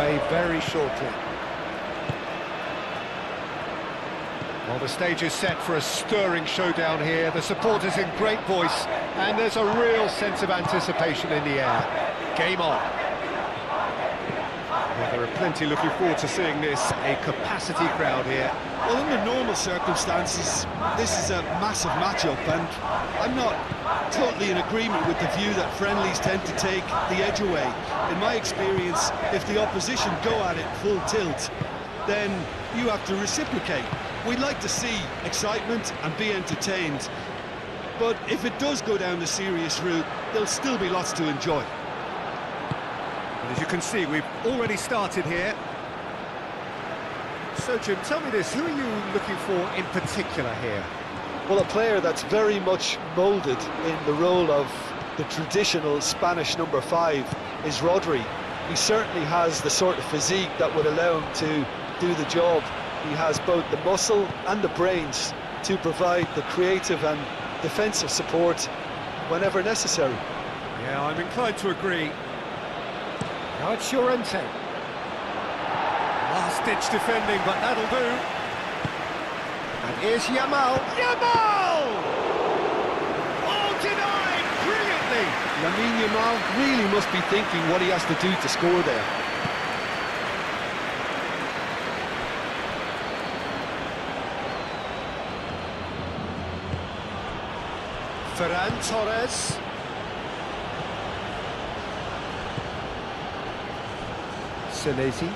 play very shortly. Well, the stage is set for a stirring showdown here. The supporters in great voice, and there's a real sense of anticipation in the air. Game on. Well, there are plenty looking forward to seeing this. A capacity crowd here. Well, under normal circumstances, this is a massive matchup, and I'm not totally in agreement with the view that friendlies tend to take the edge away. In my experience, if the opposition go at it full tilt, then you have to reciprocate. We'd like to see excitement and be entertained, but if it does go down the serious route, there'll still be lots to enjoy. And as you can see, we've already started here. So, Jim, tell me this, who are you looking for in particular here? Well, a player that's very much moulded in the role of the traditional Spanish number 5 is Rodri. He certainly has the sort of physique that would allow him to do the job. He has both the muscle and the brains to provide the creative and defensive support whenever necessary. Yeah, I'm inclined to agree. Now it's Llorente. Last-ditch defending, but that'll do. And here's Yamal. Yamal! Oh, denied brilliantly! Lamine Yamal really must be thinking what he has to do to score there. Ferran Torres. Senesi.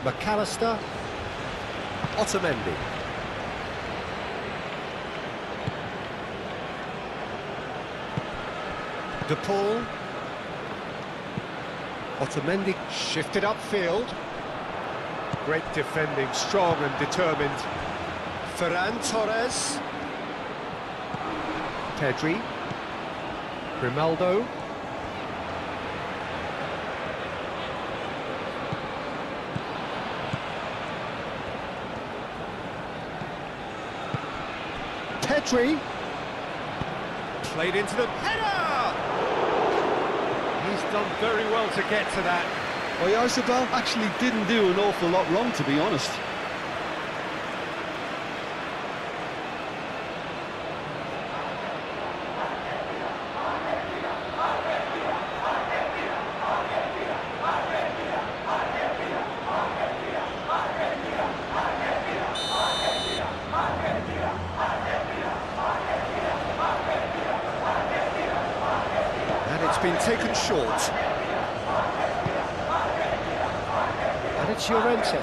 McAllister. Otamendi. De Paul. Otamendi shifted upfield. Great defending, strong and determined. Ferran Torres. Pedri. Grimaldo. Pedri. Played into the header! He's done very well to get to that. Oyarzabal actually didn't do an awful lot wrong, to be honest. Been taken short. And it's Llorente.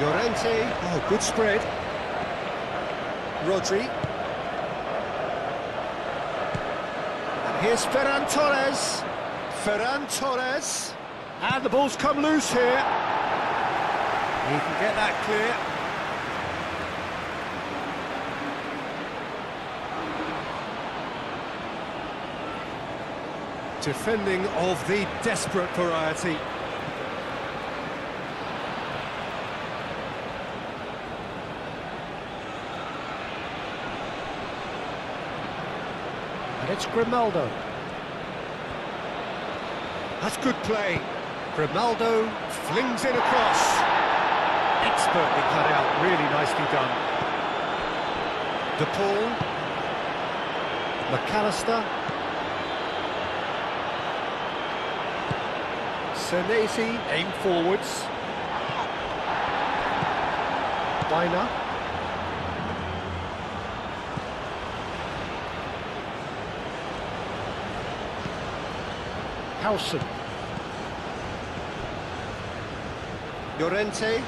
Llorente, oh, good spread. Rodri. And here's Ferran Torres. Ferran Torres. And the ball's come loose here. He can get that clear. Defending of the desperate variety. And it's Grimaldo. That's good play. Grimaldo flings it across. Expertly cut out, really nicely done. De Paul. McAllister. Senesi, aim forwards. Bina. Howson. Llorente.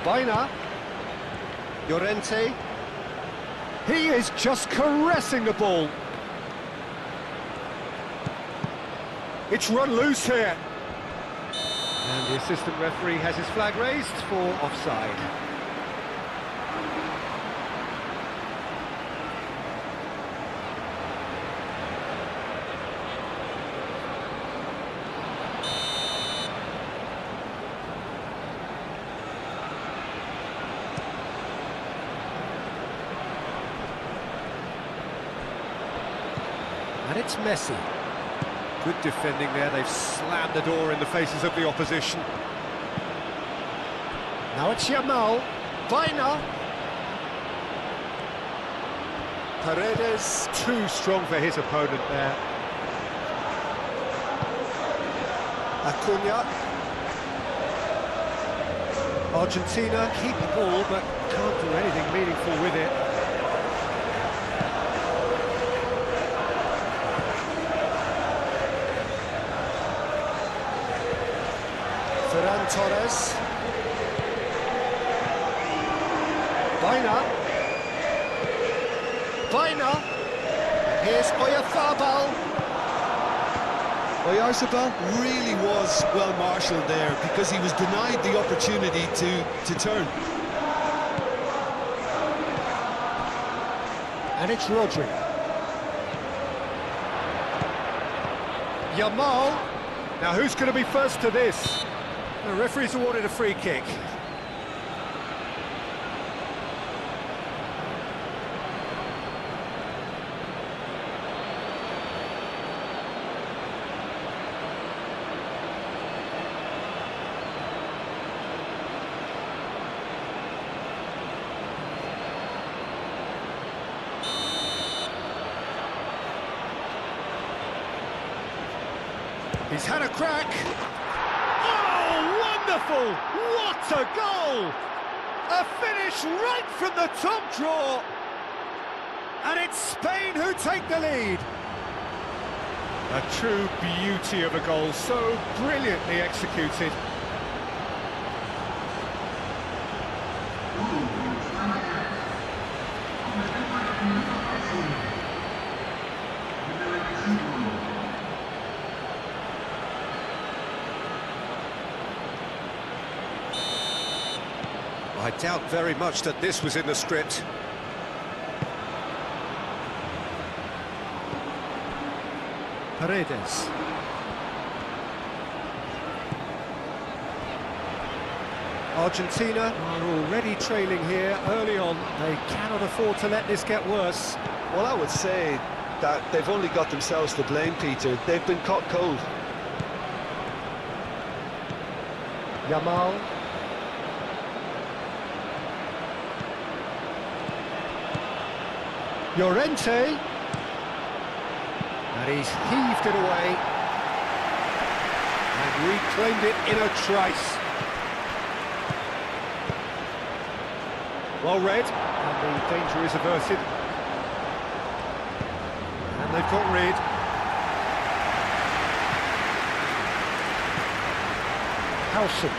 Bina. Llorente. He is just caressing the ball. It's run loose here. And the assistant referee has his flag raised for offside. And it's Messi. Good defending there, they've slammed the door in the faces of the opposition. Now it's Yamal, Vaina. Paredes, too strong for his opponent there. Acuna. Argentina keep the ball, but can't do anything meaningful with it. Ferran Torres. Vaina. Here's Oyarzabal. Oyarzabal really was well marshalled there because he was denied the opportunity to turn. And it's Rodri. Yamal. Now who's going to be first to this? The referee's awarded a free kick. He's had a crack. Oh, wonderful! What a goal! A finish right from the top draw. And it's Spain who take the lead. A true beauty of a goal, so brilliantly executed. I doubt very much that this was in the script. Paredes. Argentina are already trailing here early on. They cannot afford to let this get worse. Well, I would say that they've only got themselves to blame, Peter. They've been caught cold. Yamal. Llorente. And he's heaved it away. And reclaimed it in a trice. Well read, and the danger is averted. And they've got rid. Howson.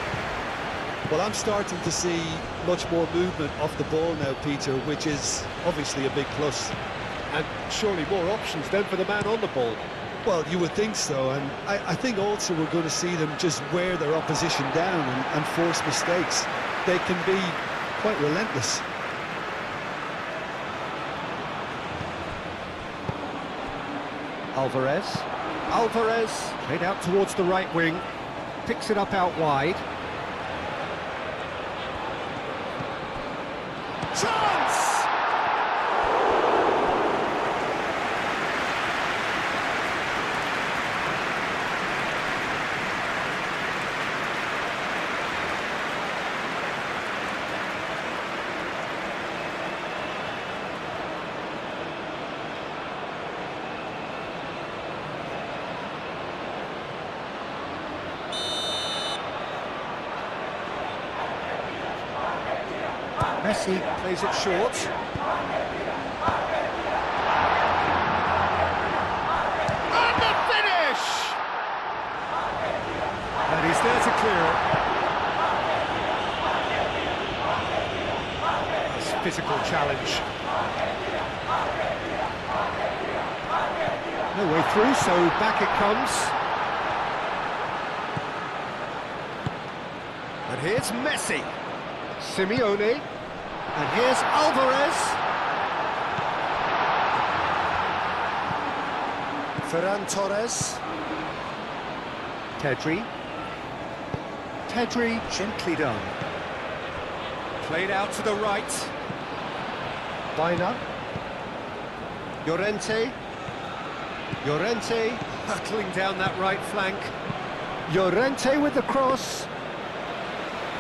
Well, I'm starting to see much more movement off the ball now, Peter, which is obviously a big plus. And surely more options then for the man on the ball. Well, you would think so, and I think also we're going to see them just wear their opposition down and force mistakes. They can be quite relentless. Alvarez played out towards the right wing, picks it up out wide. Chance! Messi plays it short. And the finish! And he's there to clear it. It's a physical challenge. No way through, so back it comes. And here's Messi. Simeone. And here's Alvarez. Ferran Torres. Pedri, gently done. Played out to the right. Vaina. Llorente. hurtling down that right flank. Llorente with the cross.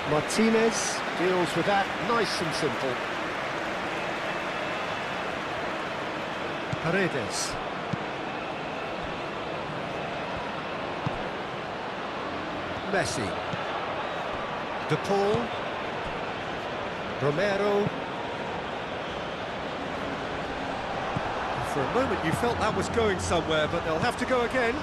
Martinez deals with that nice and simple. Paredes. Messi. De Paul. Romero. For a moment you felt that was going somewhere, but they'll have to go again.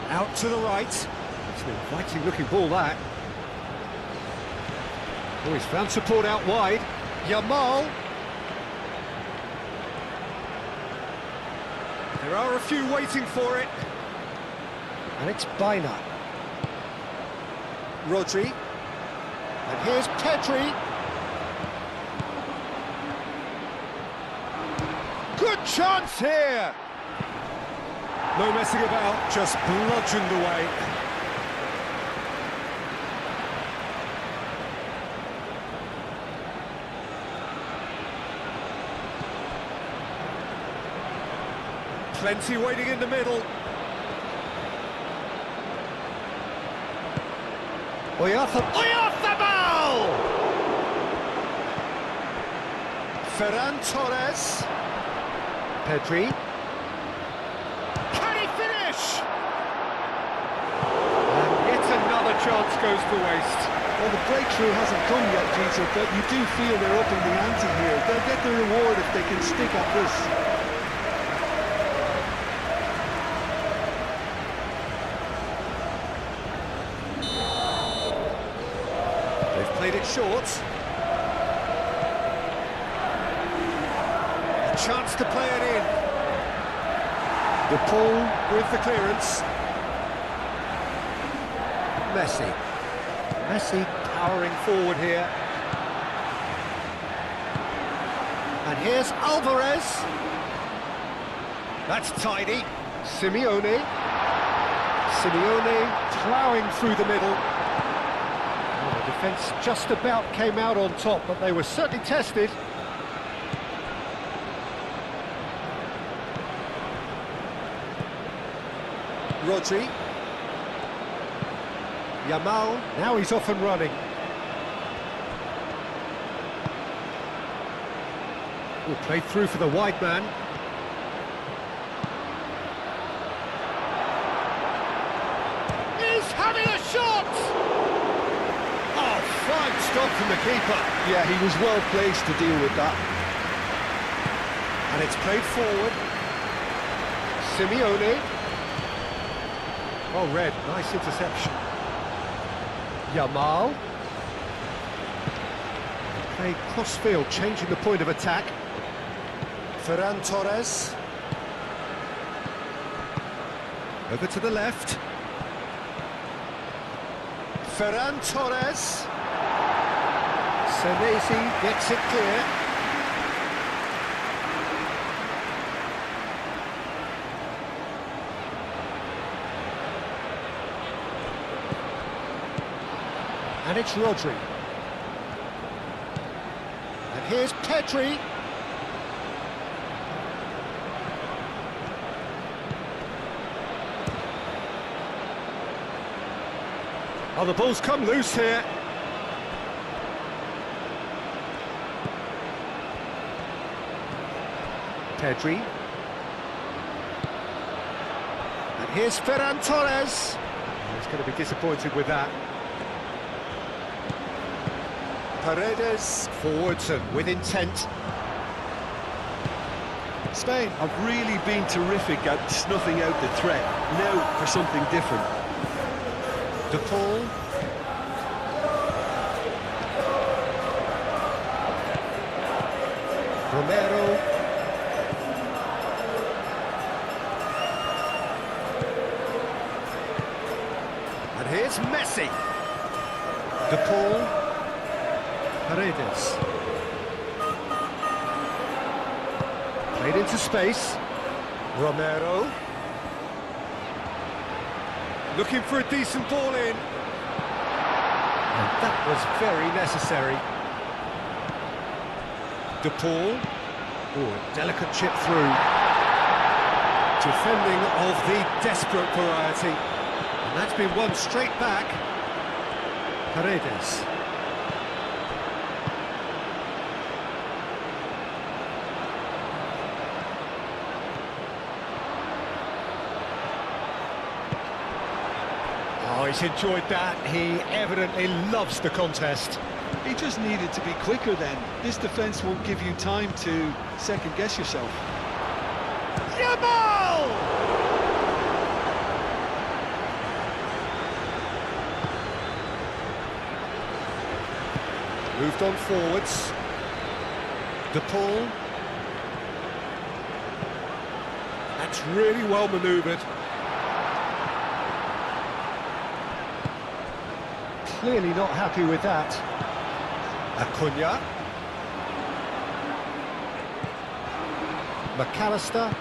Out to the right. It's an inviting looking ball, that. Oh, he's found support out wide. Yamal. There are a few waiting for it. And it's Baina. Rodri. And here's Pedri. Good chance here! No messing about, just bludgeoned away. Plenty waiting in the middle. Oyarzabal! Ferran Torres. Pedri. Can he finish? And yet another chance goes to waste. Well, the breakthrough hasn't come yet, Peter, but you do feel they're upping the ante here. They'll get the reward if they can stick at this. They've played it short. A chance to play it in. De Paul with the clearance. Messi. Messi powering forward here. And here's Alvarez. That's tidy. Simeone. Simeone ploughing through the middle. Well, the defence just about came out on top, but they were certainly tested. Rodri. Yamal, now he's off and running. Oh, played through for the wide man. He's having a shot! Oh, fine stop from the keeper. Yeah, he was well placed to deal with that. And it's played forward. Simeone. Oh, red, nice interception. Yamal. Played cross-field, changing the point of attack. Ferran Torres. Over to the left. Ferran Torres. Senesi gets it clear. And it's Rodri. And here's Pedri. Oh, the ball's come loose here. Pedri. And here's Ferran Torres. He's going to be disappointed with that. Paredes forwards and with intent. Spain have really been terrific at snuffing out the threat. Now for something different. De Paul. Romero. And here's Messi. De Paul. Paredes. Played into space. Romero. Looking for a decent ball in. And that was very necessary. De Paul. Oh, a delicate chip through. Defending of the desperate variety. And that's been won straight back. Paredes. Oh, he's enjoyed that. He evidently loves the contest. He just needed to be quicker then. This defence won't give you time to second-guess yourself. Yamal! Moved on forwards. De Paul. That's really well manoeuvred. Clearly not happy with that. Acuna. McAllister.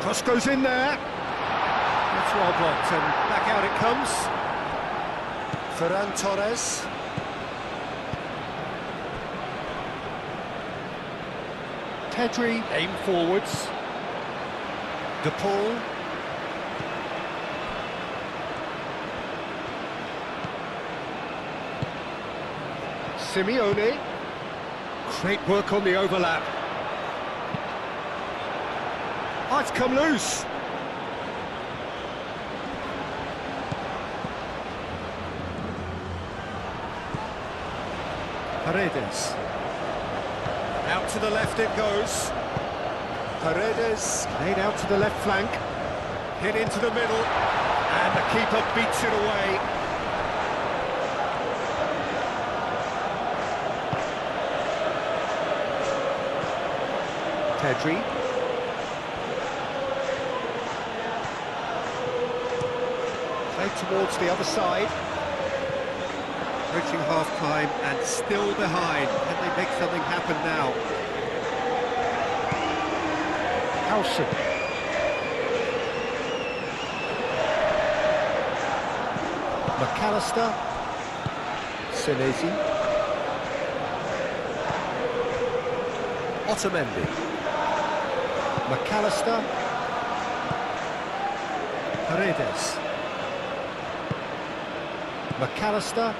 Cross goes in there. That's well blocked, and back out it comes. Ferran Torres. Pedri, aim forwards. De Paul. Simeone. Great work on the overlap. Oh, it's come loose. Paredes. Out to the left it goes. Paredes laid out to the left flank. Hit into the middle. And the keeper beats it away. Pedri. Played towards the other side. Reaching half-time and still behind. Can they make something happen now? Howson. McAllister. Senesi. Otamendi. McAllister. Paredes. McAllister.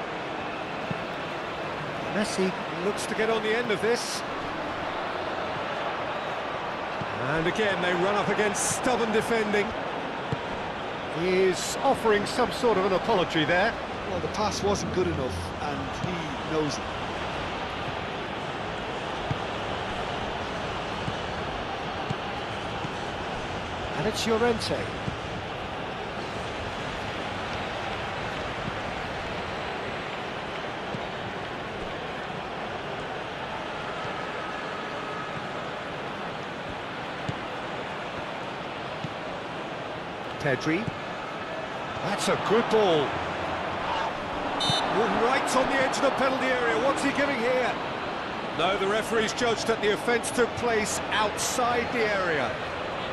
Messi looks to get on the end of this. And again, they run up against stubborn defending. He is offering some sort of an apology there. Well, the pass wasn't good enough, and he knows it. And it's Llorente. Pedri. That's a good ball. Right on the edge of the penalty area. What's he giving here? No, the referee's judged that the offence took place outside the area.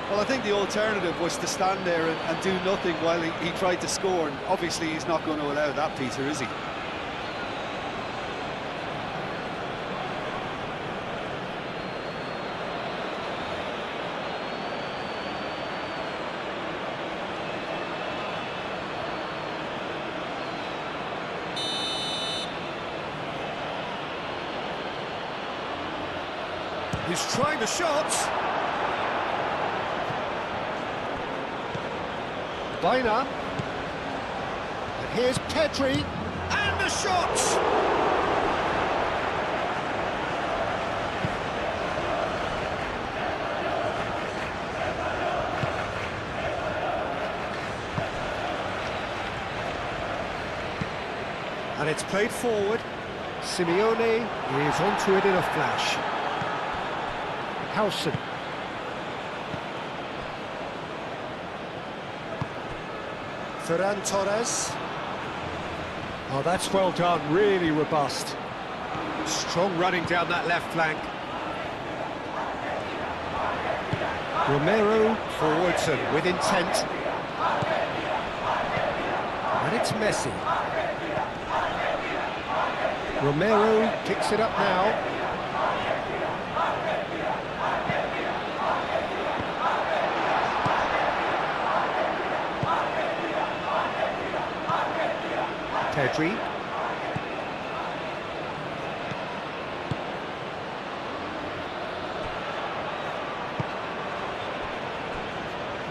Well, I think the alternative was to stand there and do nothing while he tried to score, and obviously he's not going to allow that, Peter, is he? He's trying the shot. Baina. And here's Pedri. And the shot! And it's played forward. Simeone is onto it in a flash. Howson. Ferran Torres. Oh, that's well done, really robust. Strong running down that left flank. Romero forwards and with intent. And it's Messi. Romero picks it up now. Pedri.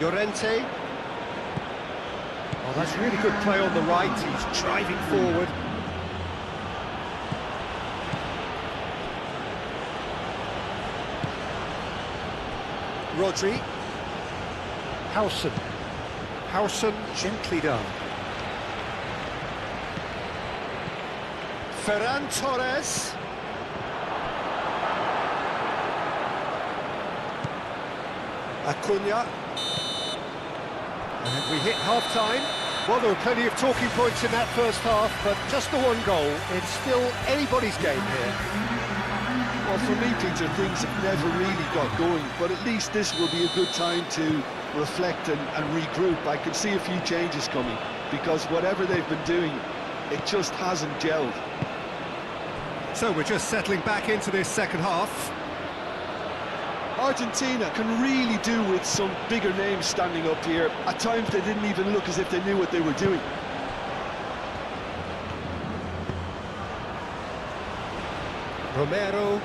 Llorente. Oh, that's really good play on the right. He's driving forward. Rodri. Howson gently done. Ferran Torres. Acuna. And we hit half-time. Well, there were plenty of talking points in that first half, but just the one goal. It's still anybody's game here. Well, for me, Peter, things have never really got going, but at least this will be a good time to reflect and regroup. I can see a few changes coming, because whatever they've been doing, it just hasn't gelled. So we're just settling back into this second half. Argentina can really do with some bigger names standing up here. At times they didn't even look as if they knew what they were doing. Romero.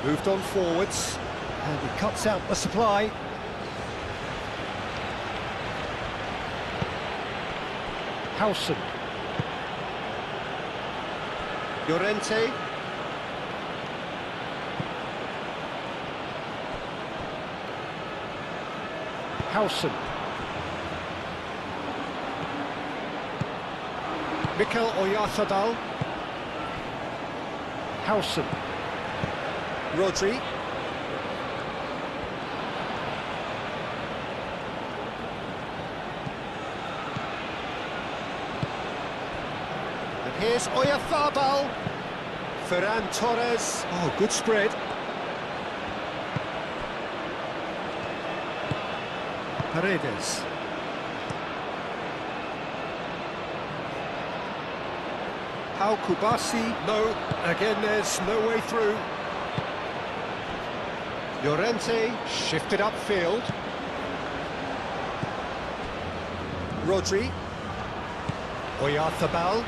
Moved on forwards. And he cuts out the supply. Howson. Llorente. Howson. Mikel Oyarzabal. Howson. Rodri. And here's Oyarzabal. Ferran Torres. Oh, good spread. Paredes. Pau Kubasi. No, again there's no way through. Llorente shifted upfield. Rodri. Oyarzabal.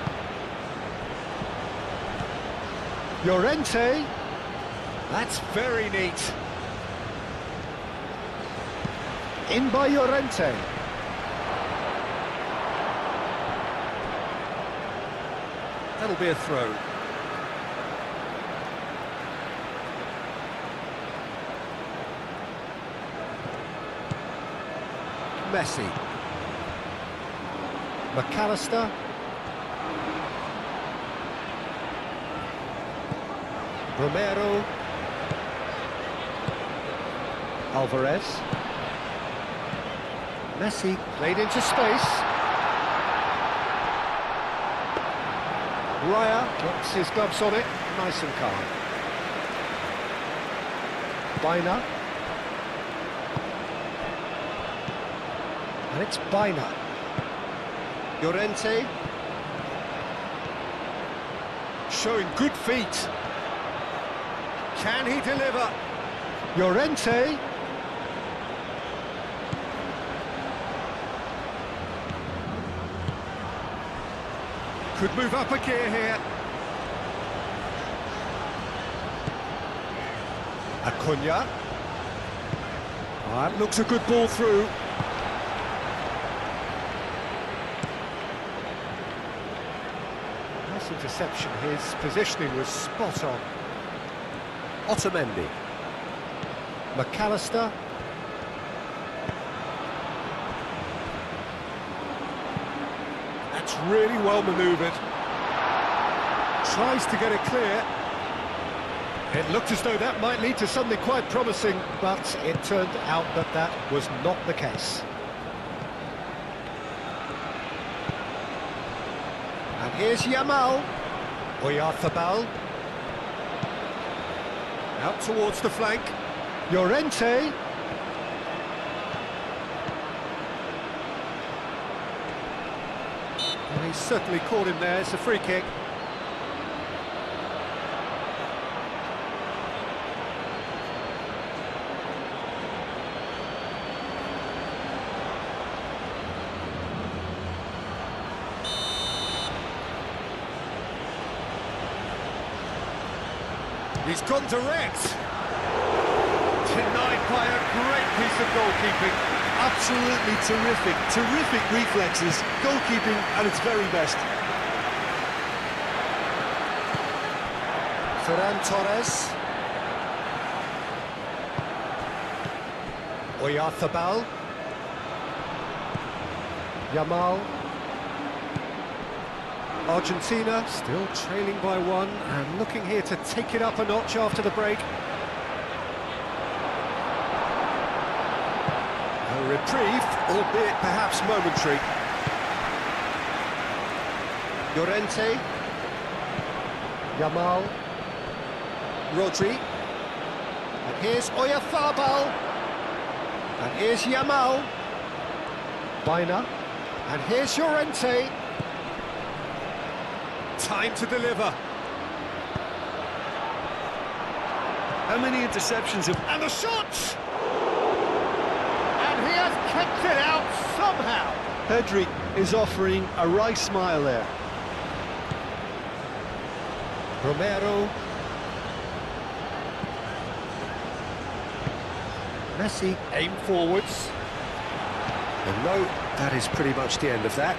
Llorente. That's very neat. In by Llorente. That'll be a throw. Messi. McAllister. Romero. Alvarez. Messi played into space. Raya gets his gloves on it, nice and calm. Baina. And it's Baina. Llorente. Showing good feet. Can he deliver? Llorente. Could move up a gear here. Acuna. That looks a good ball through. Nice interception. His positioning was spot on. Otamendi. McAllister. That's really well manoeuvred. Tries to get it clear. It looked as though that might lead to something quite promising, but it turned out that that was not the case. And here's Yamal. Oyarzabal. Out towards the flank. Llorente. And he's certainly caught him there. It's a free kick. He's gone direct. Denied by a great piece of goalkeeping. Absolutely terrific, terrific reflexes, goalkeeping at its very best. Ferran Torres. Oyarzabal. Yamal. Argentina still trailing by one and looking here to take it up a notch after the break. A reprieve, albeit perhaps momentary. Llorente. Yamal. Rodri. And here's Oyarzabal. And here's Yamal. Baina. And here's Llorente. Time to deliver. How many interceptions have... And the shot! And he has kept it out somehow. Pedri is offering a wry smile there. Romero. Messi aim forwards. And no, that is pretty much the end of that.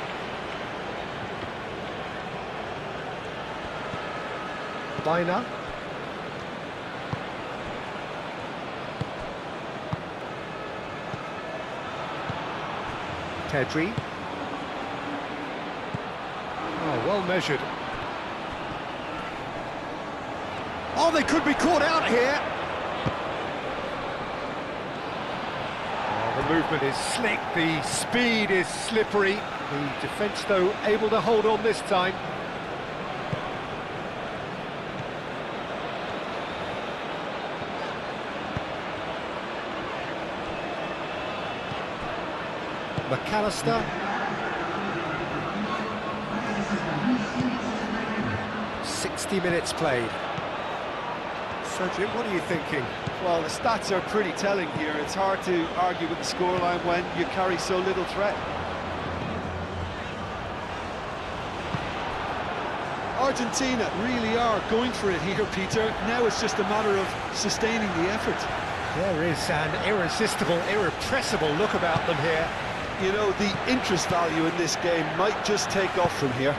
Baina. Pedri. Oh, well measured. Oh, they could be caught out here. Oh, the movement is slick, the speed is slippery. The defence, though, able to hold on this time. McAllister. 60 minutes played. So, Jim, what are you thinking? Well, the stats are pretty telling here. It's hard to argue with the scoreline when you carry so little threat. Argentina really are going for it here, Peter. Now it's just a matter of sustaining the effort. There is an irresistible, irrepressible look about them here. You know, the interest value in this game might just take off from here.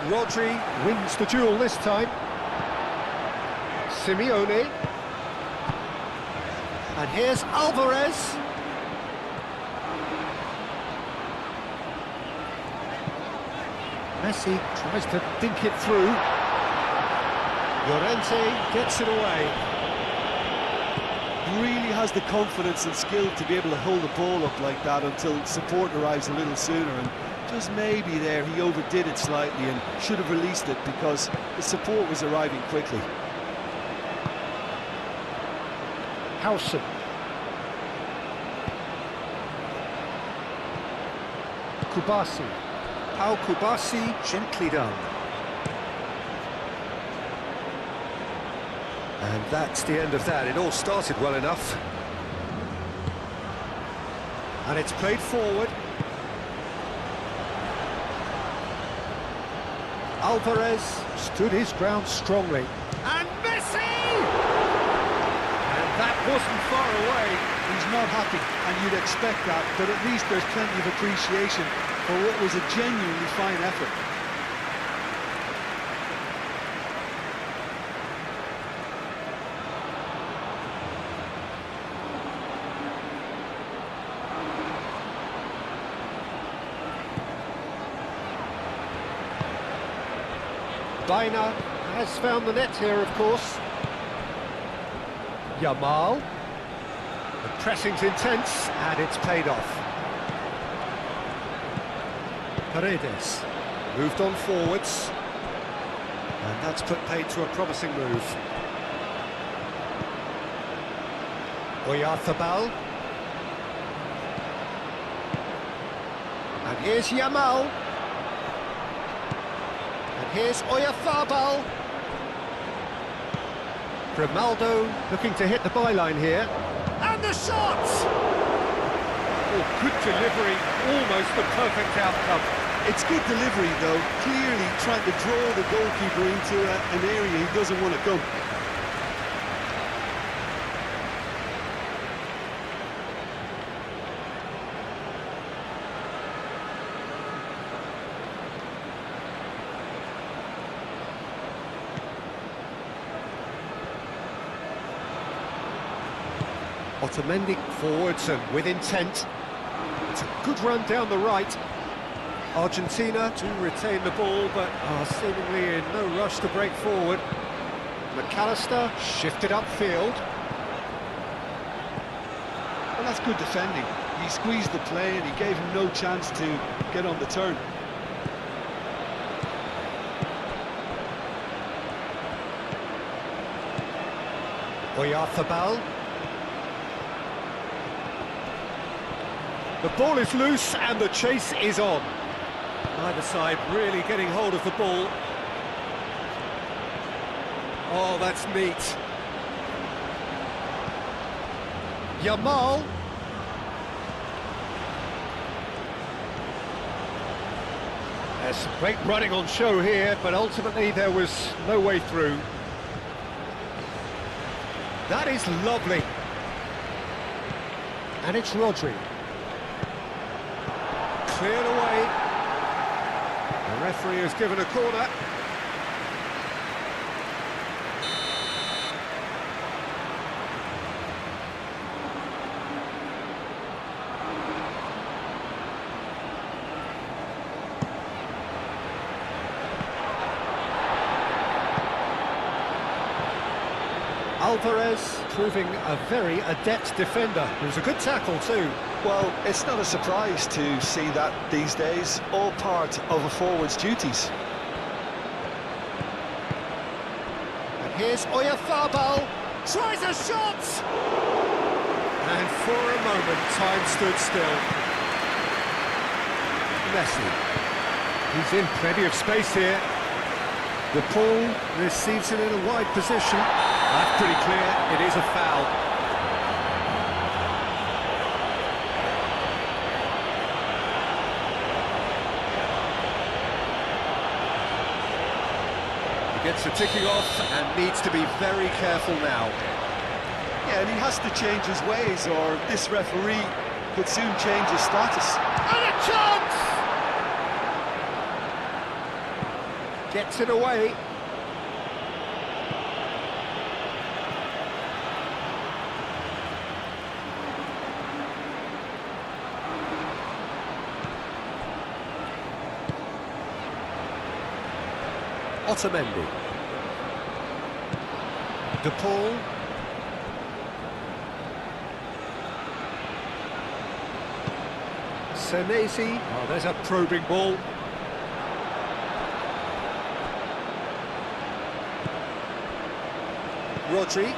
Rodri wins the duel this time. Simeone. And here's Alvarez. Messi tries to dink it through. Llorente gets it away. Really has the confidence and skill to be able to hold the ball up like that until support arrives a little sooner, and just maybe there he overdid it slightly and should have released it because the support was arriving quickly. Howson. Kubasi. Pau Kubasi, gently done. And that's the end of that. It all started well enough. And it's played forward. Alvarez stood his ground strongly. And Messi! And that wasn't far away. He's not happy, and you'd expect that, but at least there's plenty of appreciation for what was a genuinely fine effort. Baina has found the net here, of course. Yamal. The pressing's intense, and it's paid off. Paredes moved on forwards. And that's put paid to a promising move. Oyarzabal. And here's Yamal. And here's Oyarzabal. Grimaldo looking to hit the byline here. And the shot! Oh, good delivery, almost the perfect outcome. It's good delivery, though, clearly trying to draw the goalkeeper into an area he doesn't want to go. Otamendi forwards and with intent. It's a good run down the right. Argentina do retain the ball, but are seemingly in no rush to break forward. McAllister shifted upfield. Well, that's good defending. He squeezed the play and he gave him no chance to get on the turn. Oyarzabal. The ball is loose and the chase is on. Neither side really getting hold of the ball. Oh, that's neat. Yamal. There's some great running on show here, but ultimately there was no way through. That is lovely. And it's Rodri. Cleared away. The referee has given a corner. Alvarez proving a very adept defender. It was a good tackle too. Well, it's not a surprise to see that these days, all part of a forward's duties. And here's Oyarzabal, tries a shot! And for a moment, time stood still. Messi. He's in plenty of space here. The ball receives it in a wide position. That's pretty clear, it is a foul. Gets the ticking off and needs to be very careful now. Yeah, and he has to change his ways or this referee could soon change his status. And a chance! Gets it away. Otamendi. De Paul. Senesi. Oh, there's a probing ball. Rodri.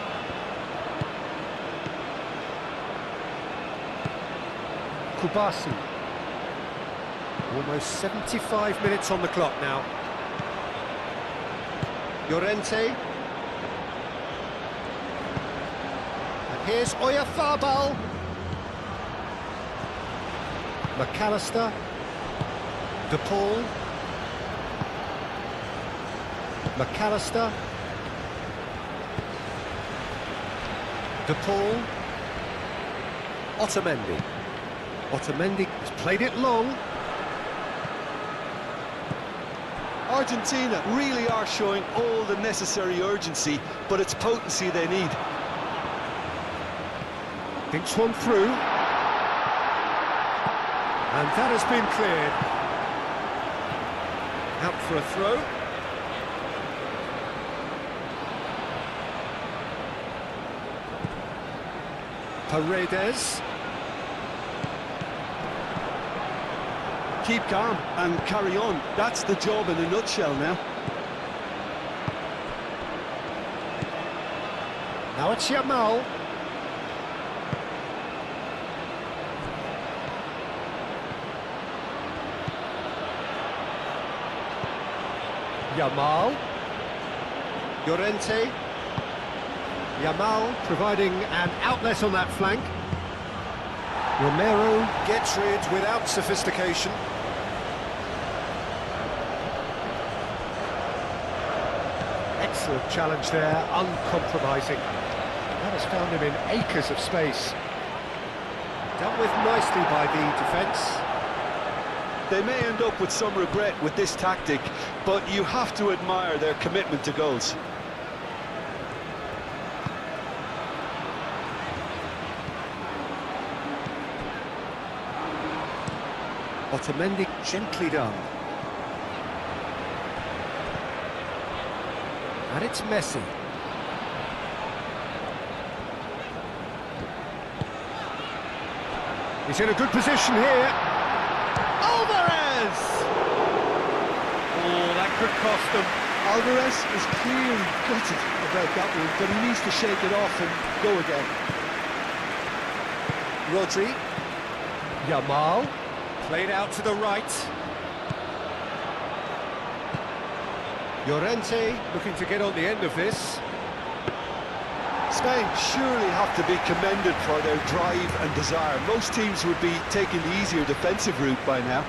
Kubasi. Almost 75 minutes on the clock now. Llorente. And here's Oyarzabal. McAllister. De Paul. McAllister. De Paul. Otamendi. Otamendi has played it long. Argentina really are showing all the necessary urgency, but it's potency they need. Thinks one through. And that has been cleared. Out for a throw. Paredes. Keep calm and carry on. That's the job in a nutshell now. Now it's Yamal. Yamal. Llorente. Yamal providing an outlet on that flank. Romero gets rid without sophistication. Excellent challenge there, uncompromising. That has found him in acres of space. Dealt with nicely by the defence. They may end up with some regret with this tactic, but you have to admire their commitment to goals. Otamendi gently done. And it's Messi. He's in a good position here. Alvarez! Oh, that could cost them. Alvarez is clearly gutted about that one, but he needs to shake it off and go again. Rodri. Yamal. Played out to the right. Llorente looking to get on the end of this. Spain surely have to be commended for their drive and desire. Most teams would be taking the easier defensive route by now.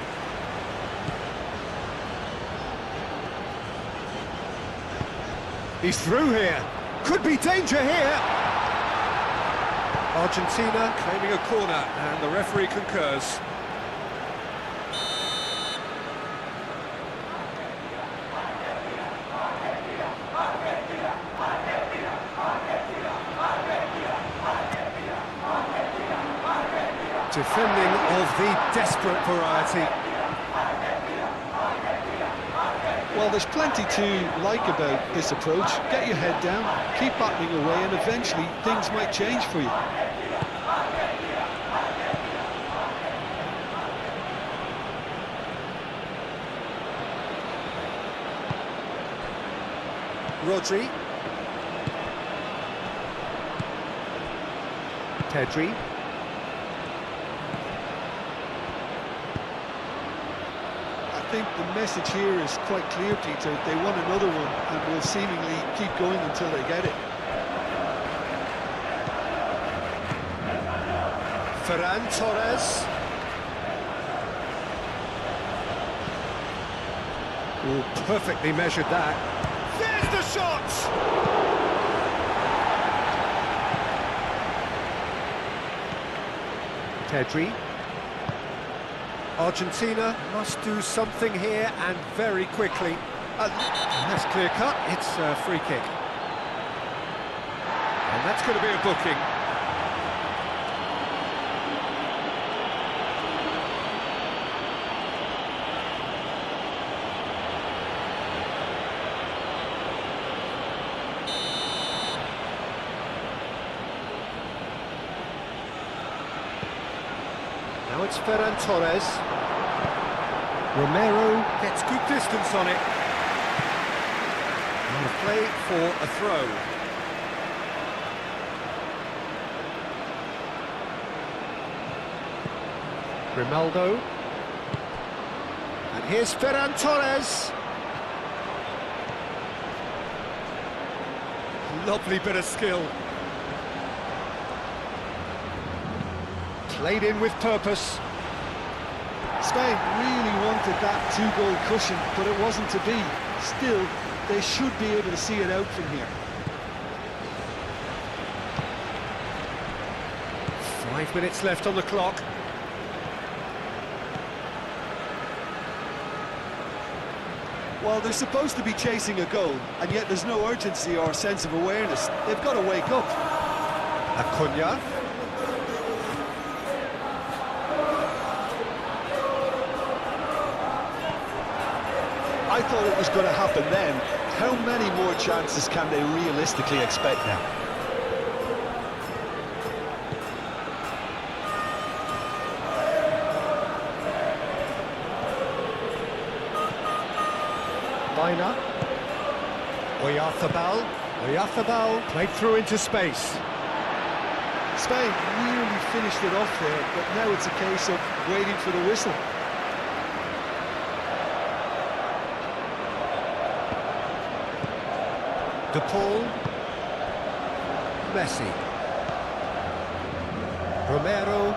He's through here. Could be danger here. Argentina claiming a corner, and the referee concurs. Defending of the desperate variety. Well, there's plenty to like about this approach. Get your head down, keep battling away, and eventually things might change for you. Rodri. Pedri. I think the message here is quite clear, Peter. They want another one and will seemingly keep going until they get it. Ferran Torres. Oh, perfectly measured that. There's the shot! Pedri. Argentina must do something here, and very quickly. That's clear cut, it's a free kick. And that's going to be a booking. Now it's Ferran Torres. Romero gets good distance on it. And a play for a throw. Grimaldo. And here's Ferran Torres. Lovely bit of skill. Played in with purpose. Spain really wanted that two-goal cushion, but it wasn't to be. Still, they should be able to see it out from here. 5 minutes left on the clock. Well, they're supposed to be chasing a goal, and yet there's no urgency or sense of awareness. They've got to wake up. Acuna. I thought it was going to happen then. How many more chances can they realistically expect now? Liner. Oyarzabal played through into space. Spain nearly finished it off there, but now it's a case of waiting for the whistle. De Paul. Messi. Romero.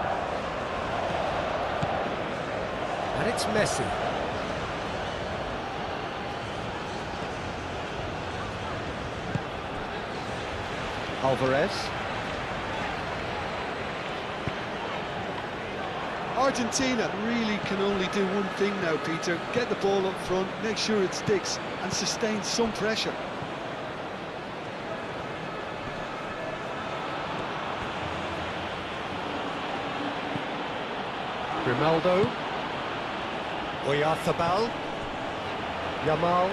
And it's Messi. Alvarez. Argentina really can only do one thing now, Peter. Get the ball up front, make sure it sticks, and sustain some pressure. Grimaldo. Oyarzabal. Yamal.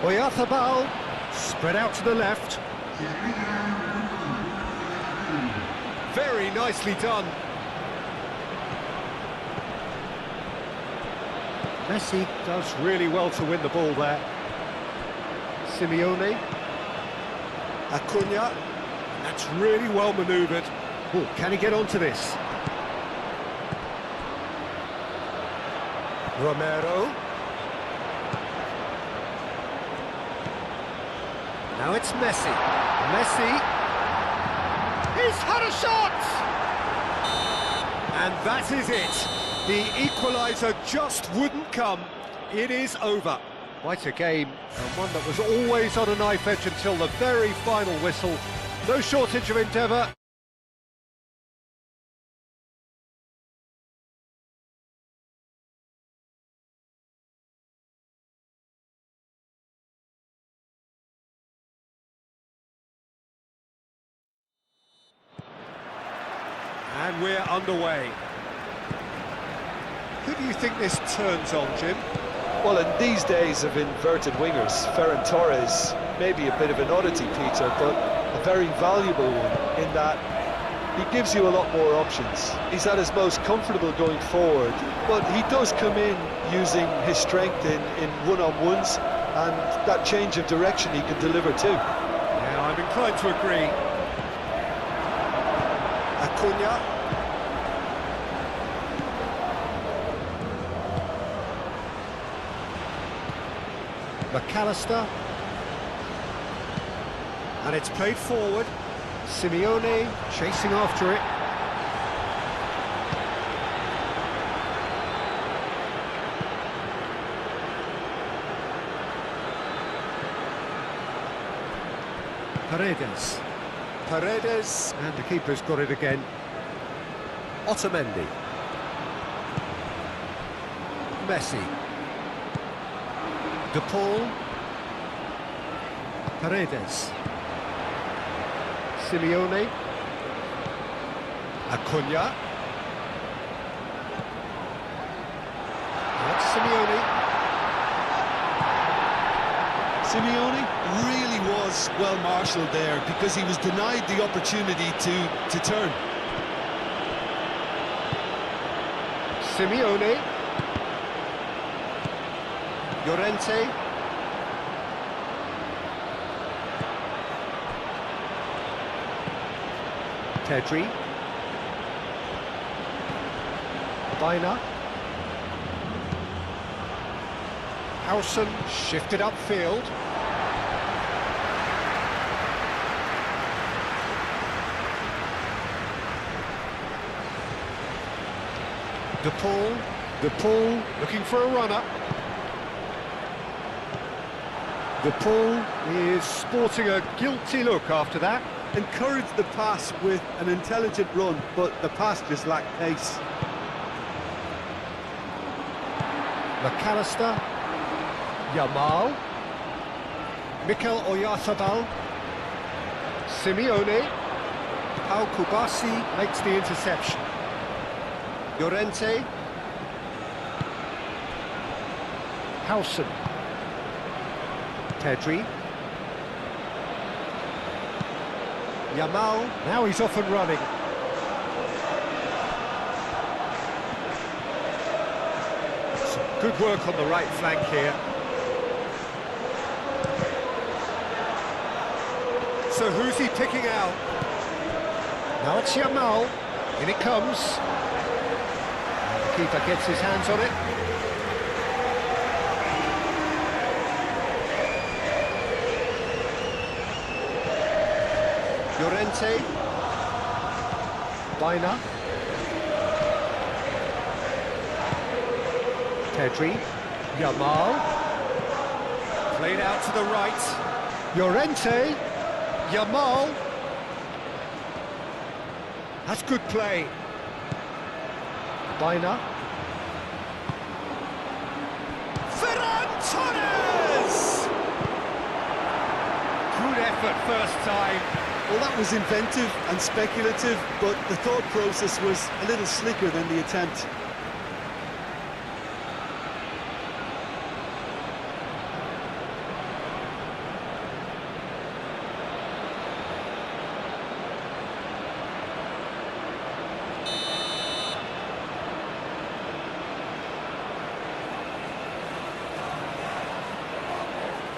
Oyarzabal. Spread out to the left. Very nicely done. Messi does really well to win the ball there. Simeone. Acuna. That's really well manoeuvred. Oh, can he get onto this? Romero. Now it's Messi. Messi. He's had a shot! And that is it. The equaliser just wouldn't come. It is over. Quite a game, and one that was always on a knife edge until the very final whistle. No shortage of endeavour. And we're underway. Who do you think this turns on, Jim? Well, in these days of inverted wingers, Ferran Torres may be a bit of an oddity, Peter, but a very valuable one in that he gives you a lot more options. He's at his most comfortable going forward, but he does come in using his strength in one-on-ones, and that change of direction he can deliver too. Yeah, I'm inclined to agree. Acuna. McAllister. And it's played forward. Simeone chasing after it. Paredes. Paredes, and the keeper's got it again. Otamendi. Messi. De Paul. Paredes. Simeone. Acuna. That's Simeone. Simeone really was well marshalled there because he was denied the opportunity to turn. Simeone. Llorente. Pedri. Baina. Howson shifted upfield. De Paul. De Paul looking for a runner. De Paul is sporting a guilty look after that. Encouraged the pass with an intelligent run, but the pass just lacked pace. McAllister. Yamal. Mikel Oyarzabal. Simeone. Pau Kubasi makes the interception. Llorente. Howson. Pedri. Yamal, now he's off and running. Some good work on the right flank here. So who's he picking out? Now it's Yamal. In it comes. And the keeper gets his hands on it. Llorente. Baina. Pedri. Yamal. Played out to the right. Llorente. Yamal. That's good play. Baina. Torres! Good effort first time. Well, that was inventive and speculative, but the thought process was a little slicker than the attempt.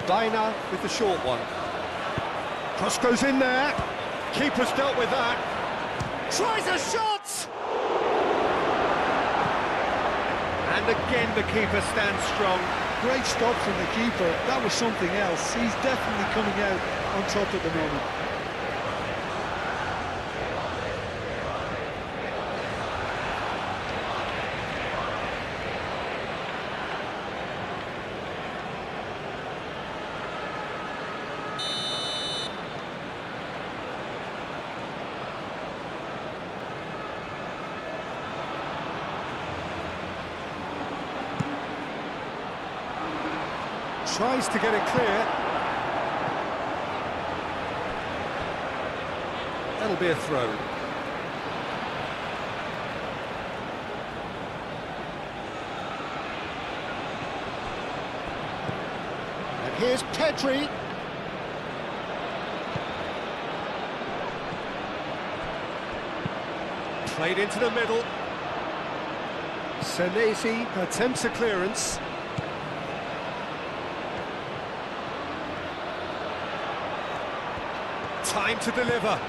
Baina with the short one. Cross goes in there. Keeper's dealt with that. Tries a shot! And again the keeper stands strong. Great stop from the keeper. That was something else. He's definitely coming out on top at the moment. Tries to get it clear. That'll be a throw. And here's Pedri. Played into the middle. Senesi attempts a clearance. Time to deliver.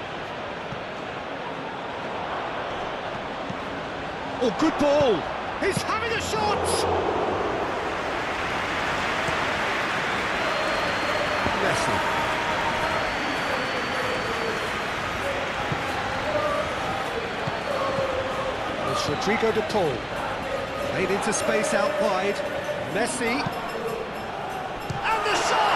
Oh, good ball. He's having a shot. Messi. It's Rodrigo de Paul. Played into space out wide. Messi. And the shot!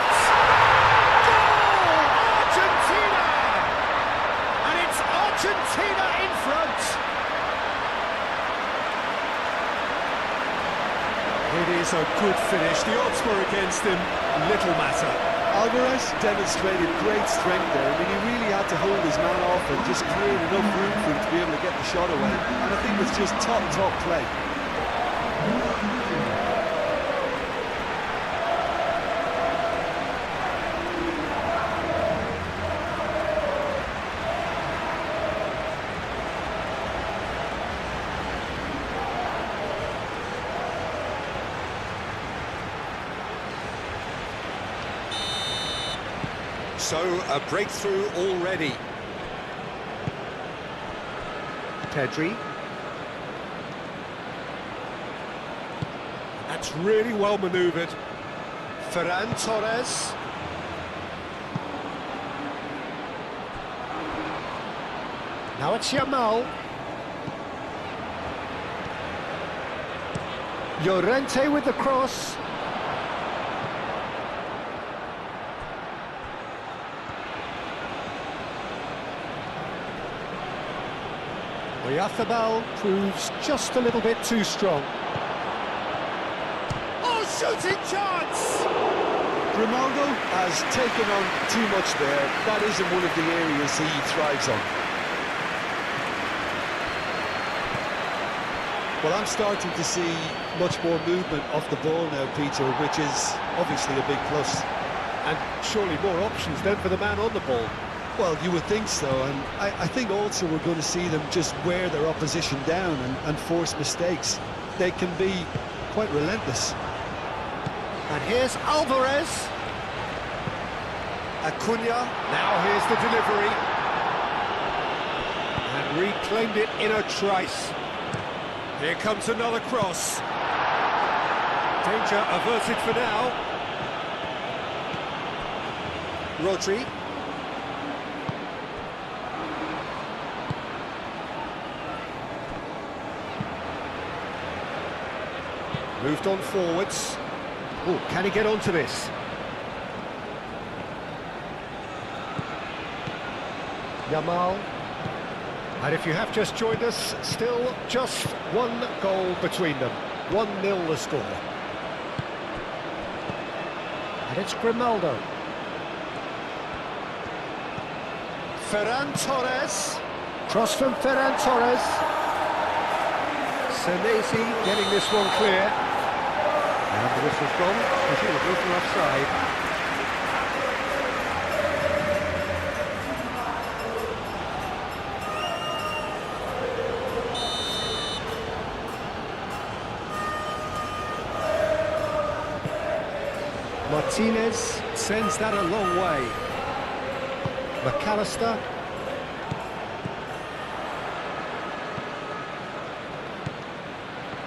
Argentina in front. It is a good finish. The odds were against him. Little matter. Alvarez demonstrated great strength there. I mean, he really had to hold his man off and just create enough room for him to be able to get the shot away. And I think it's just top play. So, a breakthrough already. Pedri. That's really well manoeuvred. Ferran Torres. Now it's Yamal. Llorente with the cross. Oyarzábal proves just a little bit too strong. Oh, shooting chance! Ronaldo has taken on too much there. That isn't one of the areas he thrives on. Well, I'm starting to see much more movement off the ball now, Peter, which is obviously a big plus. And surely more options then for the man on the ball. Well, you would think so, and I think also we're going to see them just wear their opposition down and force mistakes. They can be quite relentless. And here's Alvarez. Acuna, now here's the delivery. And reclaimed it in a trice. Here comes another cross. Danger averted for now. Moved on forwards. Oh, can he get onto this? Yamal. And if you have just joined us, still just one goal between them. 1-0 the score. And it's Grimaldo. Ferran Torres. Cross from Ferran Torres. Senesi getting this one clear. And the whistle's gone, presumably from offside. Martinez sends that a long way. McAllister.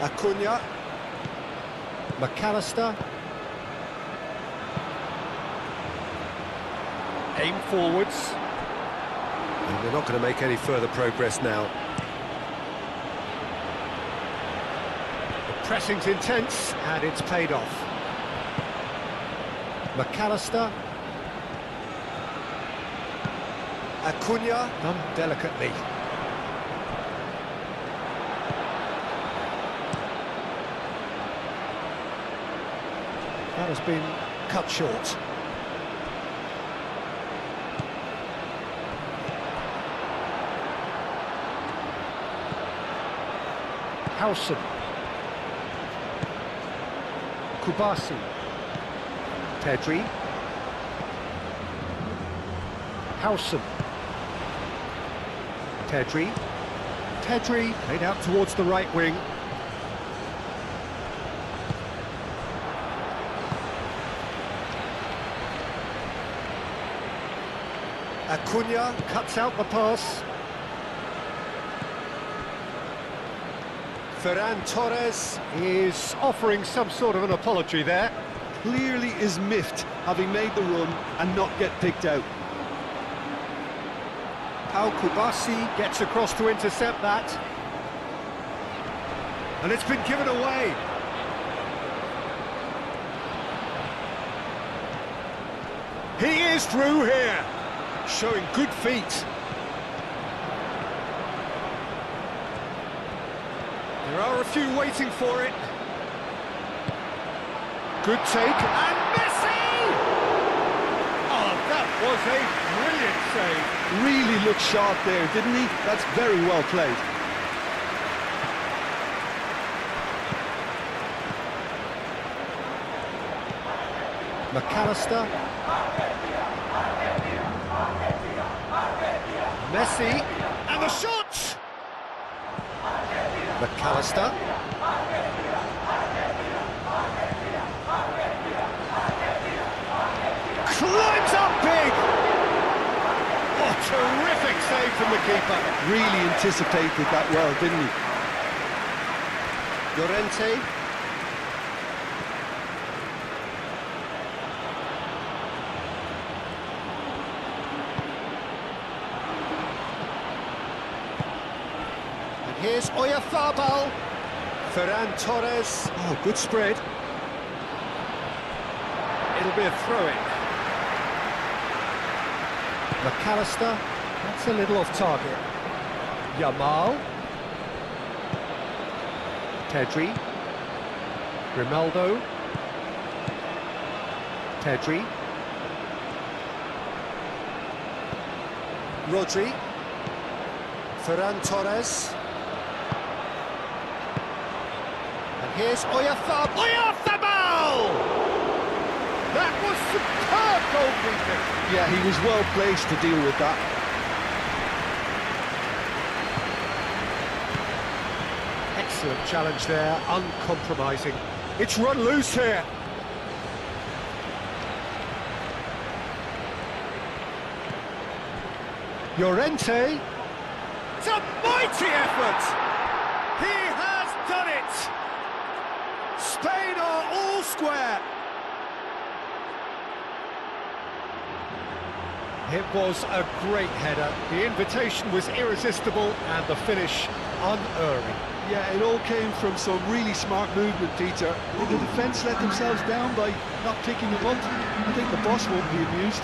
Acuna. McAllister. Aim forwards. And they're not going to make any further progress now. The pressing's intense and it's paid off. McAllister. Acuna, done delicately. That has been cut short. Howson. Kubasi. Pedri. Howson. Pedri. Pedri played out towards the right wing. Acuna cuts out the pass. Ferran Torres is offering some sort of an apology there. Clearly is miffed, having made the run and not get picked out. Pau Kubasi gets across to intercept that. And it's been given away. He is through here, showing good feet. There are a few waiting for it. Good take, and Messi! Oh, that was a brilliant save. Really looked sharp there, didn't he? That's very well played. McAllister. Messi, and the shot! McAllister. Climbs up big! Oh, terrific save from the keeper. Really anticipated that well, didn't he? Llorente. And here's Oyarzabal. Ferran Torres. Oh, good spread. It'll be a throw-in. McAllister, that's a little off target. Yamal. Pedri. Grimaldo. Pedri. Rodri. Ferran Torres. And here's Oyarzabal! That was superb goalkeeping. Yeah, he was well placed to deal with that. Excellent challenge there, uncompromising. It's run loose here. Llorente. It's a mighty effort. He has done it. Spain are all square. It was a great header. The invitation was irresistible and the finish unerring. Yeah, it all came from some really smart movement, Peter. Did the defence let themselves down by not picking him up? I think the boss won't be amused.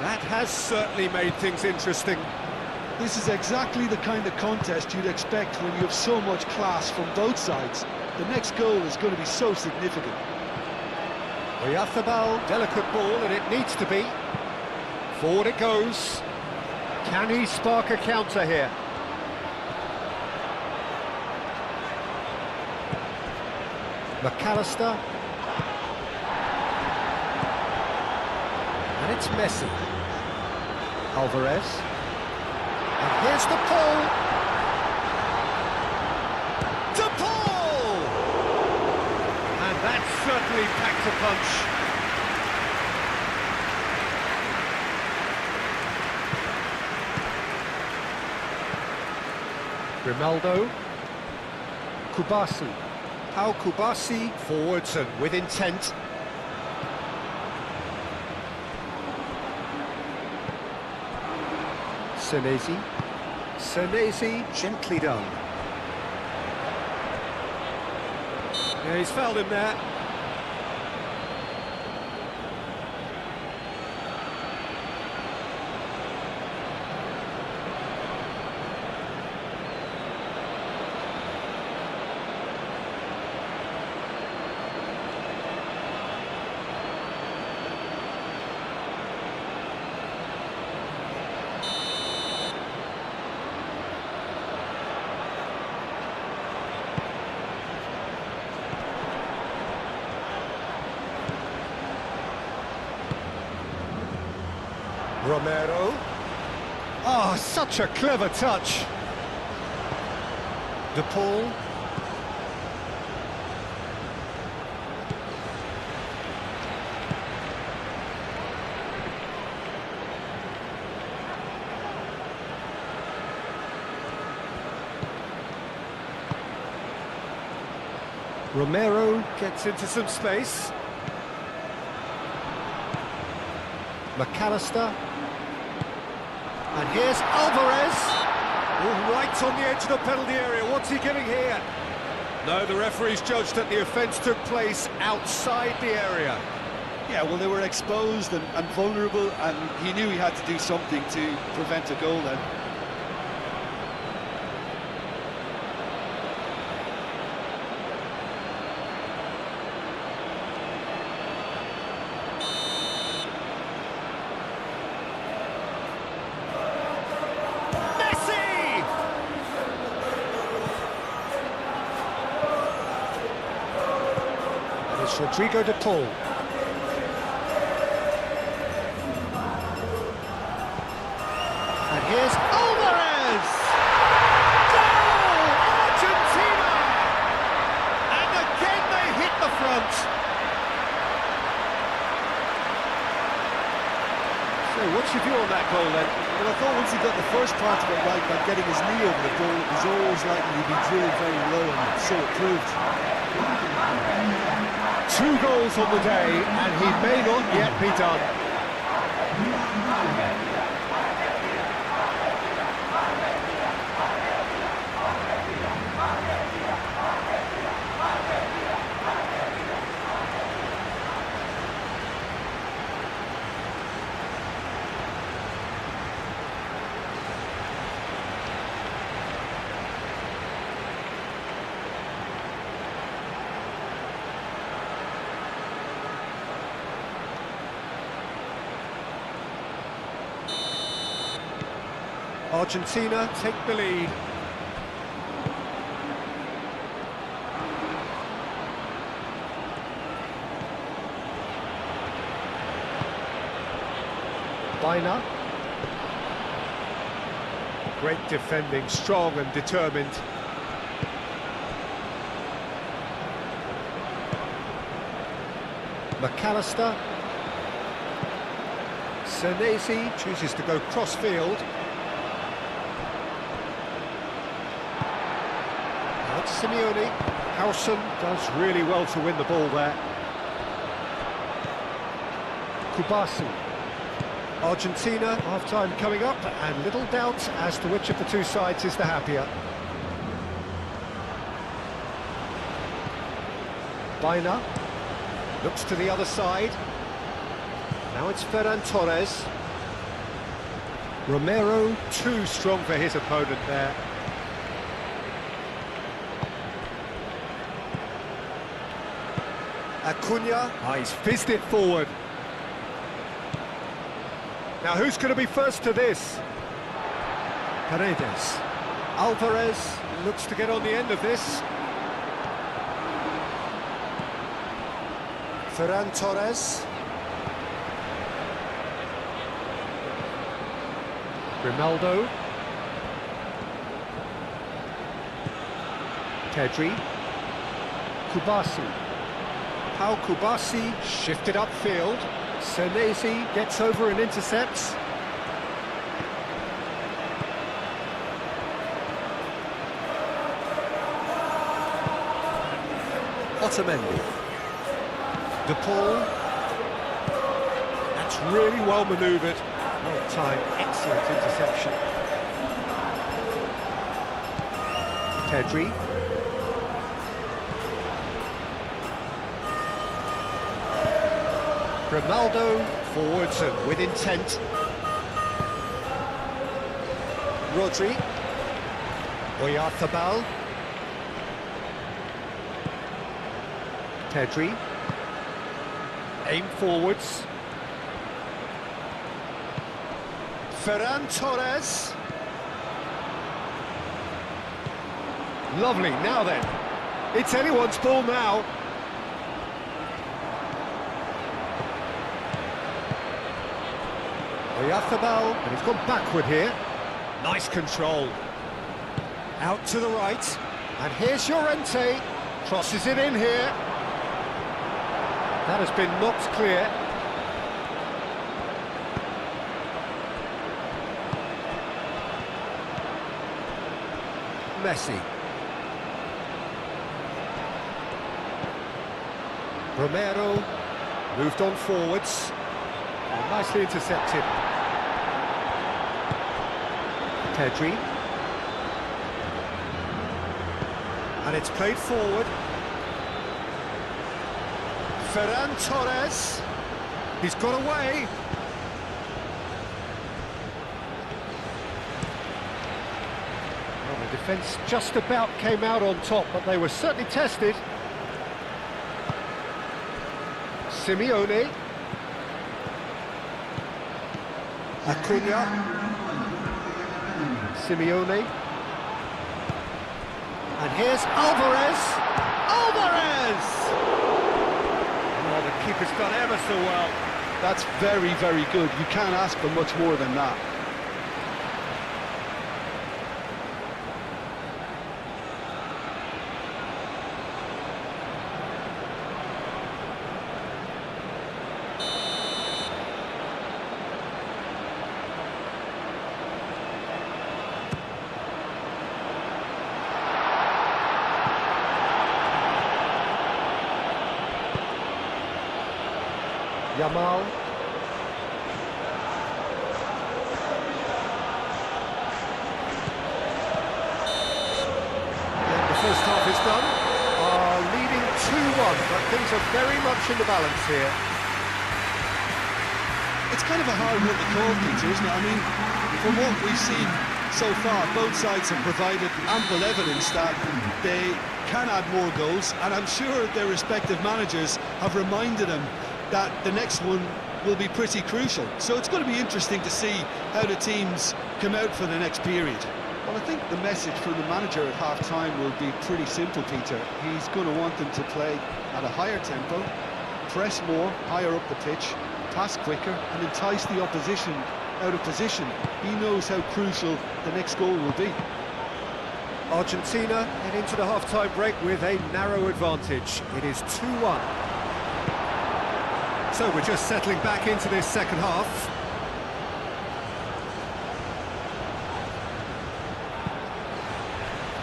That has certainly made things interesting. This is exactly the kind of contest you'd expect when you have so much class from both sides. The next goal is going to be so significant. Oyarzábal, delicate ball, and it needs to be. Forward it goes. Can he spark a counter here? McAllister. And it's Messi. Alvarez. And here's the pull. De Paul! And that certainly packs a punch. Grimaldo. Kubasi. How Kubasi forwards and with intent. Senesi, gently done. Yeah, he's fouled him there. Romero. Oh, such a clever touch. De Paul. Romero gets into some space. McAllister. And here's Alvarez. Oh, right on the edge of the penalty area. What's he giving here? No, the referee's judged that the offence took place outside the area. Yeah, well, they were exposed and vulnerable, and he knew he had to do something to prevent a goal then. It's Rodrigo de Paul. And here's Alvarez! Goal! Argentina! And again they hit the front. So what's your view on that goal then? Well, I thought once he got the first part of it right by getting his knee over the goal, it was always likely to be drilled very low, and so it proved. 2 goals on the day, and he may not yet be done. Argentina take the lead. Baina. Great defending, strong and determined. McAllister. Senesi chooses to go cross-field. Now it's Simeone. Howson does really well to win the ball there. Kubasi. Argentina, half-time coming up, and little doubt as to which of the two sides is the happier. Baina looks to the other side. Now it's Ferran Torres. Romero, too strong for his opponent there. Acuna, he's fizzed it forward. Now who's going to be first to this? Paredes. Alvarez looks to get on the end of this. Ferran Torres. Grimaldo. Pedri. Kubasi. Pau Kubasi shifted upfield. Senesi gets over and intercepts. Otamendi. De Paul. That's really well manoeuvred. Well timed, excellent interception. Pedri. Grimaldo forwards and with intent. Rodri. Oyarzabal. Pedri. Aim forwards. Ferran Torres. Lovely, now then. It's anyone's ball now. Oyarzabal, and he's gone backward here. Nice control. Out to the right. And here's Llorente. Crosses it in here. That has been knocked clear. Messi. Romero moved on forwards. Oh, nicely intercepted. Pedri. And it's played forward. Ferran Torres. He's got away. Well, the defence just about came out on top, but they were certainly tested. Simeone. Acuna. Simeone. And here's Alvarez. Alvarez! Oh, the keeper's done ever so well. That's very, very good. You can't ask for much more than that. Yamal. And the first half is done. Leading 2-1, but things are very much in the balance here. It's kind of a hard one to call, Peter, isn't it? I mean, from what we've seen so far, both sides have provided ample evidence that they can add more goals, and I'm sure their respective managers have reminded them that the next one will be pretty crucial. So it's going to be interesting to see how the teams come out for the next period. Well, I think the message from the manager at half-time will be pretty simple, Peter. He's going to want them to play at a higher tempo, press more, higher up the pitch, pass quicker, and entice the opposition out of position. He knows how crucial the next goal will be. Argentina head into the half-time break with a narrow advantage. It is 2-1. So we're just settling back into this second half.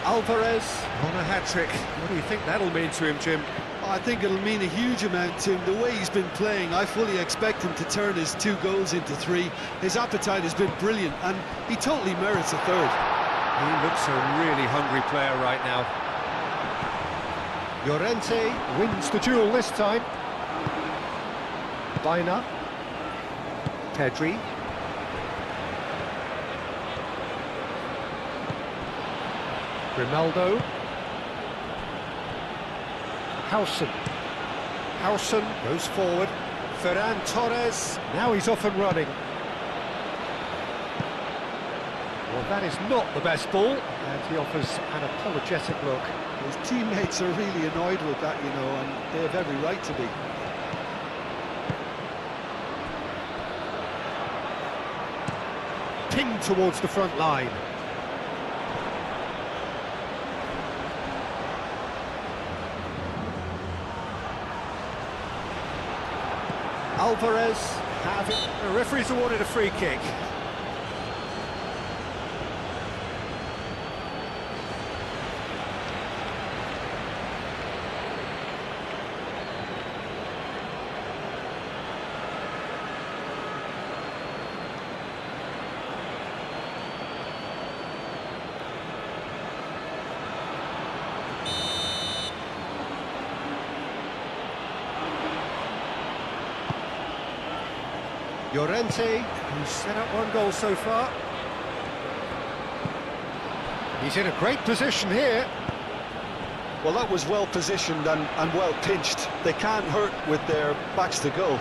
Alvarez on a hat-trick. What do you think that'll mean to him, Jim? I think it'll mean a huge amount to him. The way he's been playing, I fully expect him to turn his 2 goals into 3. His appetite has been brilliant, and he totally merits a third. He looks a really hungry player right now. Llorente wins the duel this time. Baena. Pedri. Grimaldo. Howson goes forward. Ferran Torres. Now he's off and running. Well, that is not the best ball, and he offers an apologetic look. His teammates are really annoyed with that, you know, and they have every right to be. Pinged towards the front line. Alvarez have it. The referee's awarded a free kick. Llorente, who's set up 1 goal so far. He's in a great position here. Well, that was well positioned and well pinched. They can't hurt with their backs to goal.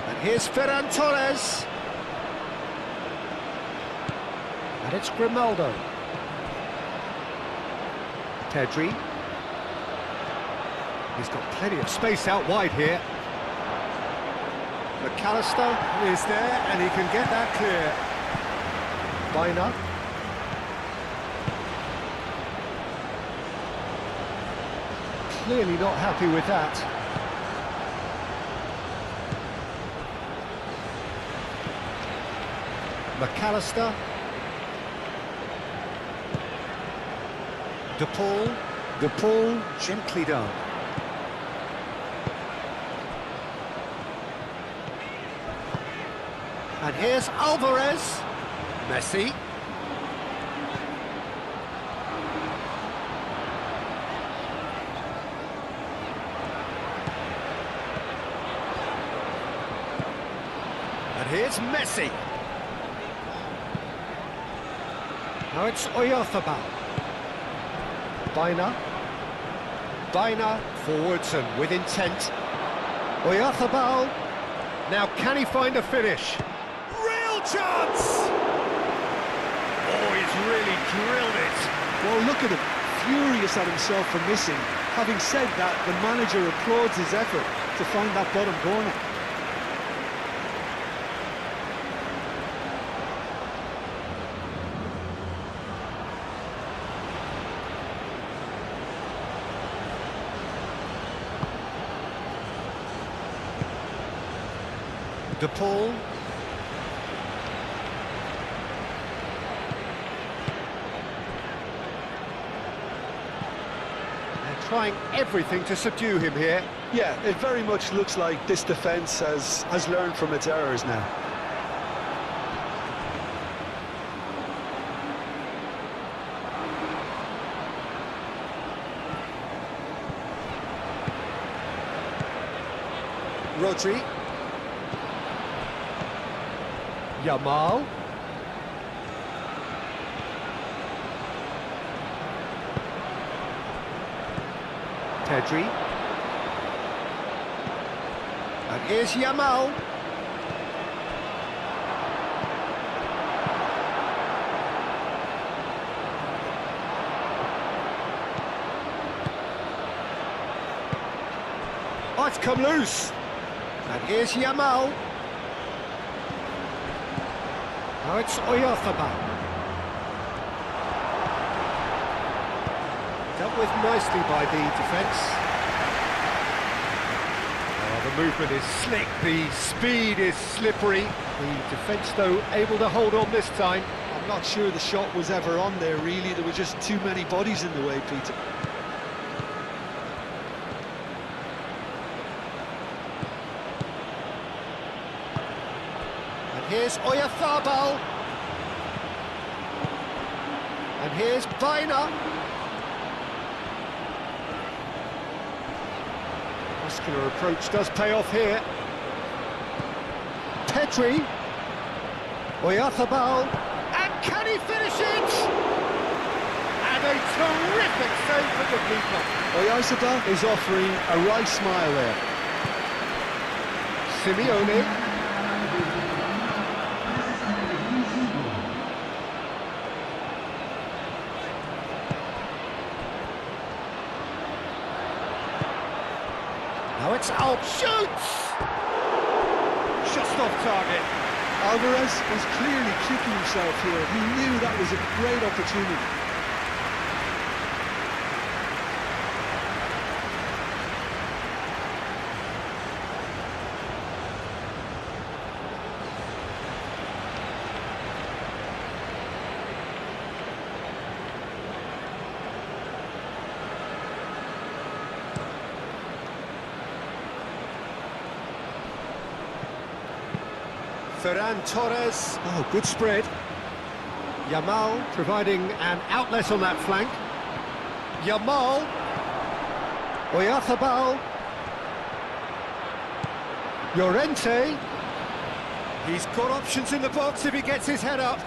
And here's Ferran Torres. And it's Grimaldo. Pedri. He's got plenty of space out wide here. McAllister is there, and he can get that clear. Baena. Clearly not happy with that. McAllister. De Paul, gently done. And here's Alvarez. Messi. And here's Messi. Now it's Oyarzabal. Baena forwards and with intent. Oyarzabal. Now can he find a finish? Chance! Oh, he's really drilled it. Well, look at him, furious at himself for missing. Having said that, the manager applauds his effort to find that bottom corner. De Paul. Trying everything to subdue him here. Yeah, it very much looks like this defence has learned from its errors now. Rodri. Yamal. Pedri. And here's Yamal. Oh, it's come loose. And here's Yamal. Now it's Oyarzabal. Dealt with nicely by the defence. Oh, the movement is slick, the speed is slippery. The defence, though, able to hold on this time. I'm not sure the shot was ever on there, really. There were just too many bodies in the way, Peter. And here's Oyarzabal. And here's Baina. Muscular approach does pay off here. Pedri. Oyarzabal. And can he finish it? And a terrific save from the keeper. Oyarzabal is offering a wry smile there. Simeone. Now it's Alp, shoots! Just off target. Alvarez was clearly kicking himself here. He knew that was a great opportunity. Ferran Torres, oh, good spread. Yamal providing an outlet on that flank. Yamal. Oyarzabal. Llorente. He's got options in the box if he gets his head up.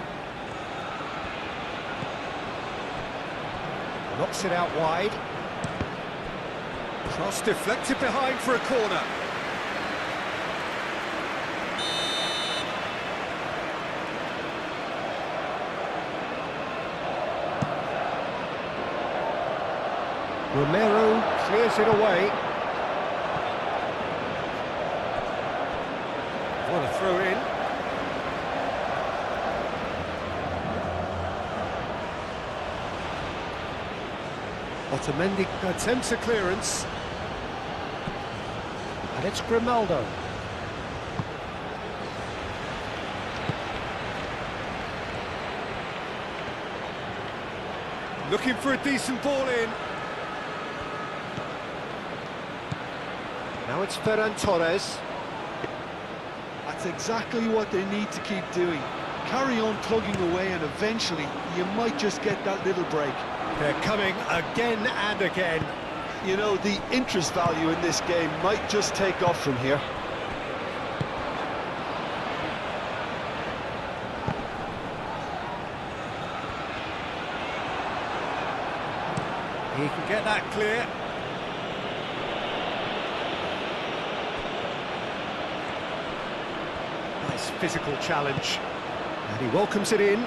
Knocks it out wide. Cross deflected behind for a corner. Romero clears it away. What a throw in. Otamendi attempts a clearance. And it's Grimaldo. Looking for a decent ball in. Now it's Ferran Torres. That's exactly what they need to keep doing. Carry on plugging away and eventually you might just get that little break. They're coming again and again. You know, the interest value in this game might just take off from here. He can get that clear. Nice physical challenge. And he welcomes it in.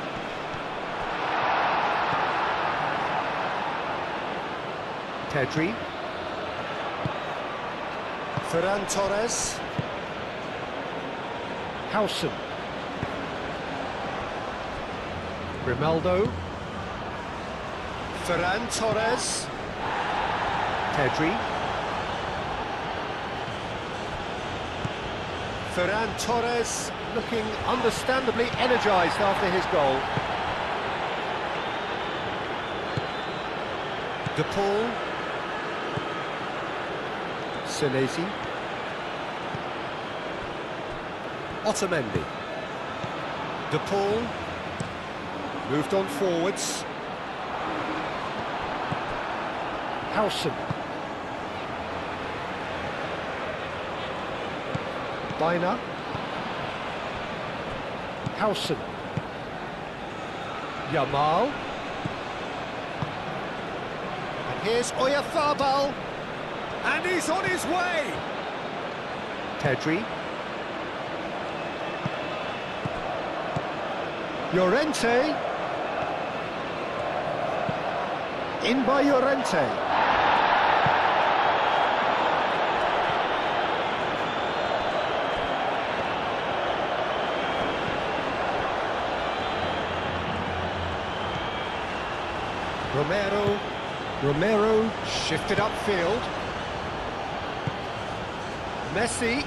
Pedri. Ferran Torres. Howson. Grimaldo. Ferran Torres. Pedri. Ferran Torres looking understandably energised after his goal. De Paul. Senesi. Otamendi. De Paul. Moved on forwards. Howson. Baina. Howson. Yamal. And here's Oyarzabal. And he's on his way. Pedri. Llorente. In by Llorente. Romero Romero shifted upfield. Messi.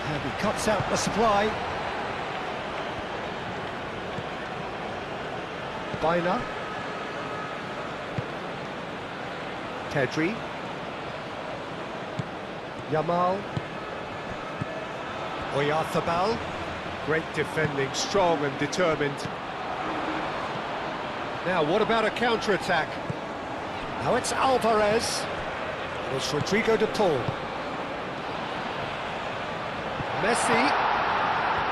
And he cuts out the supply. Bina. Pedri. Yamal. Oyarzabal. Great defending, strong and determined. Now, what about a counter-attack? Now it's Alvarez. And it's Rodrigo de Paul. Messi.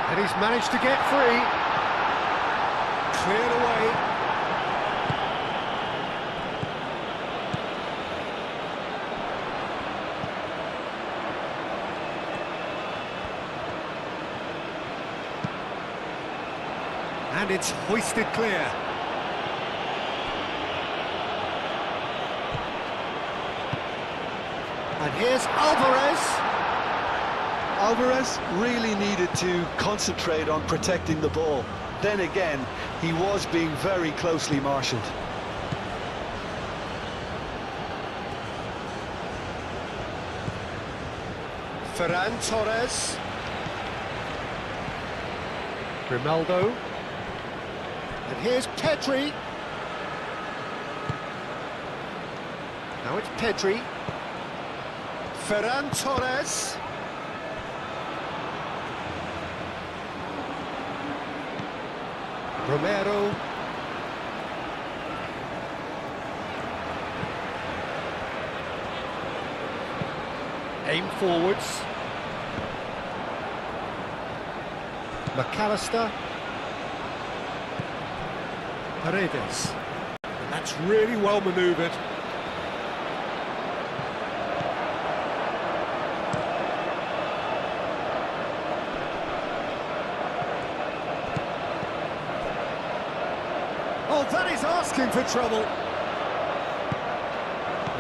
And he's managed to get free. Cleared away. And it's hoisted clear. And here's Alvarez. Alvarez really needed to concentrate on protecting the ball. Then again, he was being very closely marshalled. Ferran Torres. Grimaldo. And here's Pedri. Now it's Pedri. Ferran Torres. Romero. Aim forwards. McAllister. Paredes. And that's really well manoeuvred. Oh, that is asking for trouble.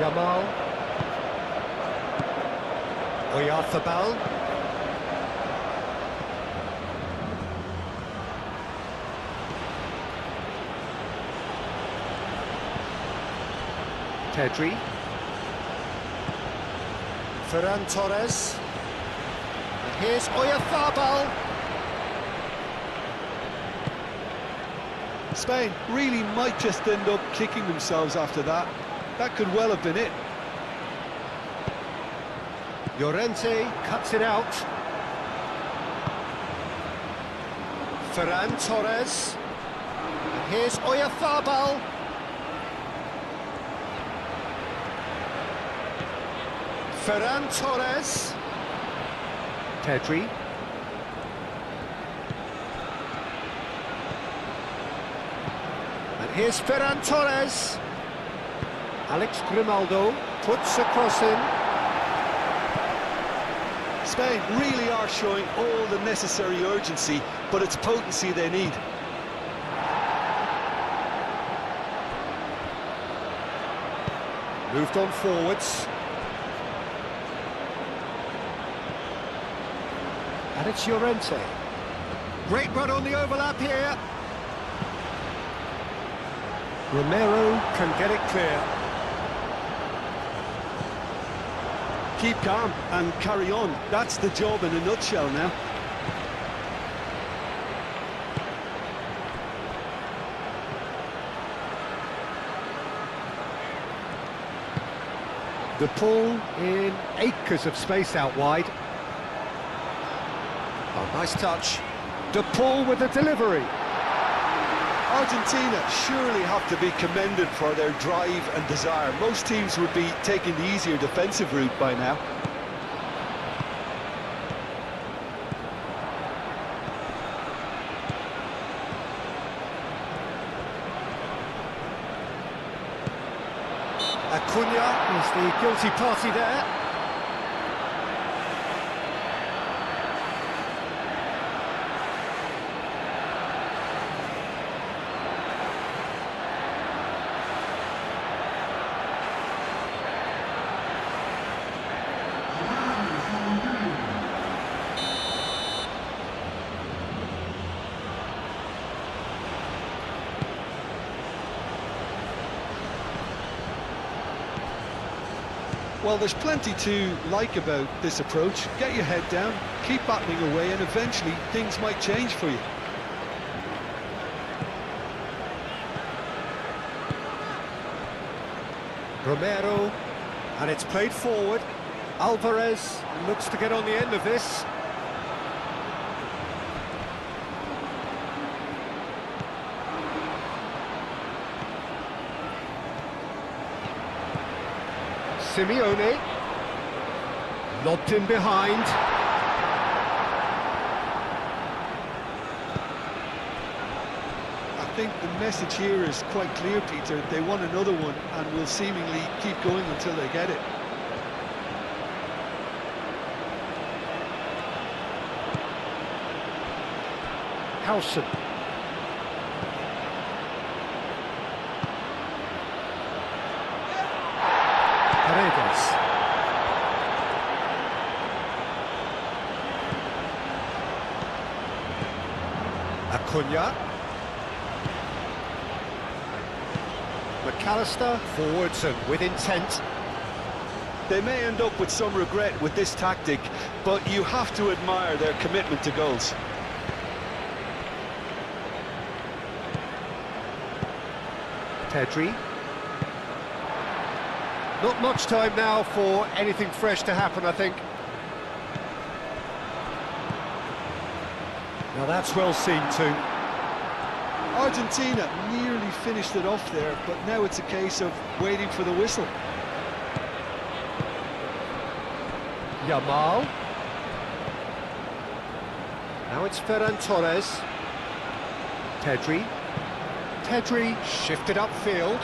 Yamal. Oyarzabal. Pedri. Ferran Torres. And here's Oyarzabal. Spain really might just end up kicking themselves after that. That could well have been it. Llorente cuts it out. Ferran Torres. And here's Oyarzabal. Ferran Torres. Pedri. And here's Ferran Torres. Alex Grimaldo puts a cross in. Spain really are showing all the necessary urgency, but it's potency they need. Moved on forwards. And it's Llorente. Great run on the overlap here. Romero can get it clear. Keep calm and carry on. That's the job in a nutshell now. De Paul in acres of space out wide. Oh, nice touch. De Paul with the delivery. Argentina surely have to be commended for their drive and desire. Most teams would be taking the easier defensive route by now. Acuna is the guilty party there. Well, there's plenty to like about this approach. Get your head down, keep battling away, and eventually things might change for you. Romero, and it's played forward. Alvarez looks to get on the end of this. Simeone, lobbed in behind. I think the message here is quite clear, Peter. They want another one and will seemingly keep going until they get it. Howson. Paredes. Acuna. McAllister forwards and with intent. They may end up with some regret with this tactic, but you have to admire their commitment to goals. Pedri. Not much time now for anything fresh to happen, I think. Now that's well seen too. Argentina nearly finished it off there, but now it's a case of waiting for the whistle. Yamal. Now it's Ferran Torres. Pedri. Pedri shifted upfield.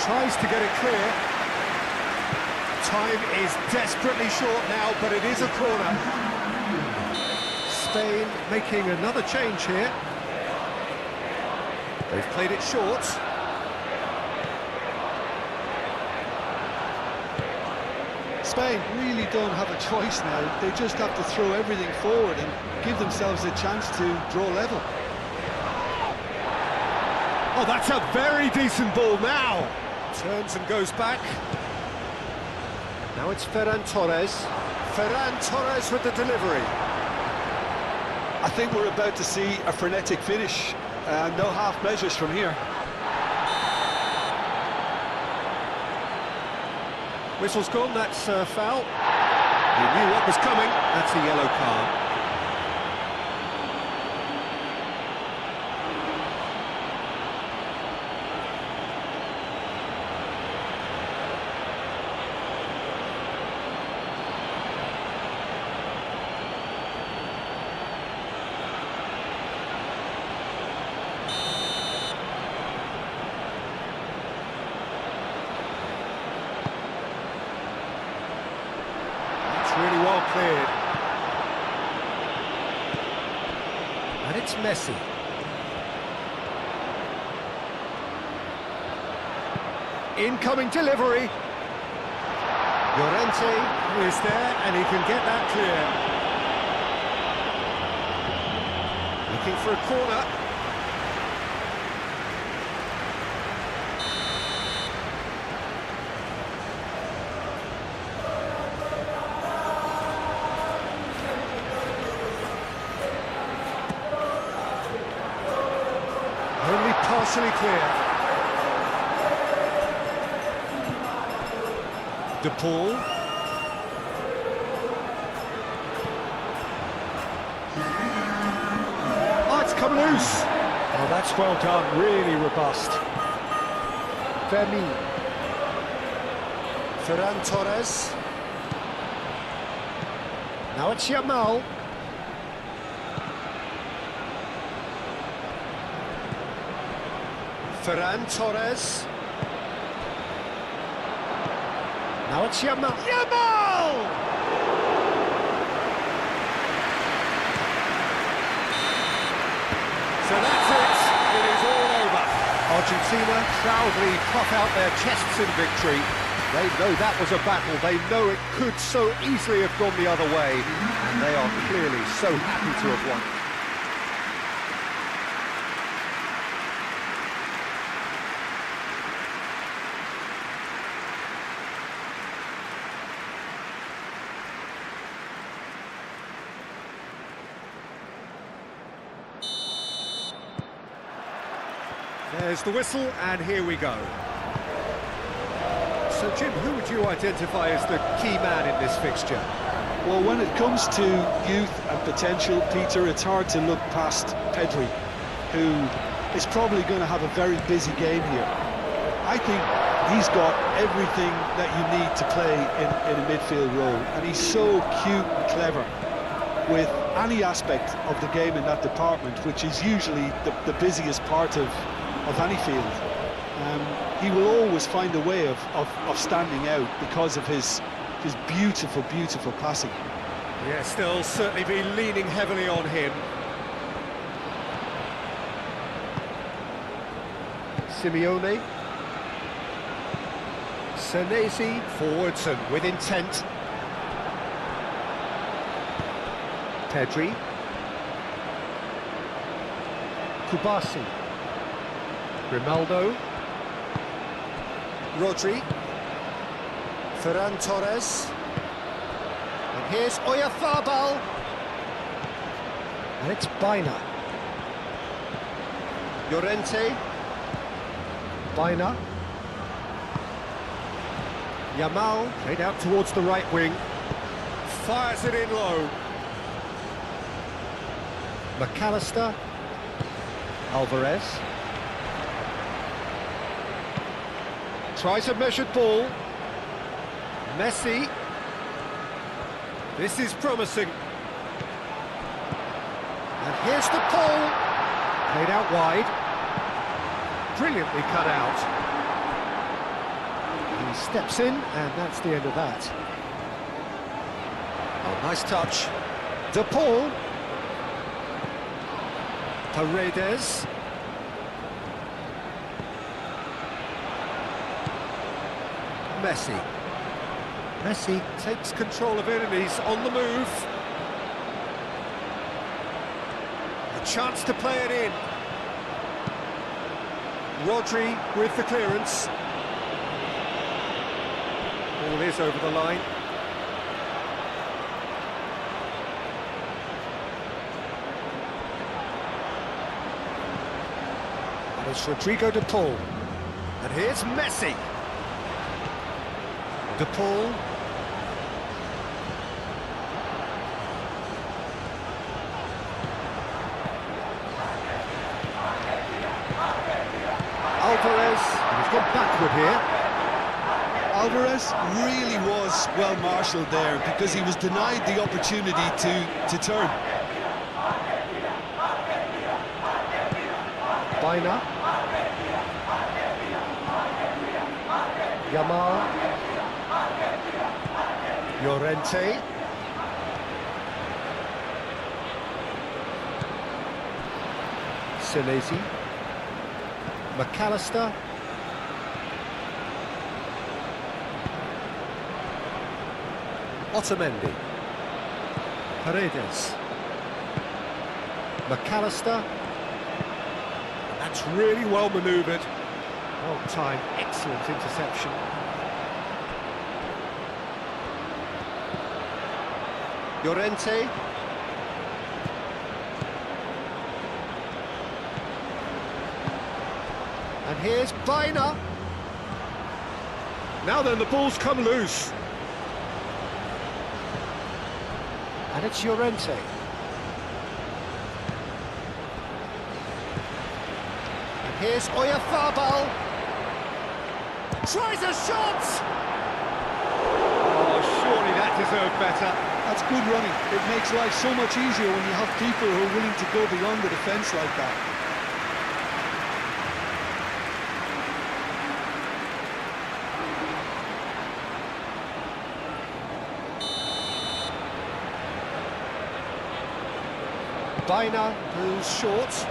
Tries to get it clear. Time is desperately short now, but it is a corner. Spain making another change here. They've played it short. Spain really don't have a choice now. They just have to throw everything forward and give themselves a chance to draw level. Oh, that's a very decent ball now. Turns and goes back. Now it's Ferran Torres. Ferran Torres with the delivery. I think we're about to see a frenetic finish. No half measures from here. Whistle's gone, that's a foul. He knew what was coming. That's a yellow card. Really well cleared. And it's Messi. Incoming delivery. Llorente is there and he can get that clear. Looking for a corner. Only partially clear. De Paul. Oh, it's come loose. Oh, that's well done. Really robust. Fermi. Ferran Torres. Now it's Yamal. Ferran Torres. Now it's Yamal. Yamal! So that's it. It is all over. Argentina proudly puff out their chests in victory. They know that was a battle. They know it could so easily have gone the other way. And they are clearly so happy to have won. There's the whistle, and here we go. So, Jim, who would you identify as the key man in this fixture? Well, when it comes to youth and potential, Peter, it's hard to look past Pedri, who is probably going to have a very busy game here. I think he's got everything that you need to play in a midfield role, and he's so cute and clever with any aspect of the game in that department, which is usually the busiest part of any field. He will always find a way of standing out because of his beautiful, beautiful passing. Yeah, still certainly be leaning heavily on him. Simeone. Senesi forwards and with intent. Pedri. Kubasi. Grimaldo. Rodri. Ferran Torres. And here's Oyarzabal. And it's Baina. Llorente. Baina. Yamal, played out towards the right wing. Fires it in low. McAllister. Alvarez. Tries a measured ball. Messi. This is promising. And here's the ball. Played out wide. Brilliantly cut out. He steps in, and that's the end of that. Oh, nice touch. De Paul. Paredes. Messi. Messi takes control of it, and he's on the move. A chance to play it in. Rodri with the clearance. Ball is over the line. And it's Rodrigo de Paul. And here's Messi. De Paul. Alvarez. And he's gone backward here. Alvarez really was well marshalled there because he was denied the opportunity to turn. Baina. Yamal. Llorente. Senesi. McAllister. Otamendi. Paredes. McAllister. That's really well manoeuvred. Well timed, excellent interception. Llorente. And here's Baina. Now then, the ball's come loose. And it's Llorente. And here's Oyarzabal. Tries a shot! Oh, surely that deserved better. That's good running. It makes life so much easier when you have people who are willing to go beyond the defence like that. Baina goes short.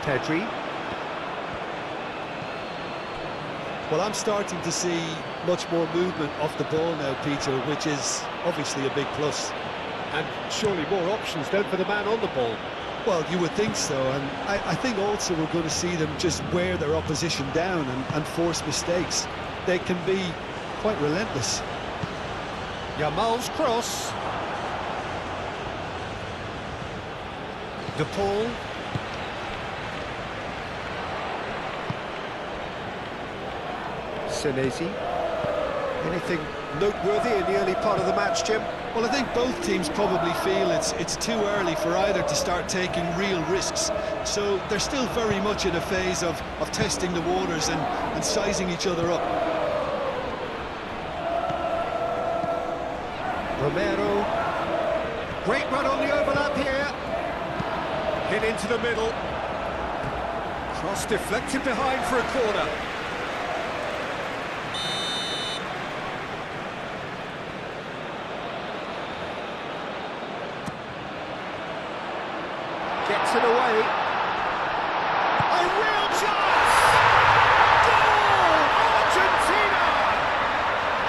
Pedri. Well, I'm starting to see much more movement off the ball now, Peter, which is obviously a big plus. And surely more options then for the man on the ball. Well, you would think so, and I think also we're going to see them just wear their opposition down and force mistakes. They can be quite relentless. Yamal's cross. De Paul. Senesi. Anything noteworthy in the early part of the match, Jim? Well, I think both teams probably feel it's too early for either to start taking real risks. So they're still very much in a phase of testing the waters and sizing each other up. Romero. Great run on the overlap here. Hit into the middle. Cross deflected behind for a corner. Gets it away. A real chance! Goal! Argentina!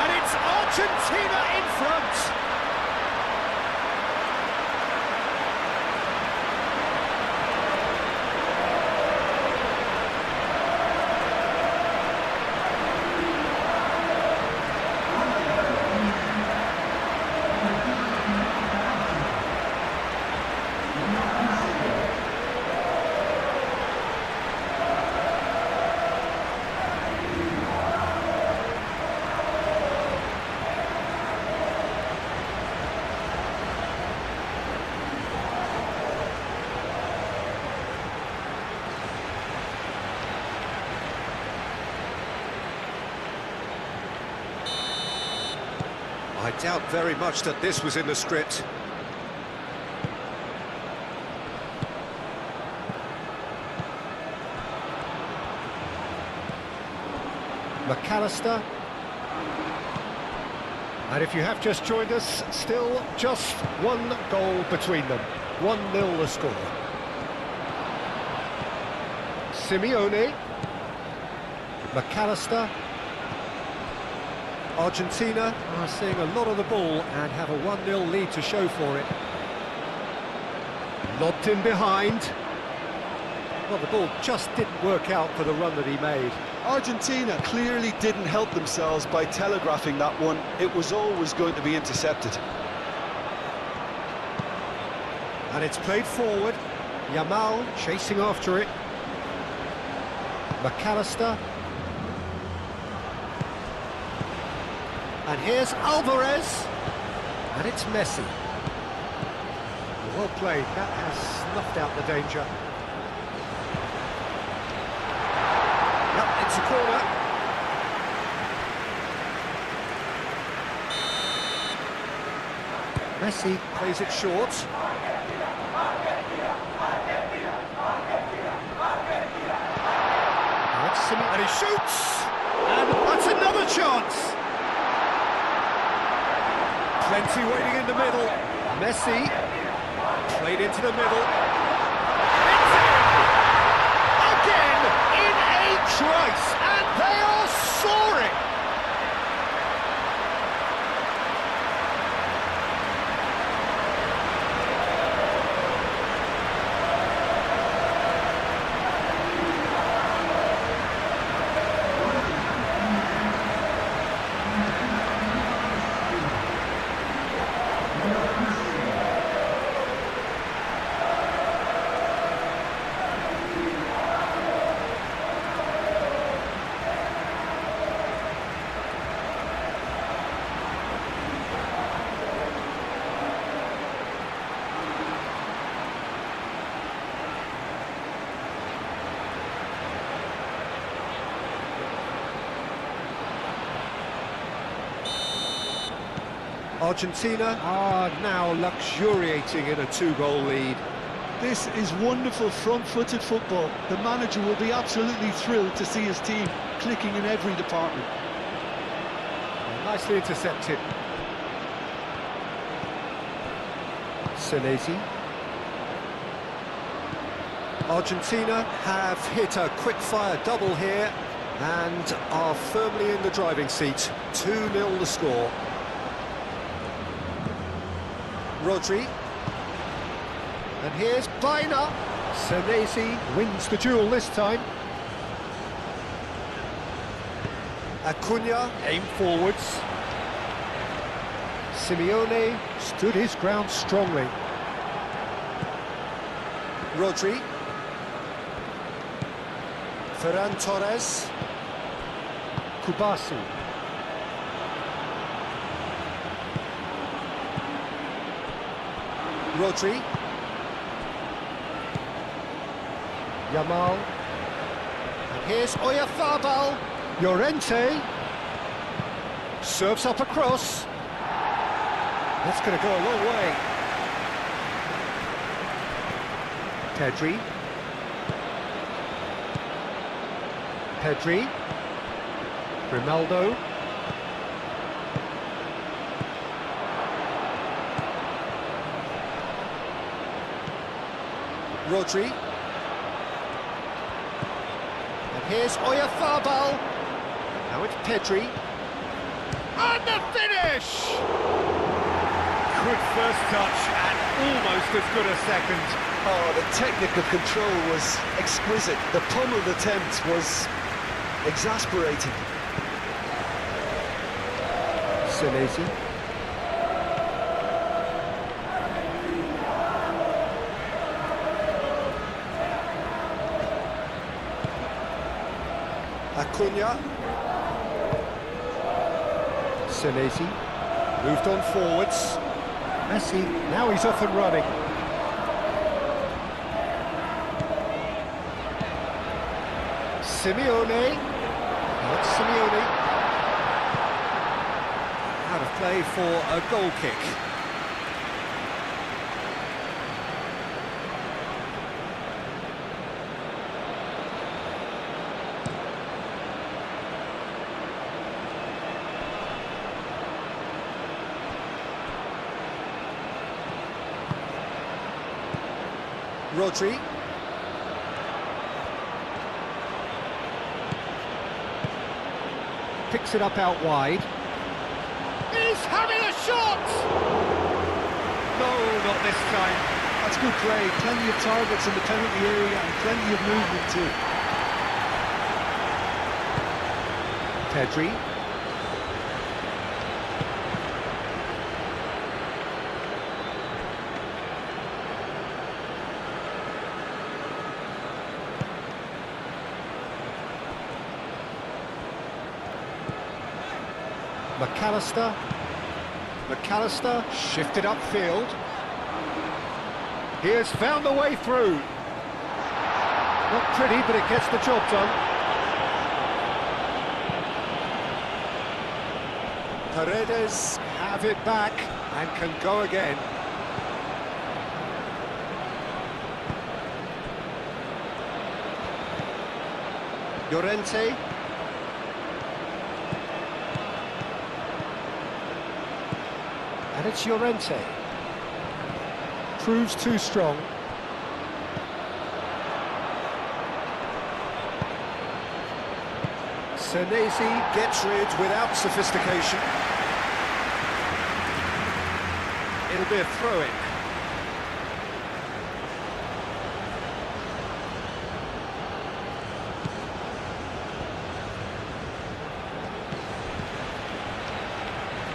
And it's Argentina in front. I doubt very much that this was in the script. McAllister. And if you have just joined us, still just one goal between them. 1-0 the score. Simeone. McAllister. Argentina are seeing a lot of the ball and have a 1-0 lead to show for it. Lobbed in behind. Well, the ball just didn't work out for the run that he made. Argentina clearly didn't help themselves by telegraphing that one. It was always going to be intercepted. And it's played forward. Yamal chasing after it. McAllister. And here's Alvarez. And it's Messi. Well played. That has snuffed out the danger. Yep, it's a corner. Messi plays it short. And he shoots! And that's another chance! Plenty waiting in the middle. Messi played into the middle. It's in! Again in a trice, and they are soaring! Argentina are now luxuriating in a 2-goal lead. This is wonderful front-footed football. The manager will be absolutely thrilled to see his team clicking in every department. Nicely intercepted. Senesi. Argentina have hit a quick-fire double here and are firmly in the driving seat. 2-0 the score. Rodri. And here's Baina. Senesi wins the duel this time. Acuna aimed forwards. Simeone stood his ground strongly. Rodri. Ferran Torres. Kubasi. Rodri. Yamal. And here's Oyarzabal. Llorente. Serves up across. That's going to go a long way. Pedri. Pedri. Ronaldo. Rodri. And here's Oyarzabal. Now it's Pedri. And the finish! Good first touch and almost as good a second. Oh, the technical control was exquisite. The pummeled attempt was exasperating. Senesi. Acuna. Senesi moved on forwards. Messi, now he's off and running. Simeone. Not Simeone. Out of play for a goal kick. Rodri. Picks it up out wide. He's having a shot! No, not this time. That's good play. Plenty of targets in the penalty area and plenty of movement too. Pedri. McAllister shifted upfield. He has found a way through. Not pretty, but it gets the job done. Paredes have it back and can go again. Llorente. And it's Llorente. Proves too strong. Senesi gets rid without sophistication. It'll be a throw-in.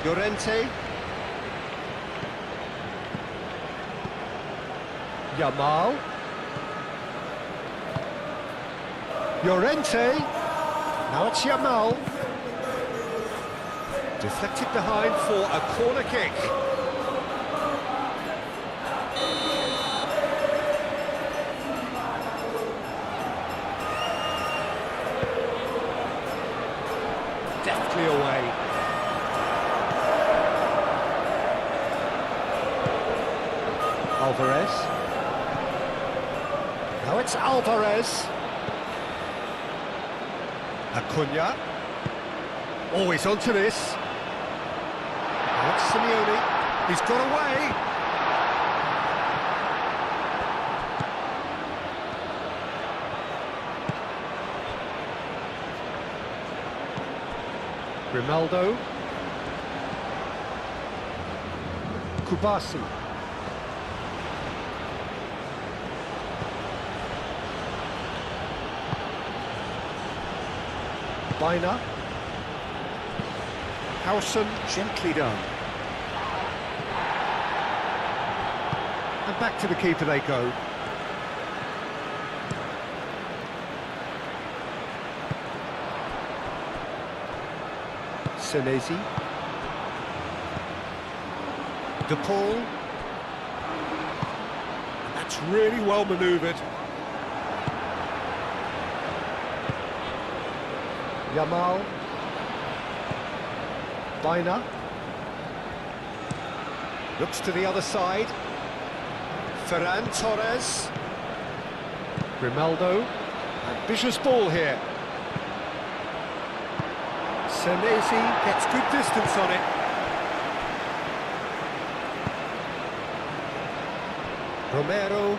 Llorente. Yamal. Llorente. Now it's Yamal. Deflected behind for a corner kick. Deftly away. Alvarez. Now it's Alvarez. Acuna. Always onto this. Now it's Simeone. He's got away. Ronaldo. Kubasi. Biner. Howson, gently done. And back to the keeper they go. Senesi. De Paul. That's really well manoeuvred. Yamal. Biner. Looks to the other side. Ferran Torres. Grimaldo. Ambitious ball here. Senesi gets good distance on it. Romero.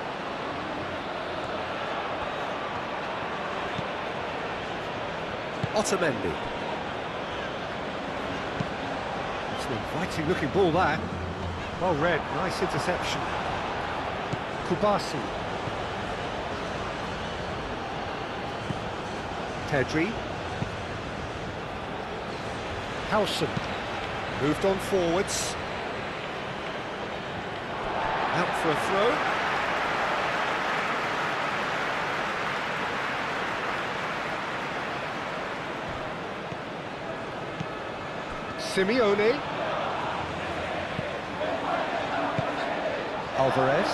Otamendi. It's an inviting looking ball there. Well read, nice interception. Kubasi. Pedri. Howson. Moved on forwards. Out for a throw. Simeone. Alvarez.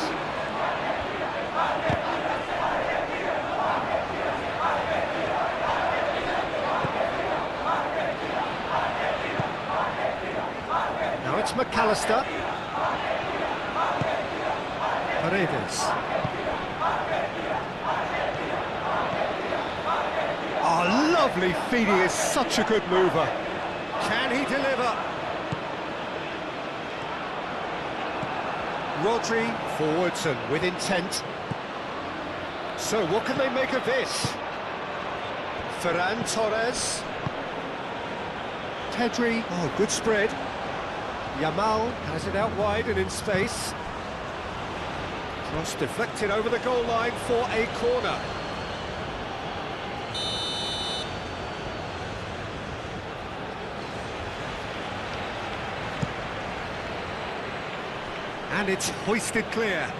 Now it's McAllister. Paredes. Oh, lovely feed, he is such a good mover. Can he deliver? Rodri, forwards and with intent. So what can they make of this? Ferran Torres. Pedri, oh, good spread. Yamal has it out wide and in space. Cross deflected over the goal line for a corner. And it's hoisted clear.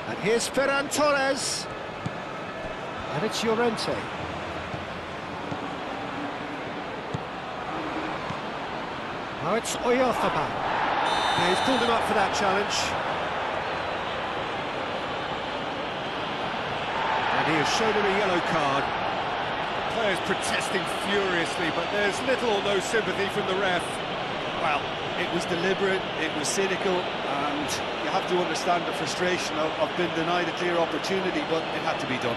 And here's Ferran Torres. And it's Llorente. Now it's Oyarzabal. Yeah, he's pulled him up for that challenge. And he has shown him a yellow card. The players protesting furiously, but there's little or no sympathy from the ref. Well, it was deliberate, it was cynical, and you have to understand the frustration of being denied a clear opportunity, but it had to be done.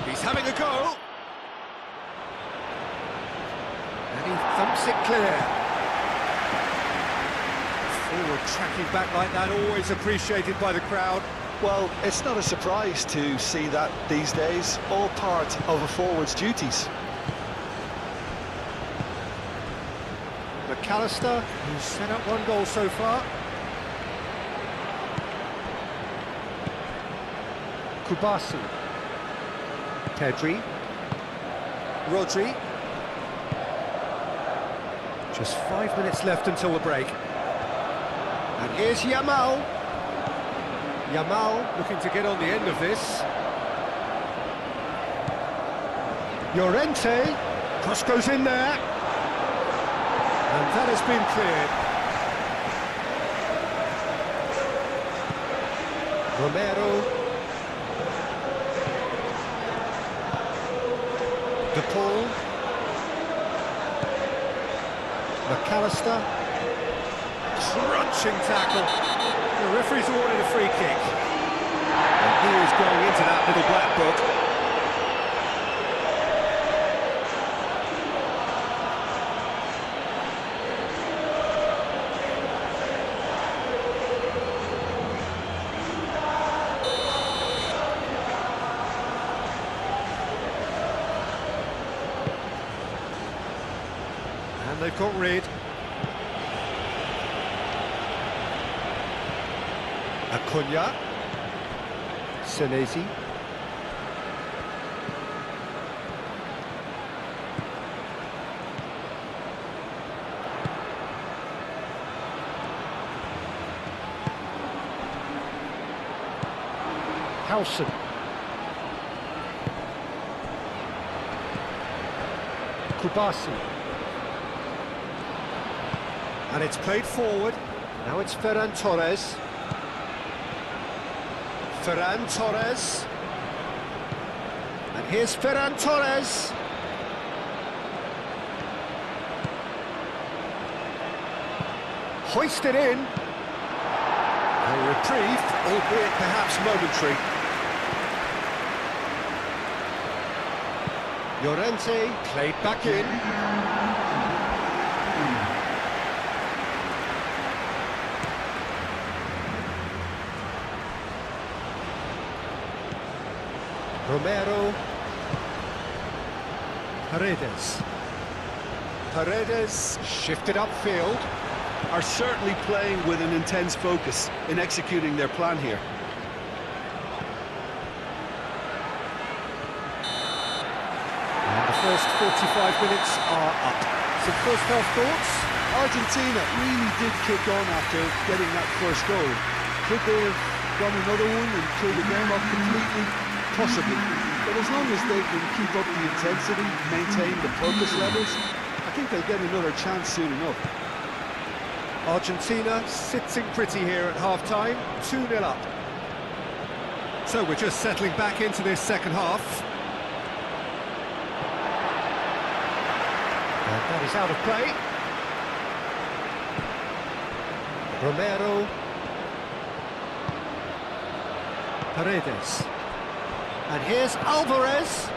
He's having a go. And he thumps it clear. Forward tracking back like that, always appreciated by the crowd. Well, it's not a surprise to see that these days, all part of a forward's duties. McAllister, who's set up one goal so far. Kubasi. Pedri. Rodri. Just 5 minutes left until the break. And here's Yamal. Yamal looking to get on the end of this. Llorente. Cross goes in there. And that has been cleared. Romero. De Paul. McAllister. Crunching tackle. The referee's awarded a free kick. And he is going into that little black book. they've got rid. Acuna. Senesi. Howson. Kubasi. And it's played forward. Now it's Ferran Torres. Ferran Torres. And here's Ferran Torres. Hoisted in. A reprieve, albeit perhaps momentary. Llorente played back in. Romero. Paredes. Paredes shifted upfield. Are certainly playing with an intense focus in executing their plan here. And the first 45 minutes are up. Some first half thoughts? Argentina really did kick on after getting that first goal. Could they have done another one and pulled the game off completely? Possibly. But as long as they can keep up the intensity, maintain the focus levels, I think they'll get another chance soon enough. Argentina sitting pretty here at half-time, 2-0 up. So we're just settling back into this second half. And that is out of play. Romero. Paredes. And here's Alvarez.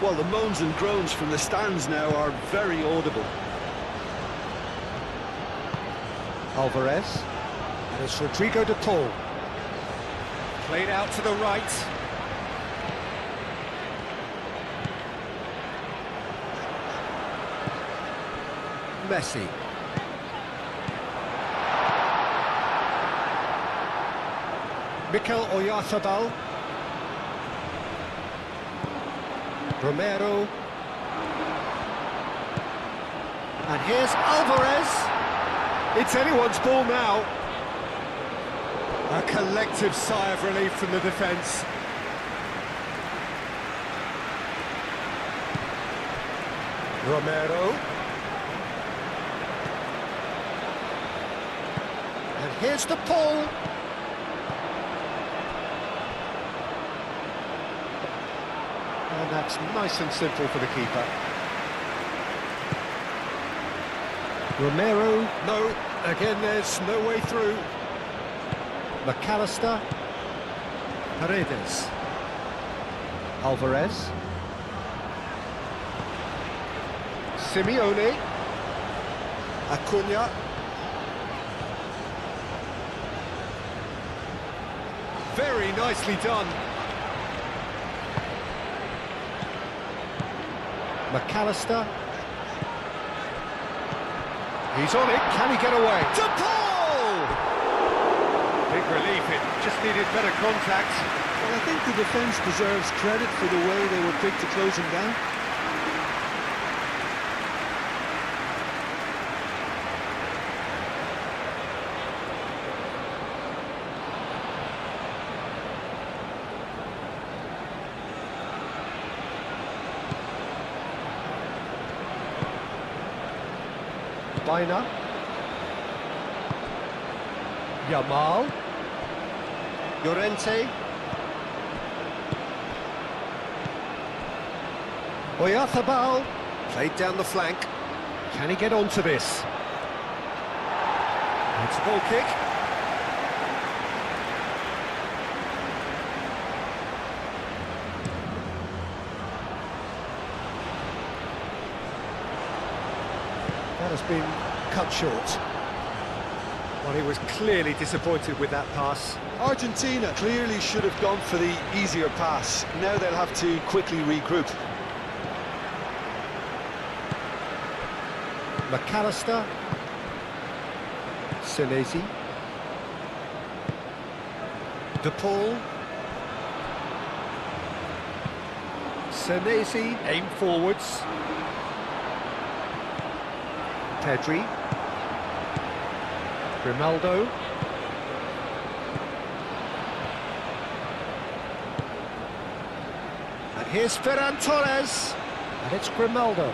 Well, the moans and groans from the stands now are very audible. Alvarez. And it's Rodrigo de Paul. Played out to the right. Messi. Mikel Oyarzabal. Romero. And here's Alvarez. It's anyone's ball now. A collective sigh of relief from the defence. Romero. And here's the Paul. And that's nice and simple for the keeper. Romero, no, again there's no way through. McAllister. Paredes. Alvarez. Simeone. Acuna. Very nicely done. McAllister. He's on it, can he get away? De Paul! Big relief, it just needed better contact. Well, I think the defence deserves credit for the way they were quick to close him down. Baina. Yamal. Llorente. Oyarzabal. Played down the flank. Can he get onto this? It's a ball kick. That has been cut short. Well, he was clearly disappointed with that pass. Argentina clearly should have gone for the easier pass. Now they'll have to quickly regroup. McAllister. Senesi. De Paul. Senesi, aim forwards. Pedri. Grimaldo. And here's Ferran Torres. And it's Grimaldo.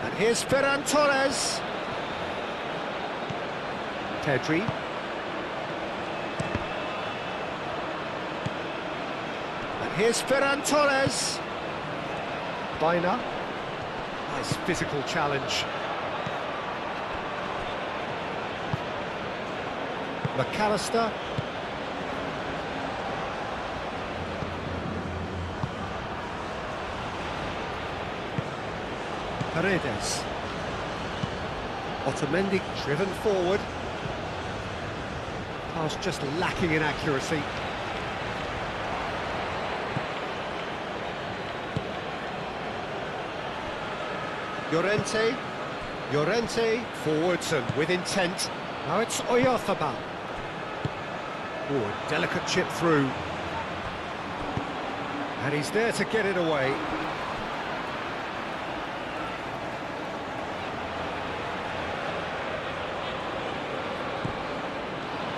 And here's Ferran Torres. Pedri. And here's Ferran Torres. Baina. Nice physical challenge. McAllister. Paredes. Otamendi driven forward. Pass just lacking in accuracy. Llorente forwards and with intent. Now it's Oyarzabal. Oh, a delicate chip through. And he's there to get it away.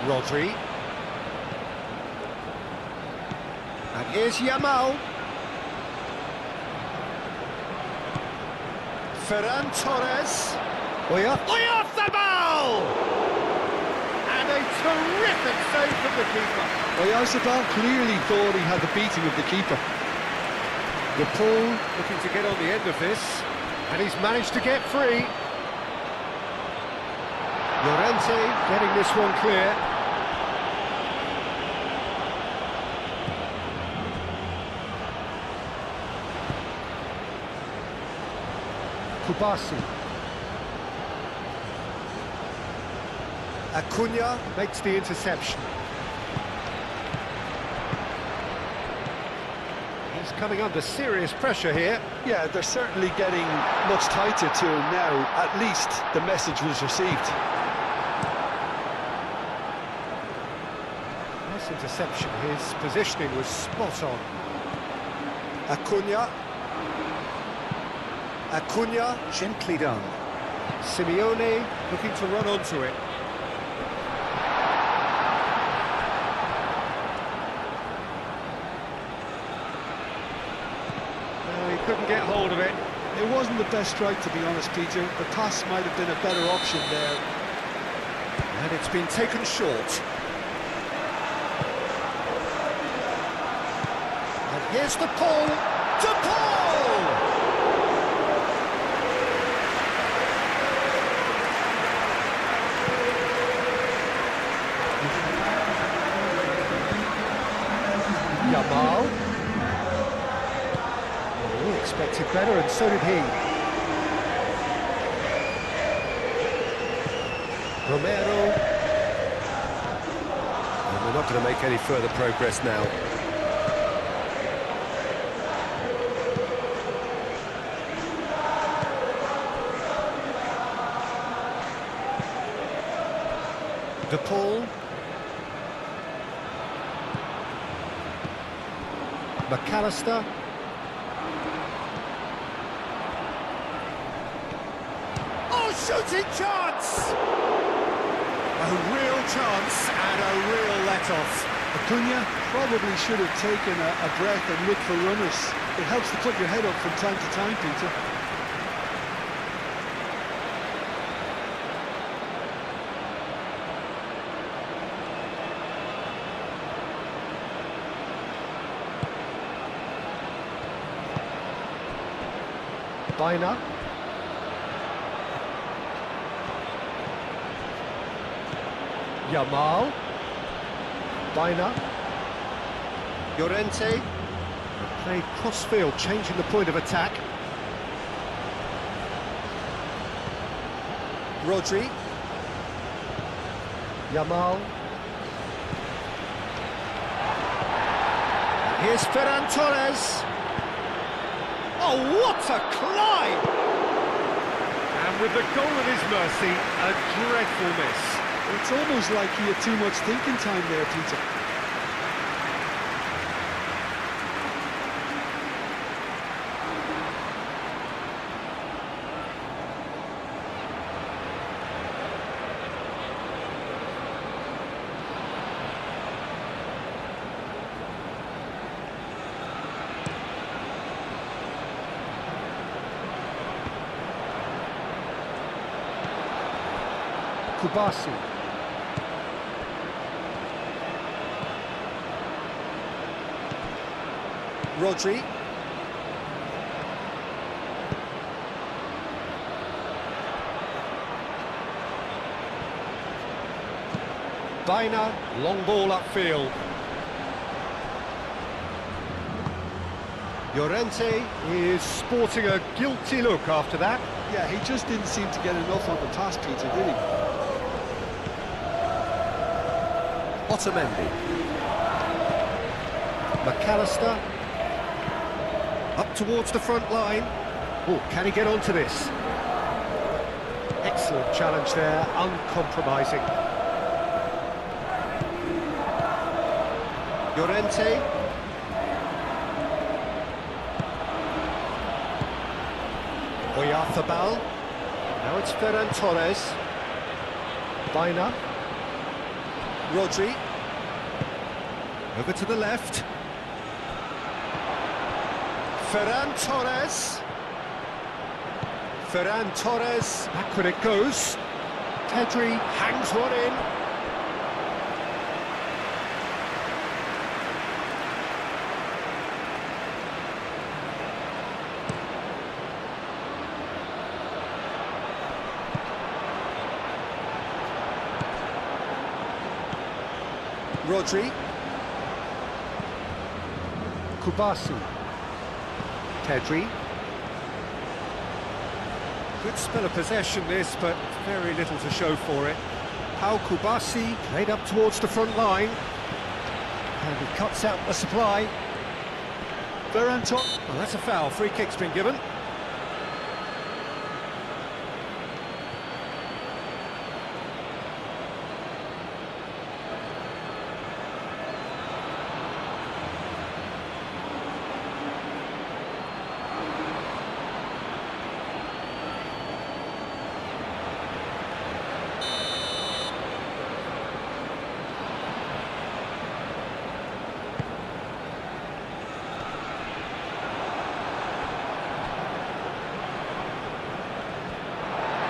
Rodri. And here's Yamal. Ferran Torres. Oyarzabal! And a terrific save from the keeper. Oyarzabal clearly thought he had the beating of the keeper. De Paul looking to get on the end of this. And he's managed to get free. Llorente getting this one clear. Kubasi. Acuna makes the interception. He's coming under serious pressure here. Yeah, they're certainly getting much tighter to him now. At least the message was received. Nice interception. His positioning was spot on. Acuna, gently done. Simeone looking to run onto it. No, he couldn't get hold of it. It wasn't the best strike, to be honest, Peter. The pass might have been a better option there. And it's been taken short. And here's De Paul. De Paul! Yamal. Oh, he expected better, and so did he. Romero. And we're not going to make any further progress now. De Paul. McAllister. Oh, shooting chance! A real chance and a real let-off. Acuna probably should have taken a breath and looked for runners. It helps to put your head up from time to time, Peter. Baina. Yamal. Baina. Llorente. Played cross-field, changing the point of attack. Rodri. Yamal. Here's Ferran Torres. Oh, what a climb! And with the goal at his mercy, a dreadful miss. It's almost like he had too much thinking time there, Peter. Kubasi. Rodri. Baina, long ball upfield. Llorente is sporting a guilty look after that. Yeah, he just didn't seem to get enough on the pass, Peter, did he? Otamendi. McAllister. Up towards the front line. Oh, can he get onto this? Excellent challenge there, uncompromising. Llorente. Oyarzabal. Now it's Ferran Torres. Baina. Rodri. Over to the left. Ferran Torres. Ferran Torres. Back when it goes. Pedri hangs one in. Rodri. Kubasi. Pedri. Good spell of possession this, but very little to show for it. Pau Kubasi played up towards the front line. And he cuts out the supply. Ferran Torres. Well, that's a foul. Free kick's been given.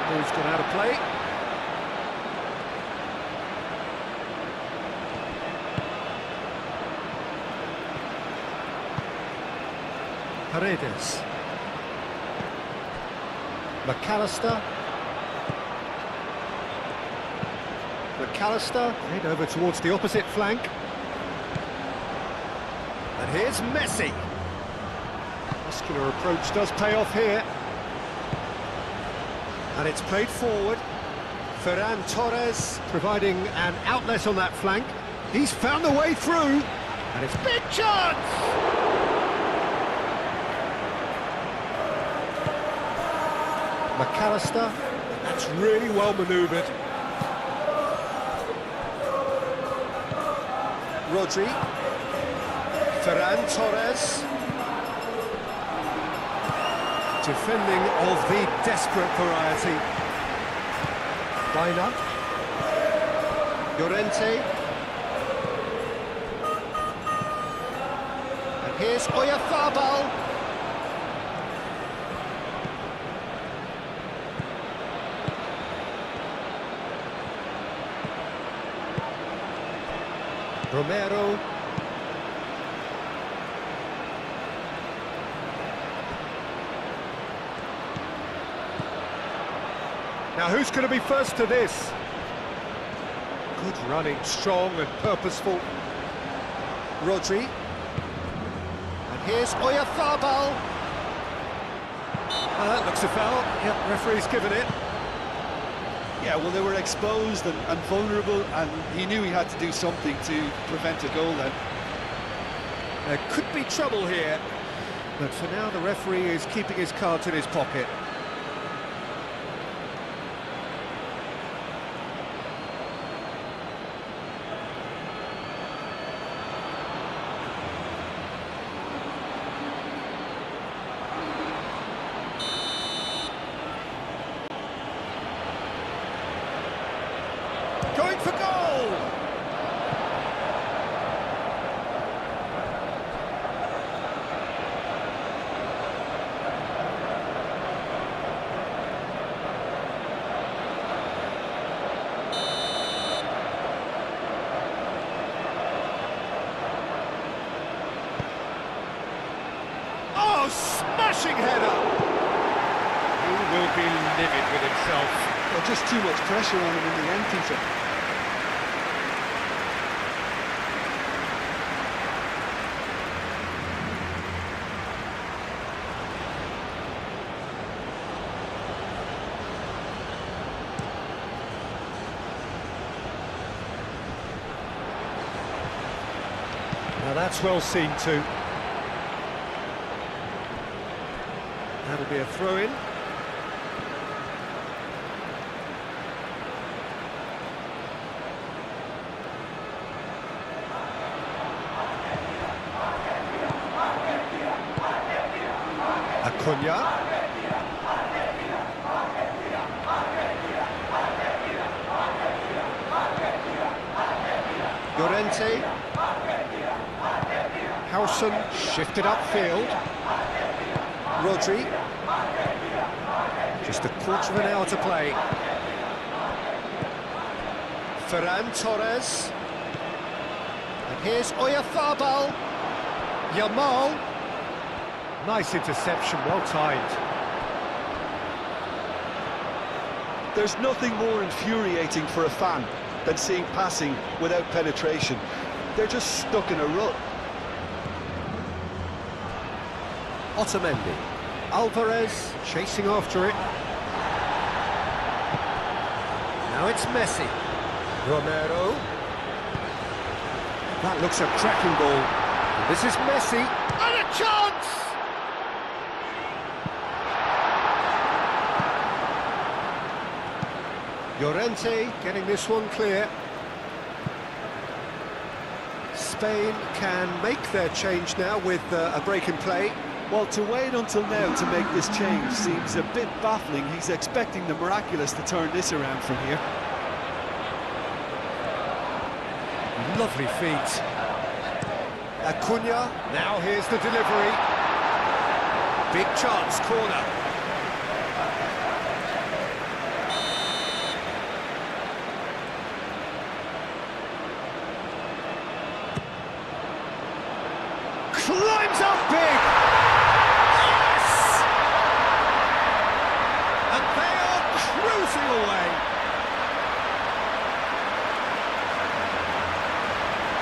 Ball's gone out of play. Paredes. McAllister. McAllister head over towards the opposite flank. And here's Messi. Muscular approach does pay off here. And it's played forward. Ferran Torres providing an outlet on that flank. He's found the way through. And it's big chance! McAllister. That's really well manoeuvred. Rodri. Ferran Torres. Defending of the desperate variety. Baina. Llorente. And here's Oyarzabal. Romero. Now who's going to be first to this? Good running, strong and purposeful. Rodri. And here's Oyarzabal. That looks a foul. Yep, referee's given it. Yeah, well, they were exposed and vulnerable, and he knew he had to do something to prevent a goal then. There could be trouble here, but for now the referee is keeping his cards in his pocket. Going for goal! Oh, smashing header! He will be livid with himself. Well, just too much pressure on him in the end, Peter. Now that's well seen too. That'll be a throw-in. Acuna. Llorente. Howson shifted upfield. Rodri. Just a quarter of an hour to play. Ferran Torres. And here's Oyarzabal. Yamal. Nice interception, well timed. There's nothing more infuriating for a fan than seeing passing without penetration. They're just stuck in a rut. Otamendi. Alvarez chasing after it. Now it's Messi. Romero. That looks a cracking ball. And this is Messi. And a chance! Llorente getting this one clear. Spain can make their change now with a break in play. Well, to wait until now to make this change seems a bit baffling. He's expecting the miraculous to turn this around from here. Lovely feet. Acuna, now here's the delivery. Big chance, corner. Climbs up big! Yes! And they are cruising away.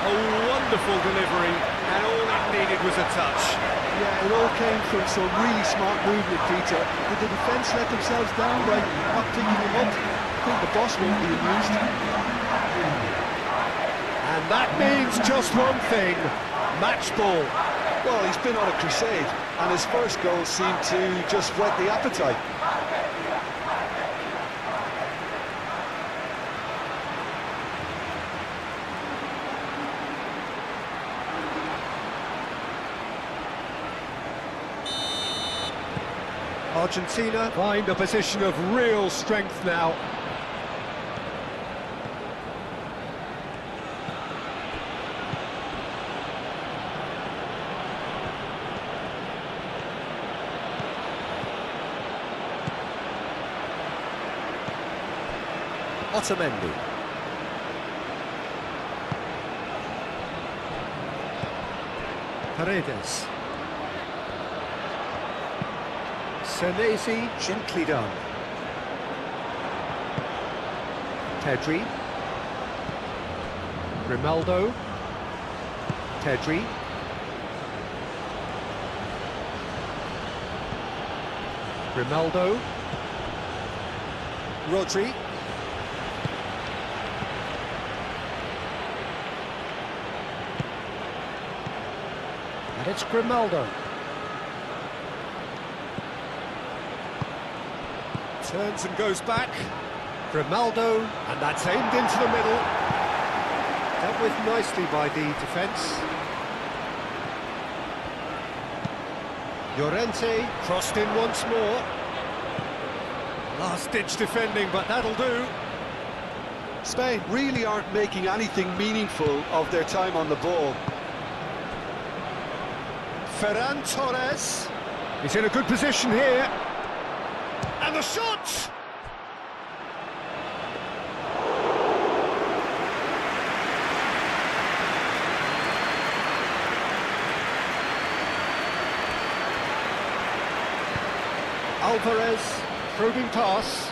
A wonderful delivery, and all it needed was a touch. Yeah, it all came from some really smart movement, Peter. Did the defence let themselves down by not picking him up? I think the boss won't be amused. And that means just one thing, match ball. Well, he's been on a crusade, and his first goal seemed to just whet the appetite. Argentina find a position of real strength now. Otamendi. Paredes. Senesi, gently done. Pedri. Grimaldo. Pedri. Grimaldo. Rodri. And it's Grimaldo. Turns and goes back. Grimaldo, and that's aimed into the middle. Dealt with nicely by the defence. Llorente crossed in once more. Last-ditch defending, but that'll do. Spain really aren't making anything meaningful of their time on the ball. Ferran Torres. He's in a good position here. And the shot! Alvarez, probing pass.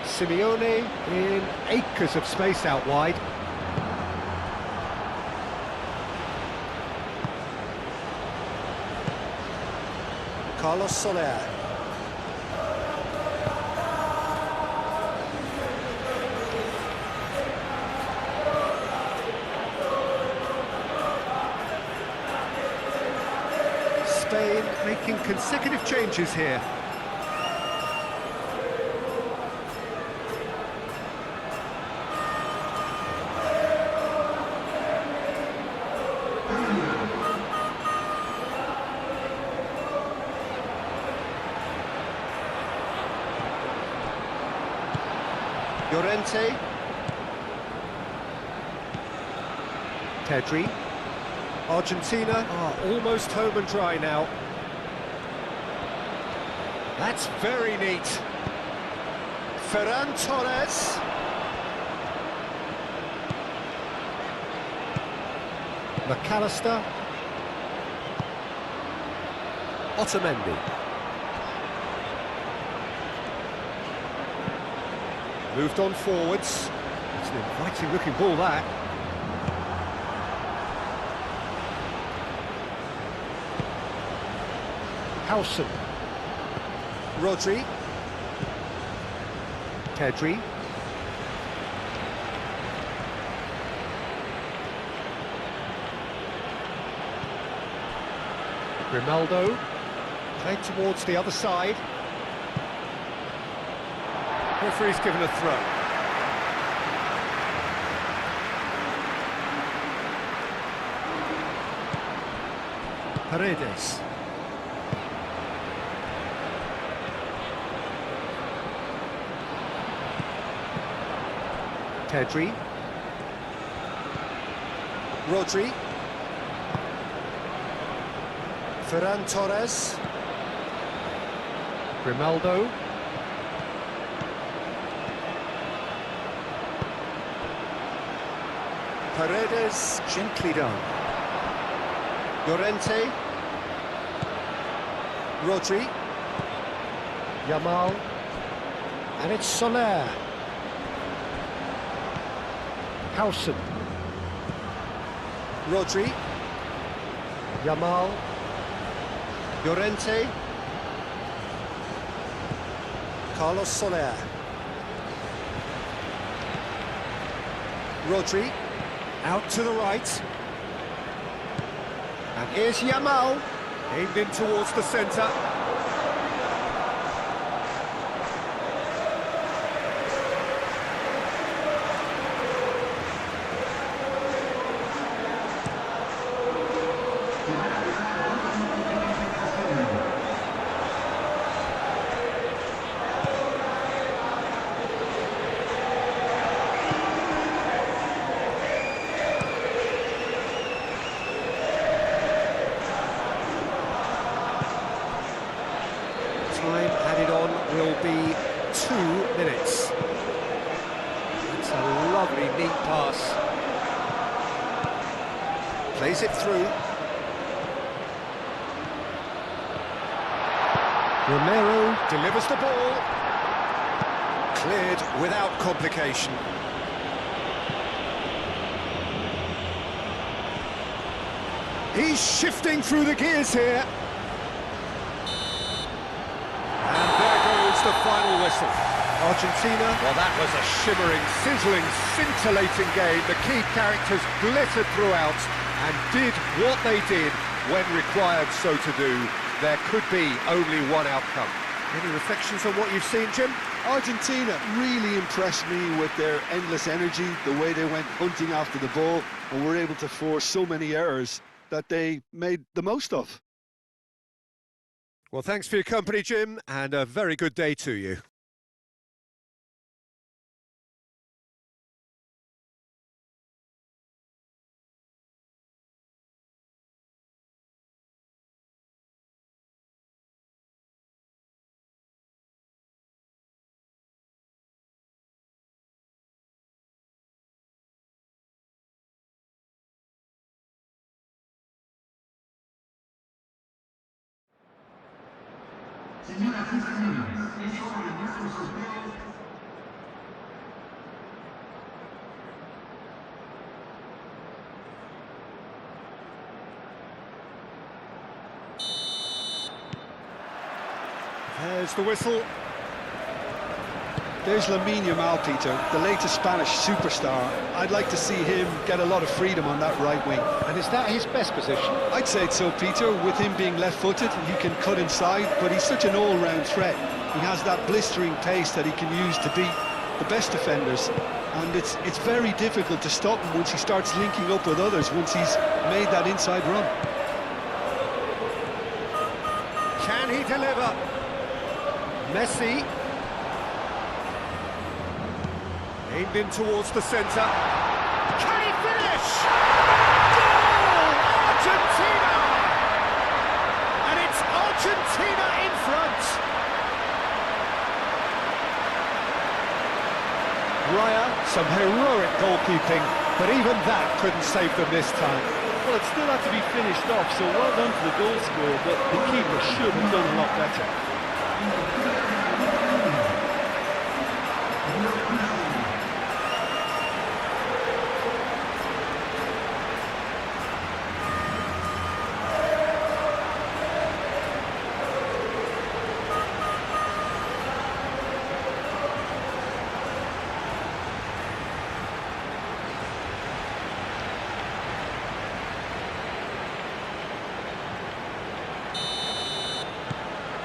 Simeone in acres of space out wide. Carlos Soler. Spain making consecutive changes here. Llorente. Pedri. Argentina are almost home and dry now. That's very neat. Ferran Torres. McAllister. Otamendi. Moved on forwards. It's an inviting looking ball, that. Howson. Rodri. Pedri. Grimaldo. Played towards the other side. Referee's given a throw. Paredes. Pedri. Rodri. Ferran Torres. Grimaldo. Paredes, gently done. Llorente. Rodri. Yamal. And it's Soler. Howson. Rodri. Yamal. Llorente. Carlos Soler. Rodri. Out to the right. And here's Yamal. Aimed in towards the centre. Time added on will be 2 minutes. That's a lovely, neat pass. Plays it through. Romero delivers the ball. Cleared without complication. He's shifting through the gears here. The final whistle. Argentina, well, that was a shimmering, sizzling, scintillating game. The key characters glittered throughout and did what they did when required so to do, there could be only one outcome. Any reflections on what you've seen, Jim? Argentina really impressed me with their endless energy, the way they went hunting after the ball and were able to force so many errors that they made the most of. Well, thanks for your company, Jim, and a very good day to you. Señoras y señores, es hora de nuestro sorteo. There's the whistle. There's Lamine Yamal, Peter, the latest Spanish superstar. I'd like to see him get a lot of freedom on that right wing. And is that his best position? I'd say so, Peter. With him being left-footed, he can cut inside, but he's such an all-round threat. He has that blistering pace that he can use to beat the best defenders, and it's very difficult to stop him once he starts linking up with others, once he's made that inside run. Can he deliver? Messi. Aimed in towards the centre. Can he finish? Goal! Argentina! And it's Argentina in front. Raya, some heroic goalkeeping, but even that couldn't save them this time. Well, it still had to be finished off, so well done to the goal scorer, but the keeper should have done a lot better.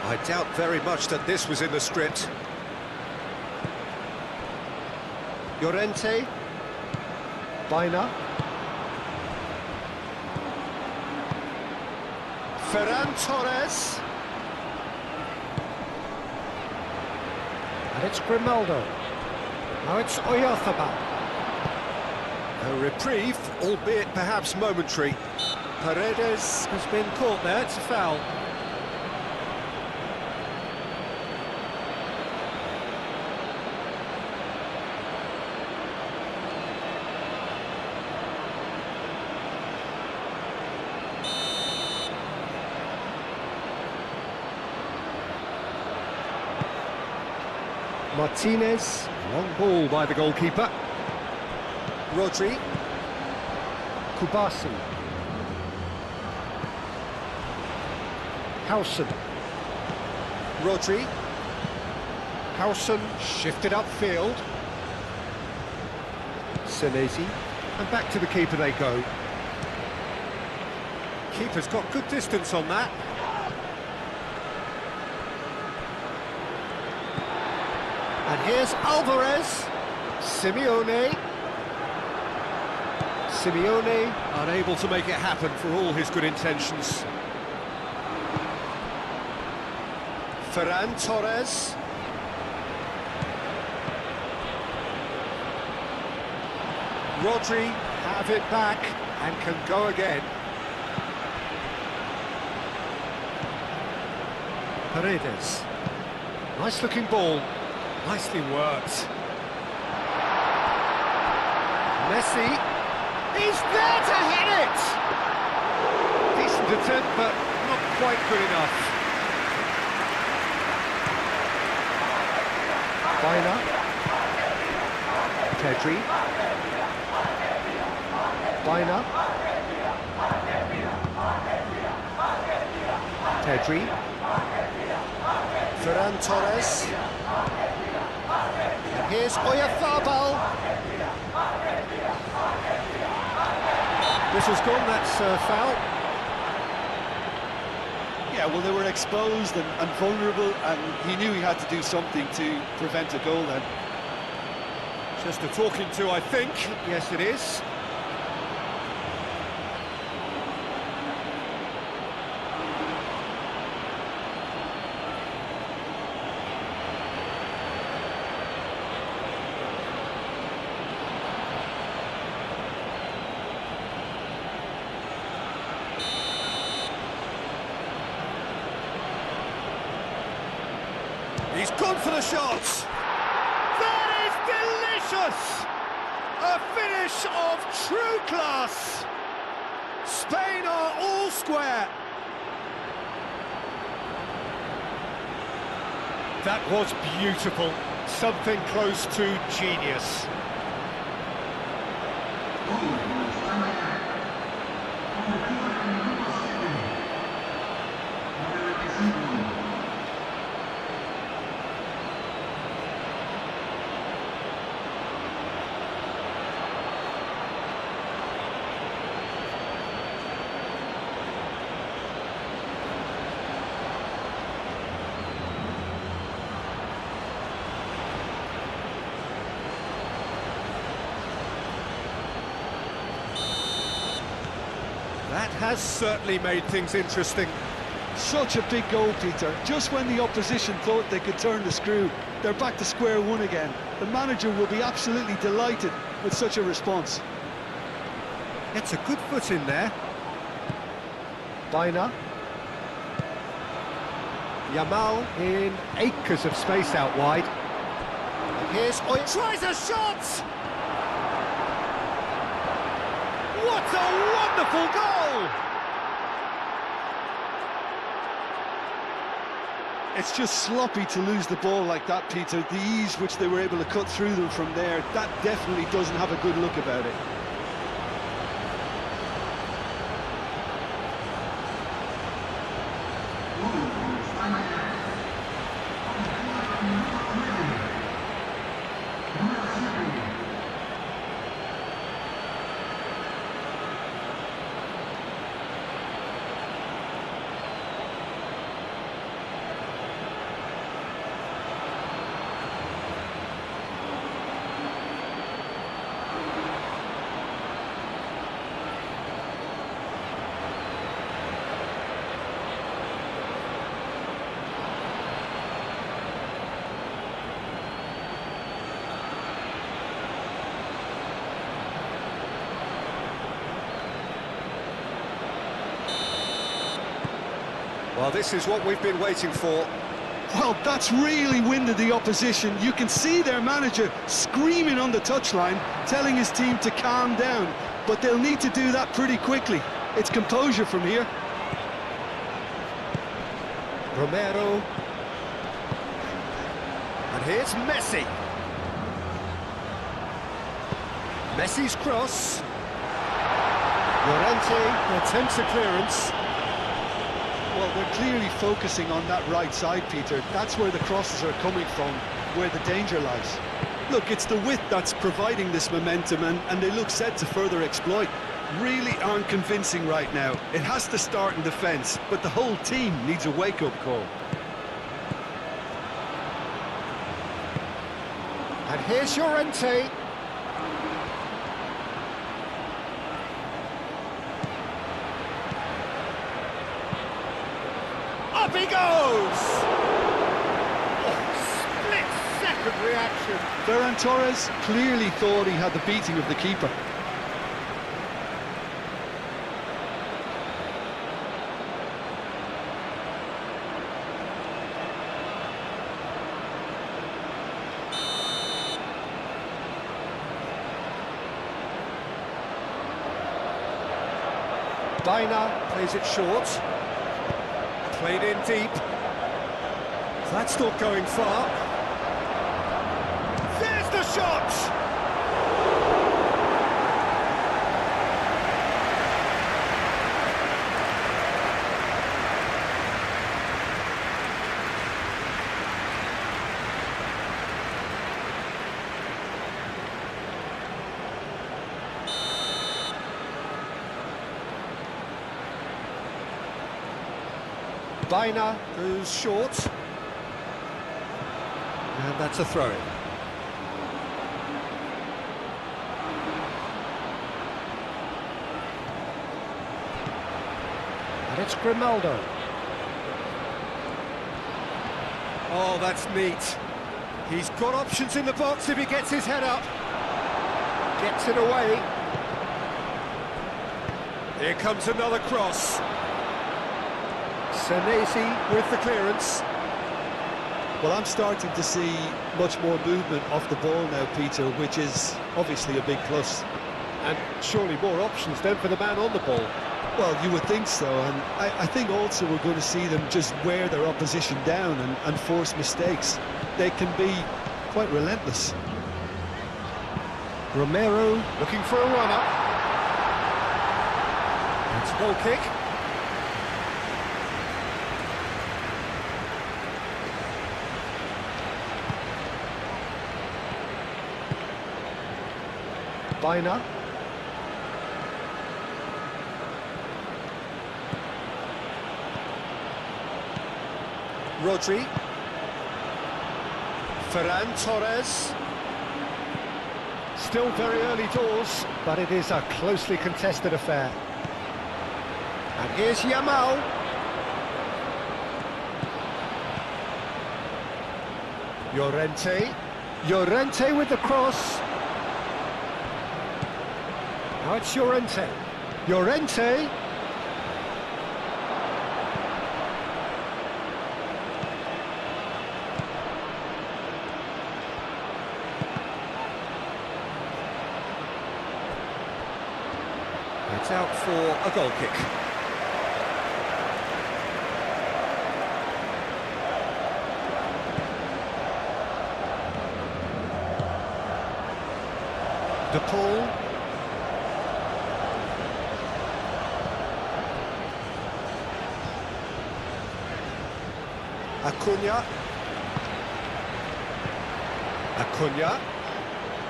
I doubt very much that this was in the script. Llorente. Baina. Ferran Torres. And it's Grimaldo. Now it's Oyarzabal. A reprieve, albeit perhaps momentary. Paredes has been caught there, it's a foul. Martinez, long ball by the goalkeeper. Rodri. Kubasi. Howson. Rodri. Howson shifted upfield. Senesi. And back to the keeper they go. Keeper's got good distance on that. And here's Alvarez. Simeone. Simeone unable to make it happen for all his good intentions. Ferran Torres. Rodri have it back and can go again. Paredes. Nice looking ball. Nicely worked. Messi is there to hit it! Decent attempt, but not quite good enough. Baina. Pedri. Baina. Pedri. Ferran Torres. And here's Oyarzabal. Whistle's gone, that's foul. Yeah, well, they were exposed and vulnerable, and he knew he had to do something to prevent a goal then. Just a talking to, I think. Yes, it is. He's gone for the shots. That is delicious! A finish of true class. Spain are all square. That was beautiful. Something close to genius. That has certainly made things interesting. Such a big goal, Peter. Just when the opposition thought they could turn the screw, they're back to square one again. The manager will be absolutely delighted with such a response. Gets a good foot in there. Baina. Yamal in acres of space out wide. And here's Oy. Tries a shot! What a wonderful goal! It's just sloppy to lose the ball like that, Peter. The ease which they were able to cut through them from there, that definitely doesn't have a good look about it. Well, this is what we've been waiting for. Well, that's really winded the opposition. You can see their manager screaming on the touchline, telling his team to calm down. But they'll need to do that pretty quickly. It's composure from here. Romero. And here's Messi. Messi's cross. Llorente attempts a clearance. Well, they're clearly focusing on that right side, Peter. That's where the crosses are coming from, where the danger lies. Look, it's the width that's providing this momentum, and they look set to further exploit. Really aren't convincing right now. It has to start in defence, but the whole team needs a wake-up call. And here's Llorente. Up he goes! Oh, split-second reaction. Ferran Torres clearly thought he had the beating of the keeper. Baina plays it short. Played in deep. That's not going far. There's the shot! Baina goes short. And that's a throw-in. And it's Grimaldo. Oh, that's neat. He's got options in the box if he gets his head up. Gets it away. Here comes another cross. Senesi with the clearance. Well, I'm starting to see much more movement off the ball now, Peter, which is obviously a big plus. And surely more options then for the man on the ball. Well, you would think so, and I think also we're going to see them just wear their opposition down and force mistakes. They can be quite relentless. Romero looking for a runner. It's a goal kick. Baina. Rodri. Ferran Torres. Still very early doors, but it is a closely contested affair. And here's Yamal. Llorente with the cross. Now it's Llorente. It's out for a goal kick. De Paul. Acuna.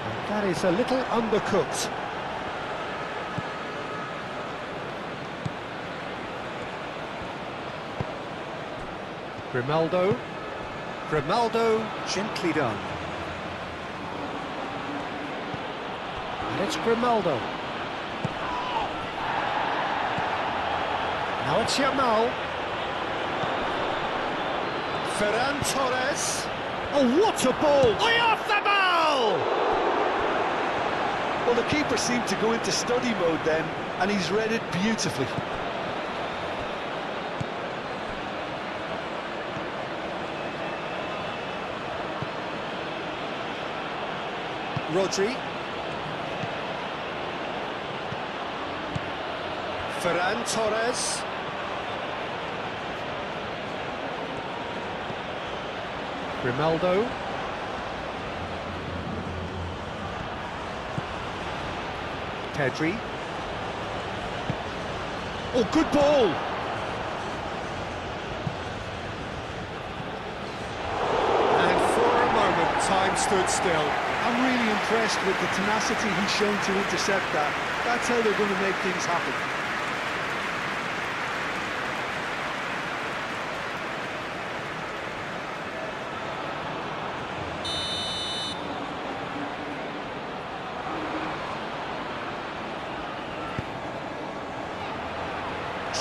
And that is a little undercooked. Grimaldo gently done. And it's Grimaldo. Now it's Yamal. Ferran Torres. Oh, what a ball! Off the ball! Well, the keeper seemed to go into study mode then, and he's read it beautifully. Rodri. Ferran Torres. Grimaldo. Pedri. Oh, good ball! And for a moment, time stood still. I'm really impressed with the tenacity he's shown to intercept that. That's how they're going to make things happen.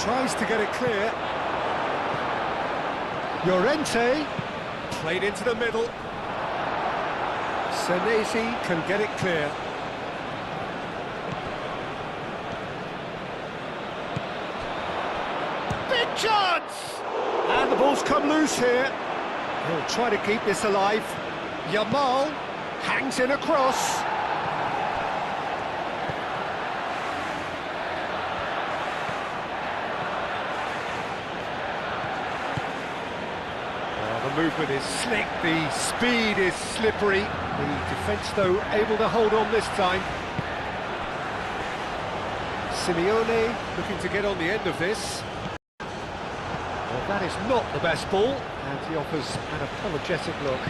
Tries to get it clear. Llorente. Played into the middle. Senesi can get it clear. Big chance! And the ball's come loose here. He'll try to keep this alive. Yamal hangs in a cross. The movement is slick, the speed is slippery. The defence, though, able to hold on this time. Simeone looking to get on the end of this. Well, that is not the best ball, and he offers an apologetic look.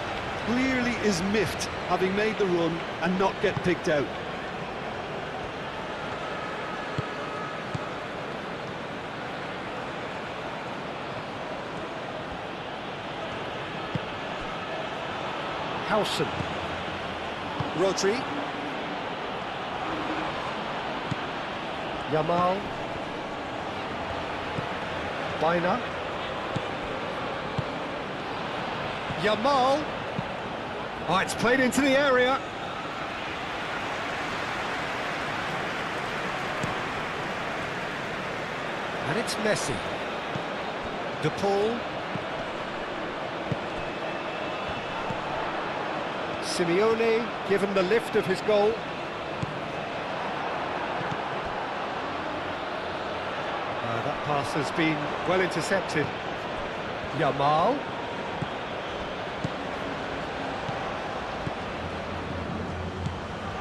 Clearly is miffed, having made the run and not get picked out. Howson. Rodri. Yamal. Bina. Yamal. Oh, it's played into the area. And it's Messi. De Paul. Simeone given the lift of his goal. That pass has been well intercepted. Yamal.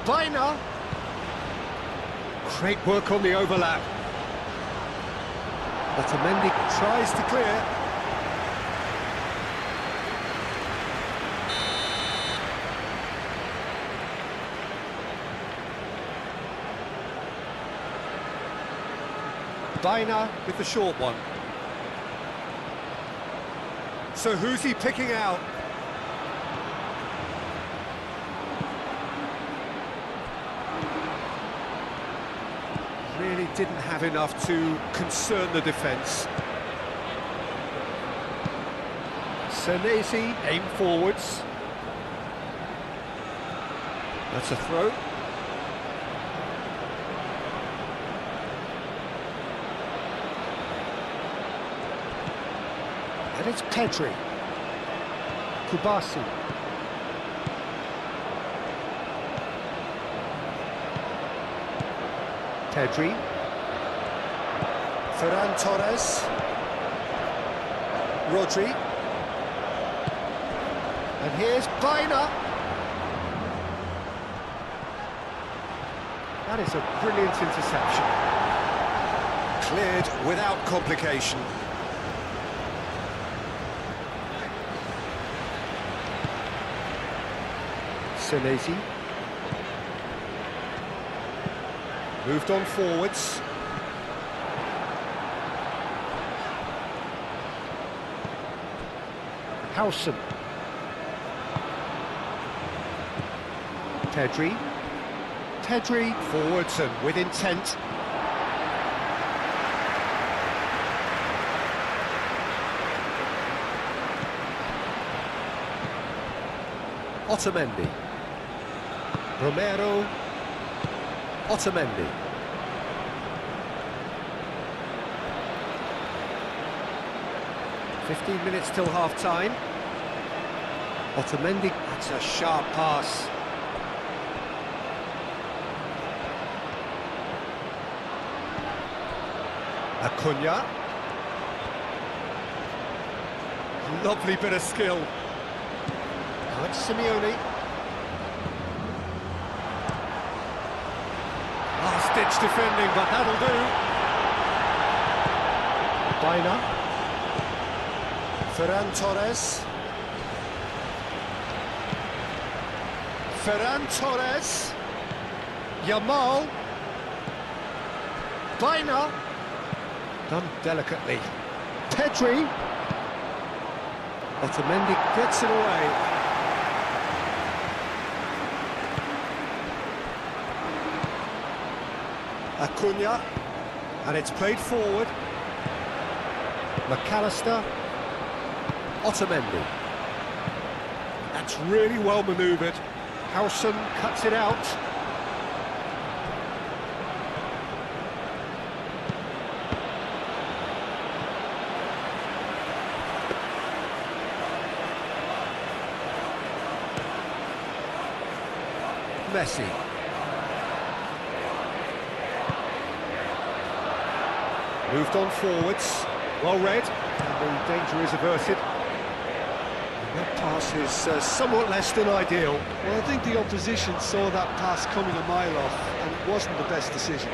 Bina. Great work on the overlap. Otamendi tries to clear. Bina with the short one. So who's he picking out? Really didn't have enough to concern the defence. Senesi aim forwards. That's a throw. And it's Pedri. Kubasi. Pedri. Ferran Torres. Rodri. And here's Bina. That is a brilliant interception. Cleared without complication. Senesi. Moved on forwards. Howson. Pedri. Pedri forwards and with intent. Otamendi. Romero. Otamendi. "15 minutes till half-time. Otamendi, that's a sharp pass. Acuna. Lovely bit of skill. Now it's Simeone. Last-ditch defending, but that'll do. Bina. Ferran Torres. Ferran Torres. Yamal. Bina. Done delicately. Pedri. Otamendi gets it away. Acuna, and it's played forward. McAllister. Otamendi. That's really well manoeuvred. Howson cuts it out. Messi. Moved on forwards. Well read, and the danger is averted. And that pass is somewhat less than ideal. Well, I think the opposition saw that pass coming a mile off, and it wasn't the best decision.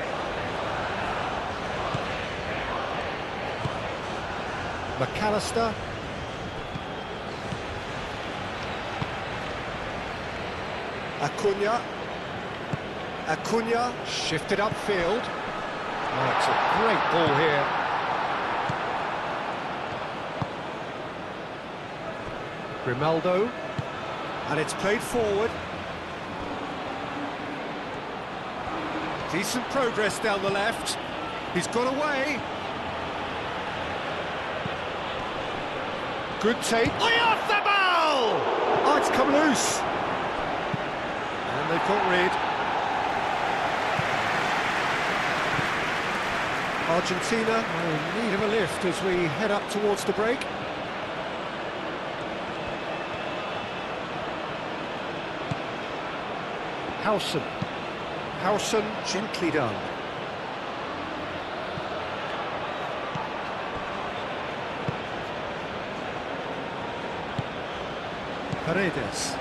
McAllister. Acuna. Acuna shifted upfield. Oh, it's a great ball here. Grimaldo. And it's played forward. Decent progress down the left. He's got away. Good take. Off the ball! Oh, it's come loose. And they've got rid. Argentina in need of a lift as we head up towards the break. Howson, gently done. Paredes.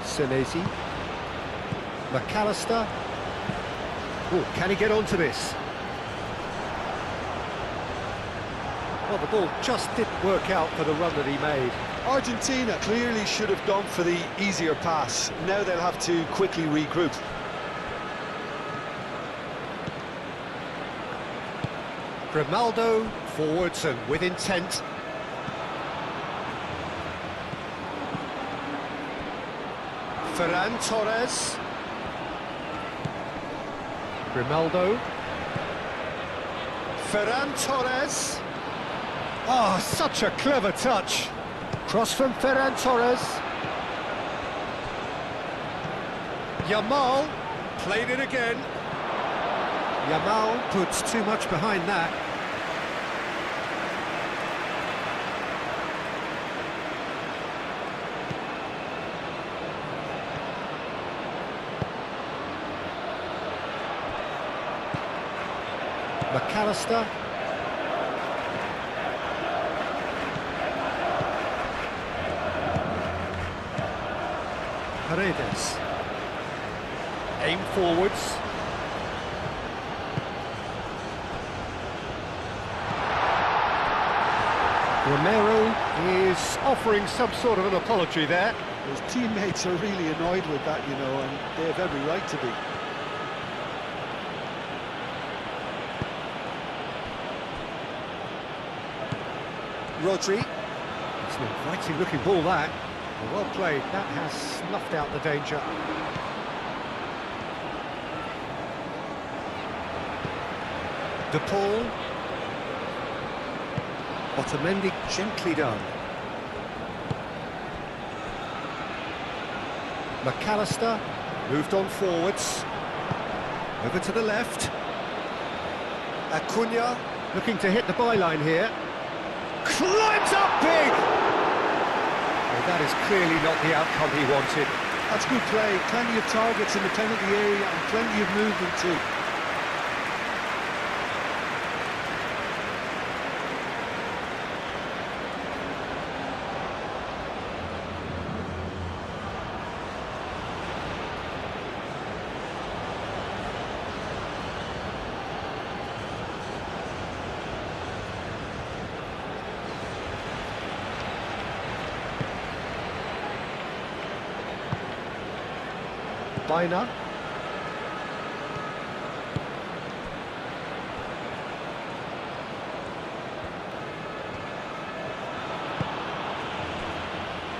Senesi. McAllister. Oh, can he get onto this? Well, the ball just didn't work out for the run that he made. Argentina clearly should have gone for the easier pass. Now they'll have to quickly regroup. Grimaldo forwards and with intent. Ferran Torres. Grimaldo. Ferran Torres. Oh, such a clever touch. Cross from Ferran Torres. Yamal played it again. Yamal puts too much behind that. McAllister. Paredes. Aim forwards. Romero is offering some sort of an apology there. His teammates are really annoyed with that, you know, and they have every right to be. Rodri. It's an inviting looking ball that. Well played, that has snuffed out the danger. De Paul. Otamendi, gently done. McAllister moved on forwards. Over to the left. Acuna looking to hit the byline here. Climbs up big! Well, that is clearly not the outcome he wanted. That's good play. Plenty of targets in the penalty area and plenty of movement too. Biner.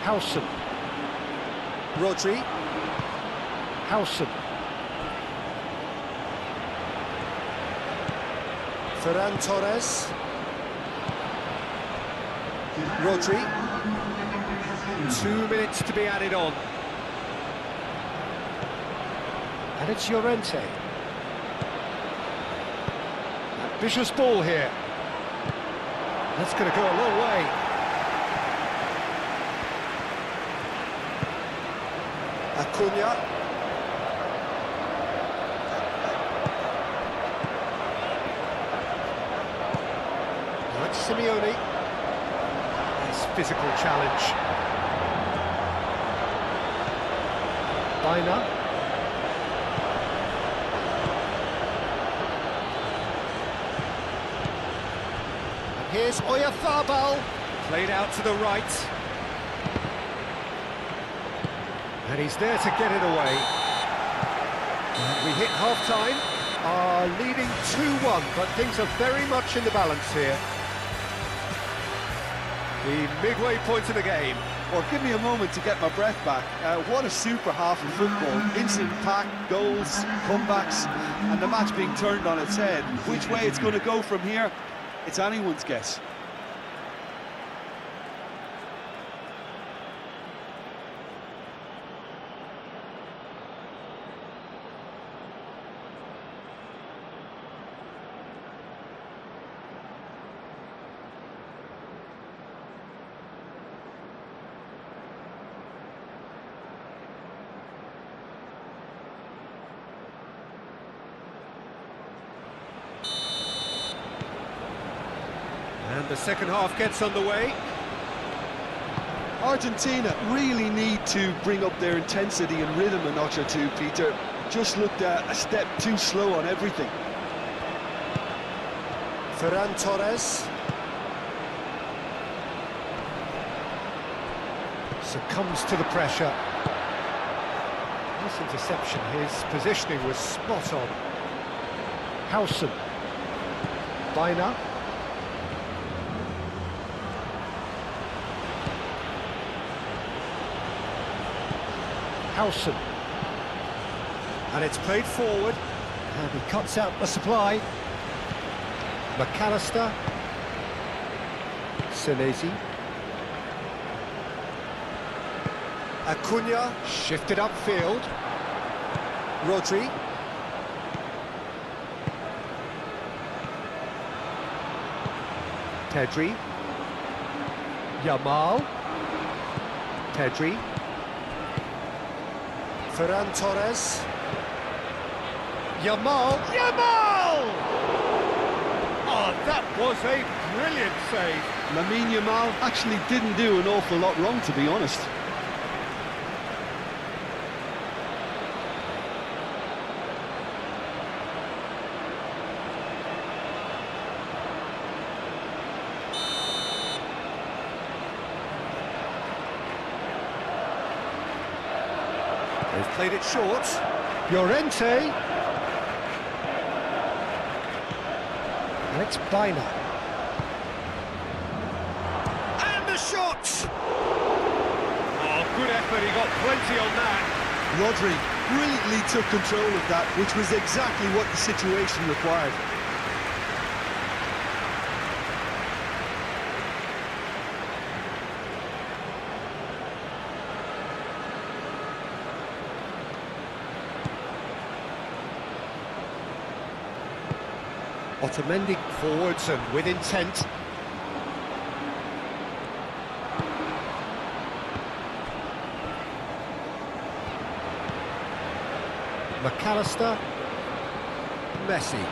Howson. Rodri. Howson. Ferran Torres. Rodri. 2 minutes to be added on. And it's Llorente. Ambitious ball here. That's going to go a long way. Acuna. Now it's Simeone. Nice physical challenge. Biner. Here's Oyarzabal, played out to the right. And he's there to get it away. And we hit half-time, are leading 2-1, but things are very much in the balance here. The midway point of the game. Well, give me a moment to get my breath back. What a super half of football. Instant-packed goals, comebacks, and the match being turned on its head. Which way it's going to go from here, it's anyone's guess. And the second half gets underway. Argentina really need to bring up their intensity and rhythm a notch or two, Peter. Just looked a step too slow on everything. Ferran Torres. Succumbs to the pressure. Nice interception. His positioning was spot on. Howson. Biner. Howson. And it's played forward. And he cuts out the supply. McAllister. Senesi. Acuna shifted upfield. Rodri. Pedri. Yamal. Pedri. Ferran Torres. Yamal. Yamal! Oh, that was a brilliant save. Lamine Yamal actually didn't do an awful lot wrong, to be honest. They've played it short. Llorente. And it's Biner. And the shot! Oh, good effort, he got plenty on that. Rodri brilliantly took control of that, which was exactly what the situation required. Otamendi forwards and with intent. McAllister. Messi.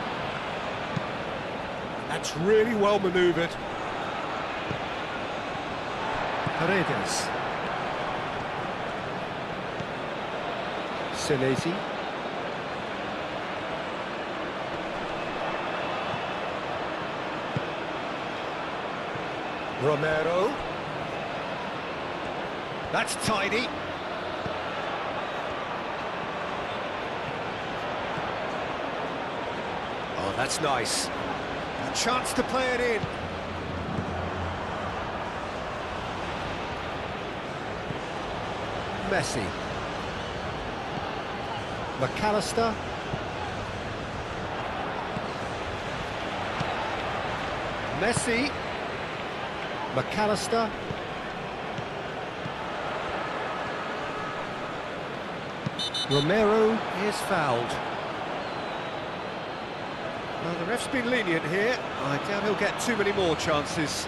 That's really well manoeuvred. Paredes. Senesi. Romero. That's tidy. Oh, that's nice. A chance to play it in. Messi. McAllister. Messi. McAllister. Romero is fouled. Well, the ref's been lenient here. I doubt he'll get too many more chances.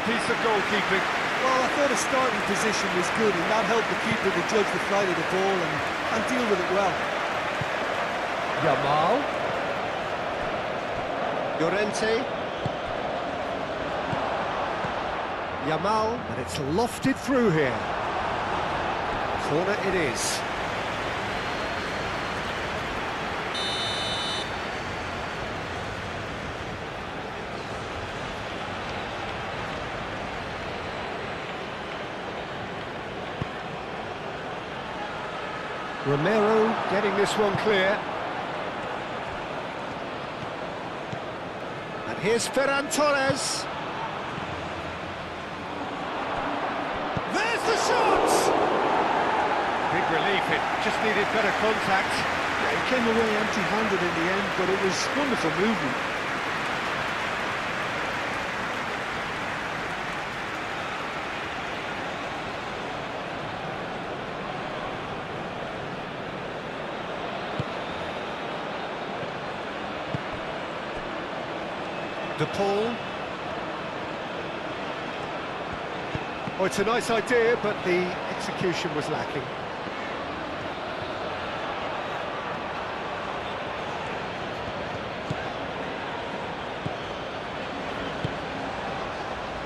Piece of goalkeeping. Well, I thought his starting position was good, and that helped the keeper to judge the flight of the ball and deal with it well. Yamal. Llorente. Yamal, and it's lofted through here. Corner it is. Romero getting this one clear. And here's Ferran Torres. There's the shot! Big relief, it just needed better contact. Yeah, he came away empty-handed in the end, but it was wonderful movement. De Paul. Oh, it's a nice idea, but the execution was lacking.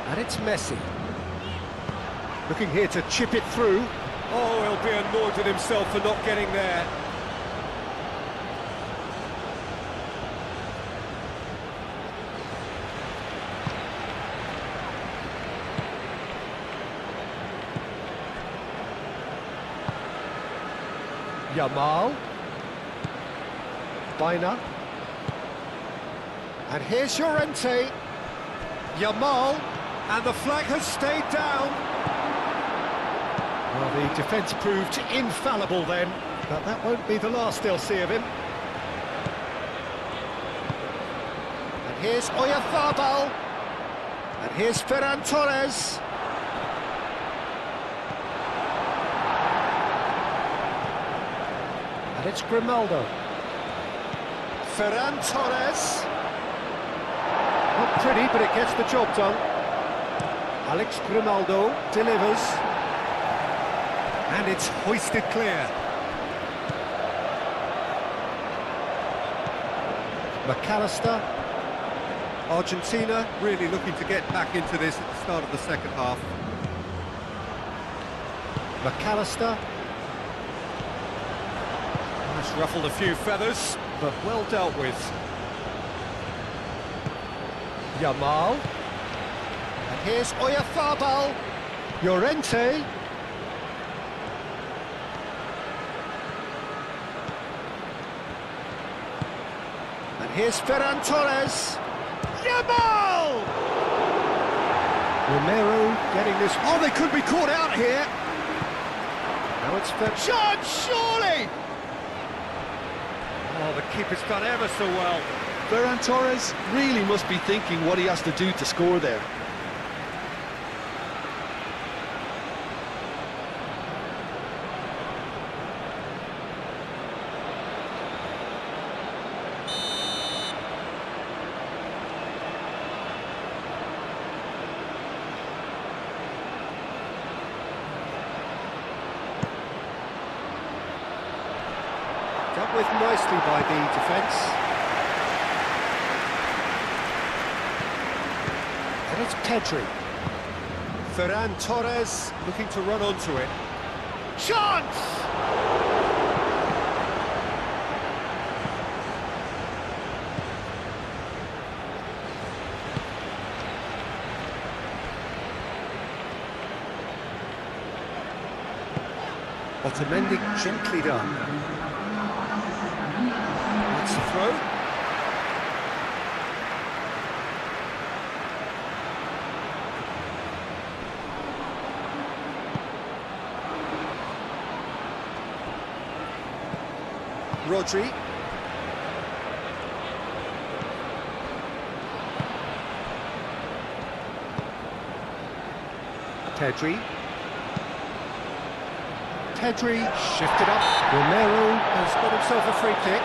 And it's Messi. Looking here to chip it through. Oh, he'll be annoyed with himself for not getting there. Yamal. Baina. And here's Llorente. Yamal. And the flag has stayed down. Well, the defence proved infallible then, but that won't be the last they'll see of him. And here's Oyarzabal. And here's Ferran Torres. And it's Grimaldo. Ferran Torres. Not pretty, but it gets the job done. Alex Grimaldo delivers. And it's hoisted clear. McAllister. Argentina really looking to get back into this at the start of the second half. McAllister. It's ruffled a few feathers, but well dealt with. Yamal. And here's Oyarzabal. Llorente. And here's Ferran Torres. Yamal! Romero getting this. Oh, they could be caught out here. Now it's Ferran. Surely! Oh, the keeper's done ever so well. Ferran Torres really must be thinking what he has to do to score there. Dealt with nicely by the defence. And it's Pedri. Ferran Torres looking to run onto it. Chance! Otamendi gently done. It's a throw. Rodri. Pedri. Pedri shifted up. Romero has got himself a free kick.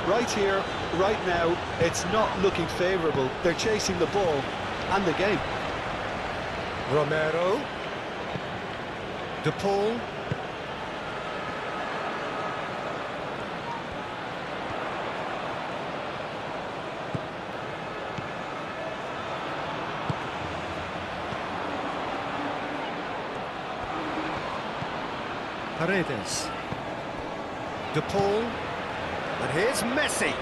Right here, right now, it's not looking favourable. They're chasing the ball and the game. Romero. De Paul. Paredes. De Paul. And here's Messi.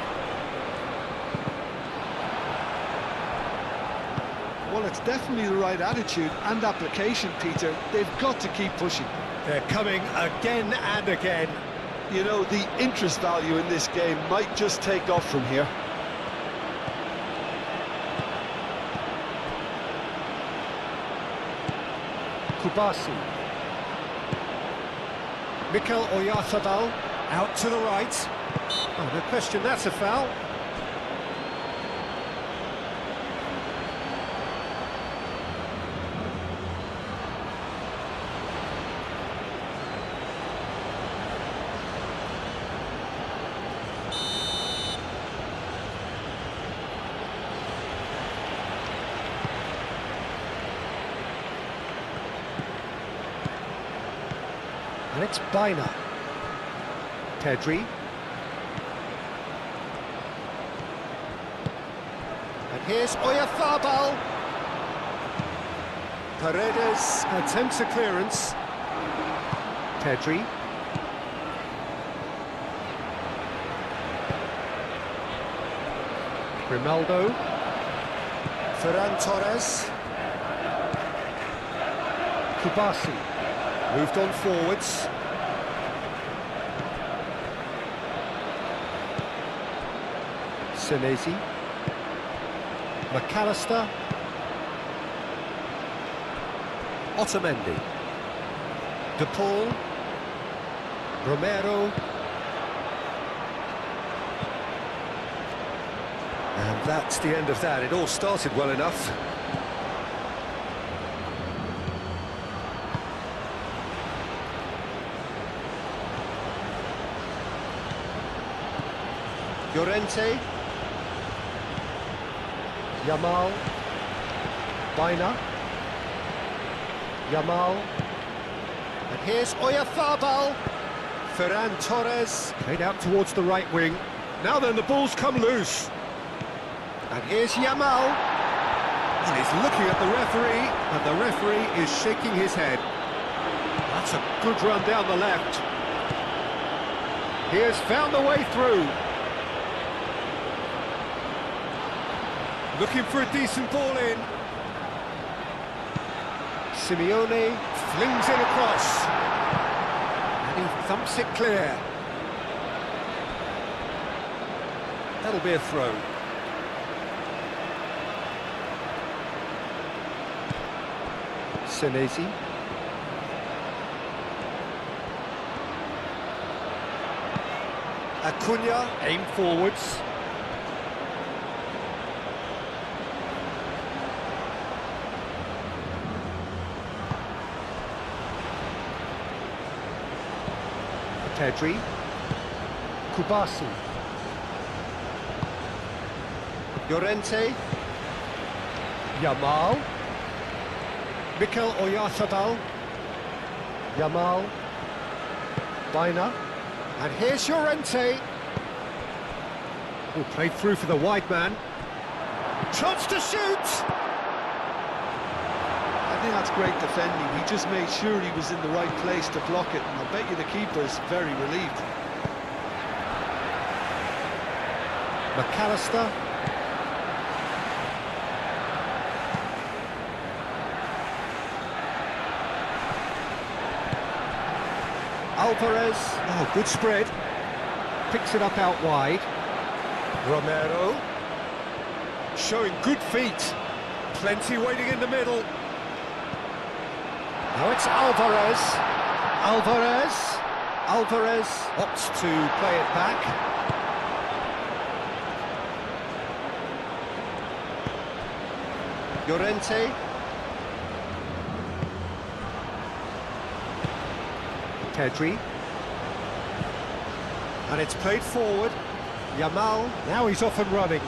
Well, it's definitely the right attitude and application, Peter. They've got to keep pushing. They're coming again and again. You know, the interest value in this game might just take off from here. Kubasi. Mikel Oyarzabal out to the right. Oh, no question, that's a foul. And it's Bina. Pedri. And here's Oyarzabal. Paredes attempts a clearance. Pedri. Grimaldo. Ferran Torres. Kubasi. Moved on forwards. Senesi. McAllister. Otamendi. De Paul. Romero. And that's the end of that. It all started well enough. Llorente. Yamal. Bina. Yamal. And here's Oyarzabal. Ferran Torres. Played out towards the right wing. Now then, the ball's come loose. And here's Yamal. And he's looking at the referee, and the referee is shaking his head. That's a good run down the left. He has found the way through. Looking for a decent ball in. Simeone flings it across. And he thumps it clear. That'll be a throw. Senesi. Acuna aimed forwards. Pedri. Kubasi. Llorente. Yamal. Mikel Oyarzabal. Yamal. Bina. And here's Llorente. Oh, played through for the wide man. Chance to shoot! I think that's great defending. He just made sure he was in the right place to block it, and I'll bet you the keeper's very relieved. McAllister. Alvarez. Oh, good spread. Picks it up out wide. Romero. Showing good feet. Plenty waiting in the middle. Now it's Alvarez. Alvarez opts to play it back. Llorente. Pedri. And it's played forward. Yamal, now he's off and running.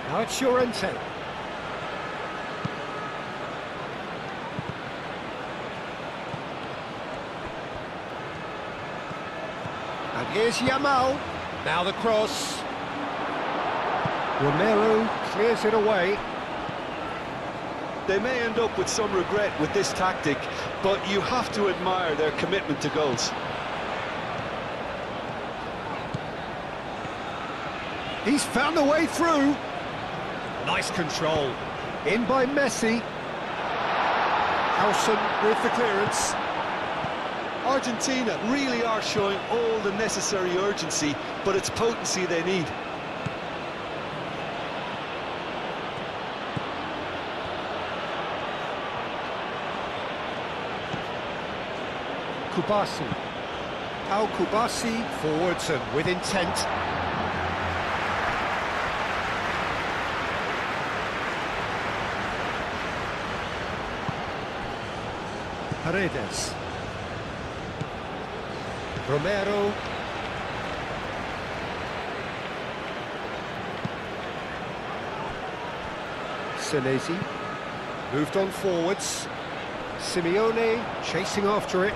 Now it's Llorente. And here's Yamal. Now the cross. Romero clears it away. They may end up with some regret with this tactic, but you have to admire their commitment to goals. He's found a way through. Nice control. In by Messi. Howson with the clearance. Argentina really are showing all the necessary urgency, but it's potency they need. Kubasi. Al Kubasi forwards and with intent. Paredes. Romero. Senesi. Moved on forwards. Simeone chasing after it.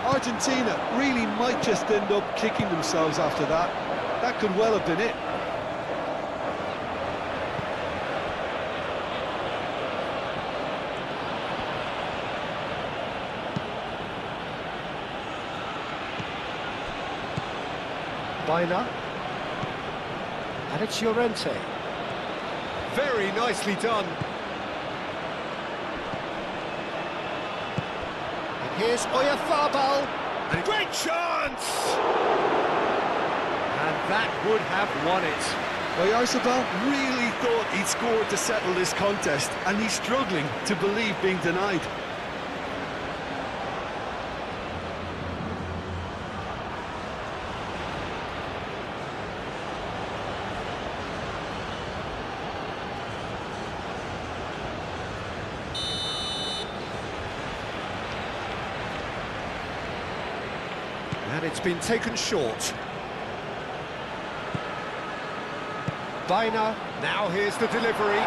Argentina really might just end up kicking themselves after that. That could well have been it. Baina. And it's Llorente. Very nicely done. And here's Oyarzabal. And great chance! And that would have won it. Oyarzabal really thought he'd scored to settle this contest, and he's struggling to believe being denied. And it's been taken short. Baina, now here's the delivery.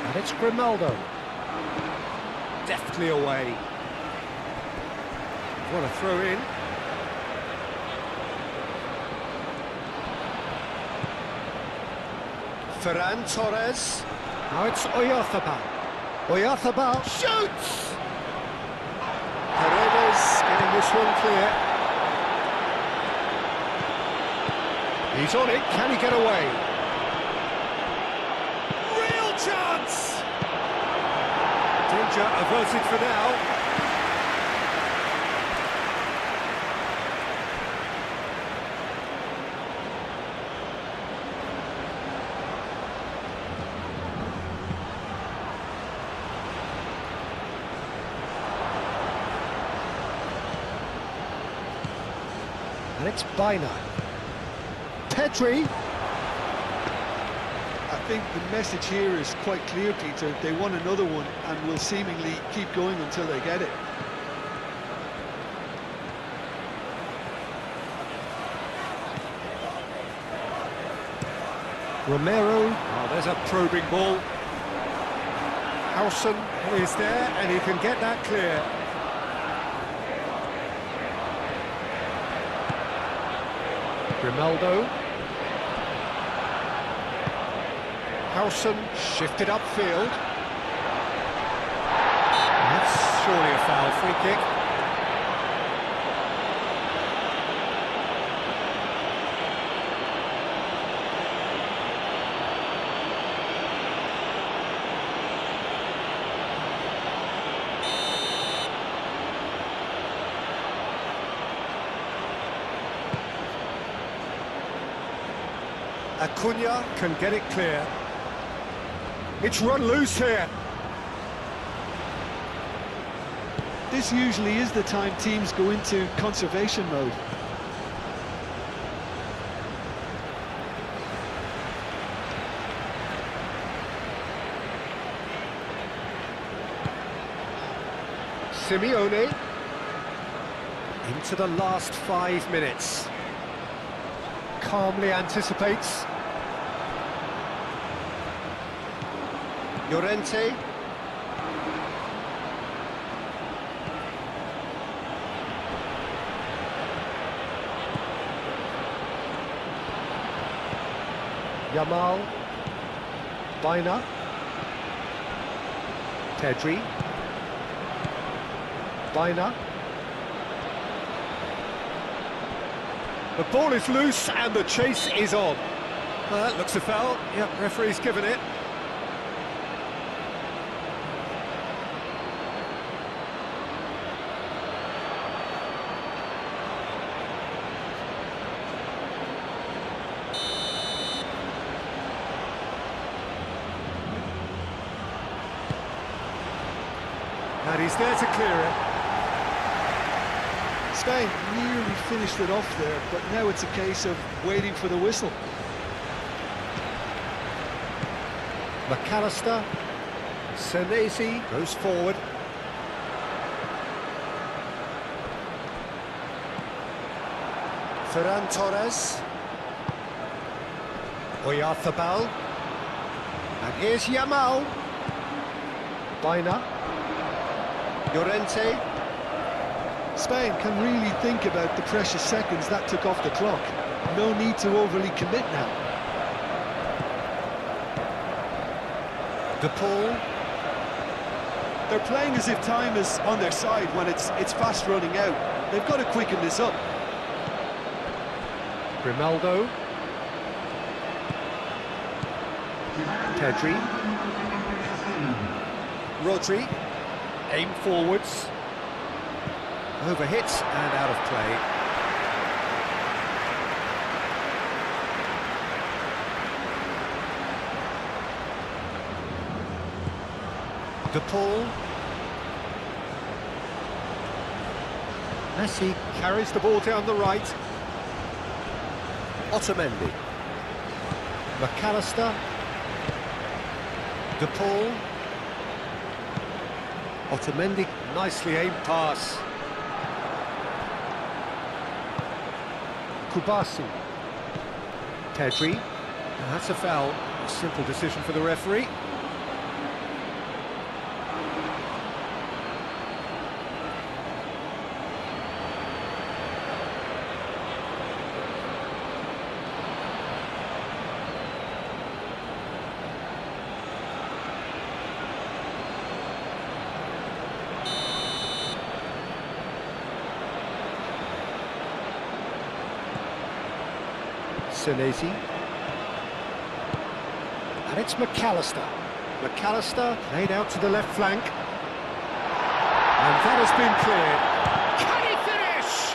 And it's Grimaldo. Deftly away. What a throw in. Ferran Torres. Now it's Oyarzabal. Oyarzabal shoots! Paredes getting this one clear. He's on it, can he get away? Real chance! Danger averted for now. And it's Baina. Pedri. I think the message here is quite clear, Peter. They want another one and will seemingly keep going until they get it. Romero. Oh, there's a probing ball. Howson is there and he can get that clear. Grimaldo. Howson shifted upfield. That's surely a foul, free kick. Acuna can get it clear. It's run loose here. This usually is the time teams go into conservation mode. Simeone. Into the last 5 minutes. Calmly anticipates. Llorente. Yamal. Baina. Pedri. Baina. The ball is loose and the chase is on. That looks a foul. Yep, referee's given it. And he's there to clear it. Spain nearly finished it off there, but now it's a case of waiting for the whistle. McAllister. Senesi goes forward. Ferran Torres. Oyarzabal. And here's Yamal. Baina. Llorente. Spain can really think about the precious seconds that took off the clock. No need to overly commit now. De Paul. They're playing as if time is on their side when it's fast running out. They've got to quicken this up. Grimaldo. Pedri. Rodri. Aim forwards. Overhit and out of play. De Paul. Messi carries the ball down the right. Otamendi. McAllister. De Paul. Otamendi, nicely aimed pass. Kubasi. Pedri. And that's a foul. A simple decision for the referee. Senesi. And it's McAllister. McAllister played out to the left flank. And that has been cleared. Can he finish?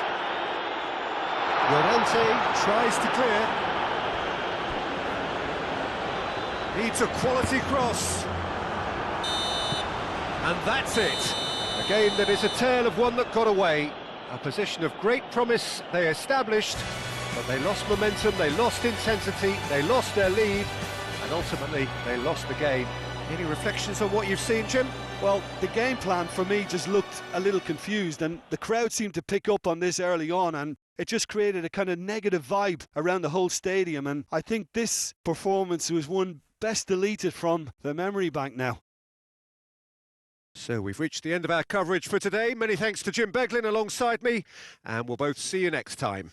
Llorente tries to clear. Needs a quality cross. And that's it. A game that is a tale of one that got away. A position of great promise they established. But they lost momentum, they lost intensity, they lost their lead, and ultimately they lost the game. Any reflections on what you've seen, Jim? Well, the game plan for me just looked a little confused, and the crowd seemed to pick up on this early on, and it just created a kind of negative vibe around the whole stadium, and I think this performance was one best deleted from the memory bank now. So we've reached the end of our coverage for today. Many thanks to Jim Beglin alongside me, and we'll both see you next time.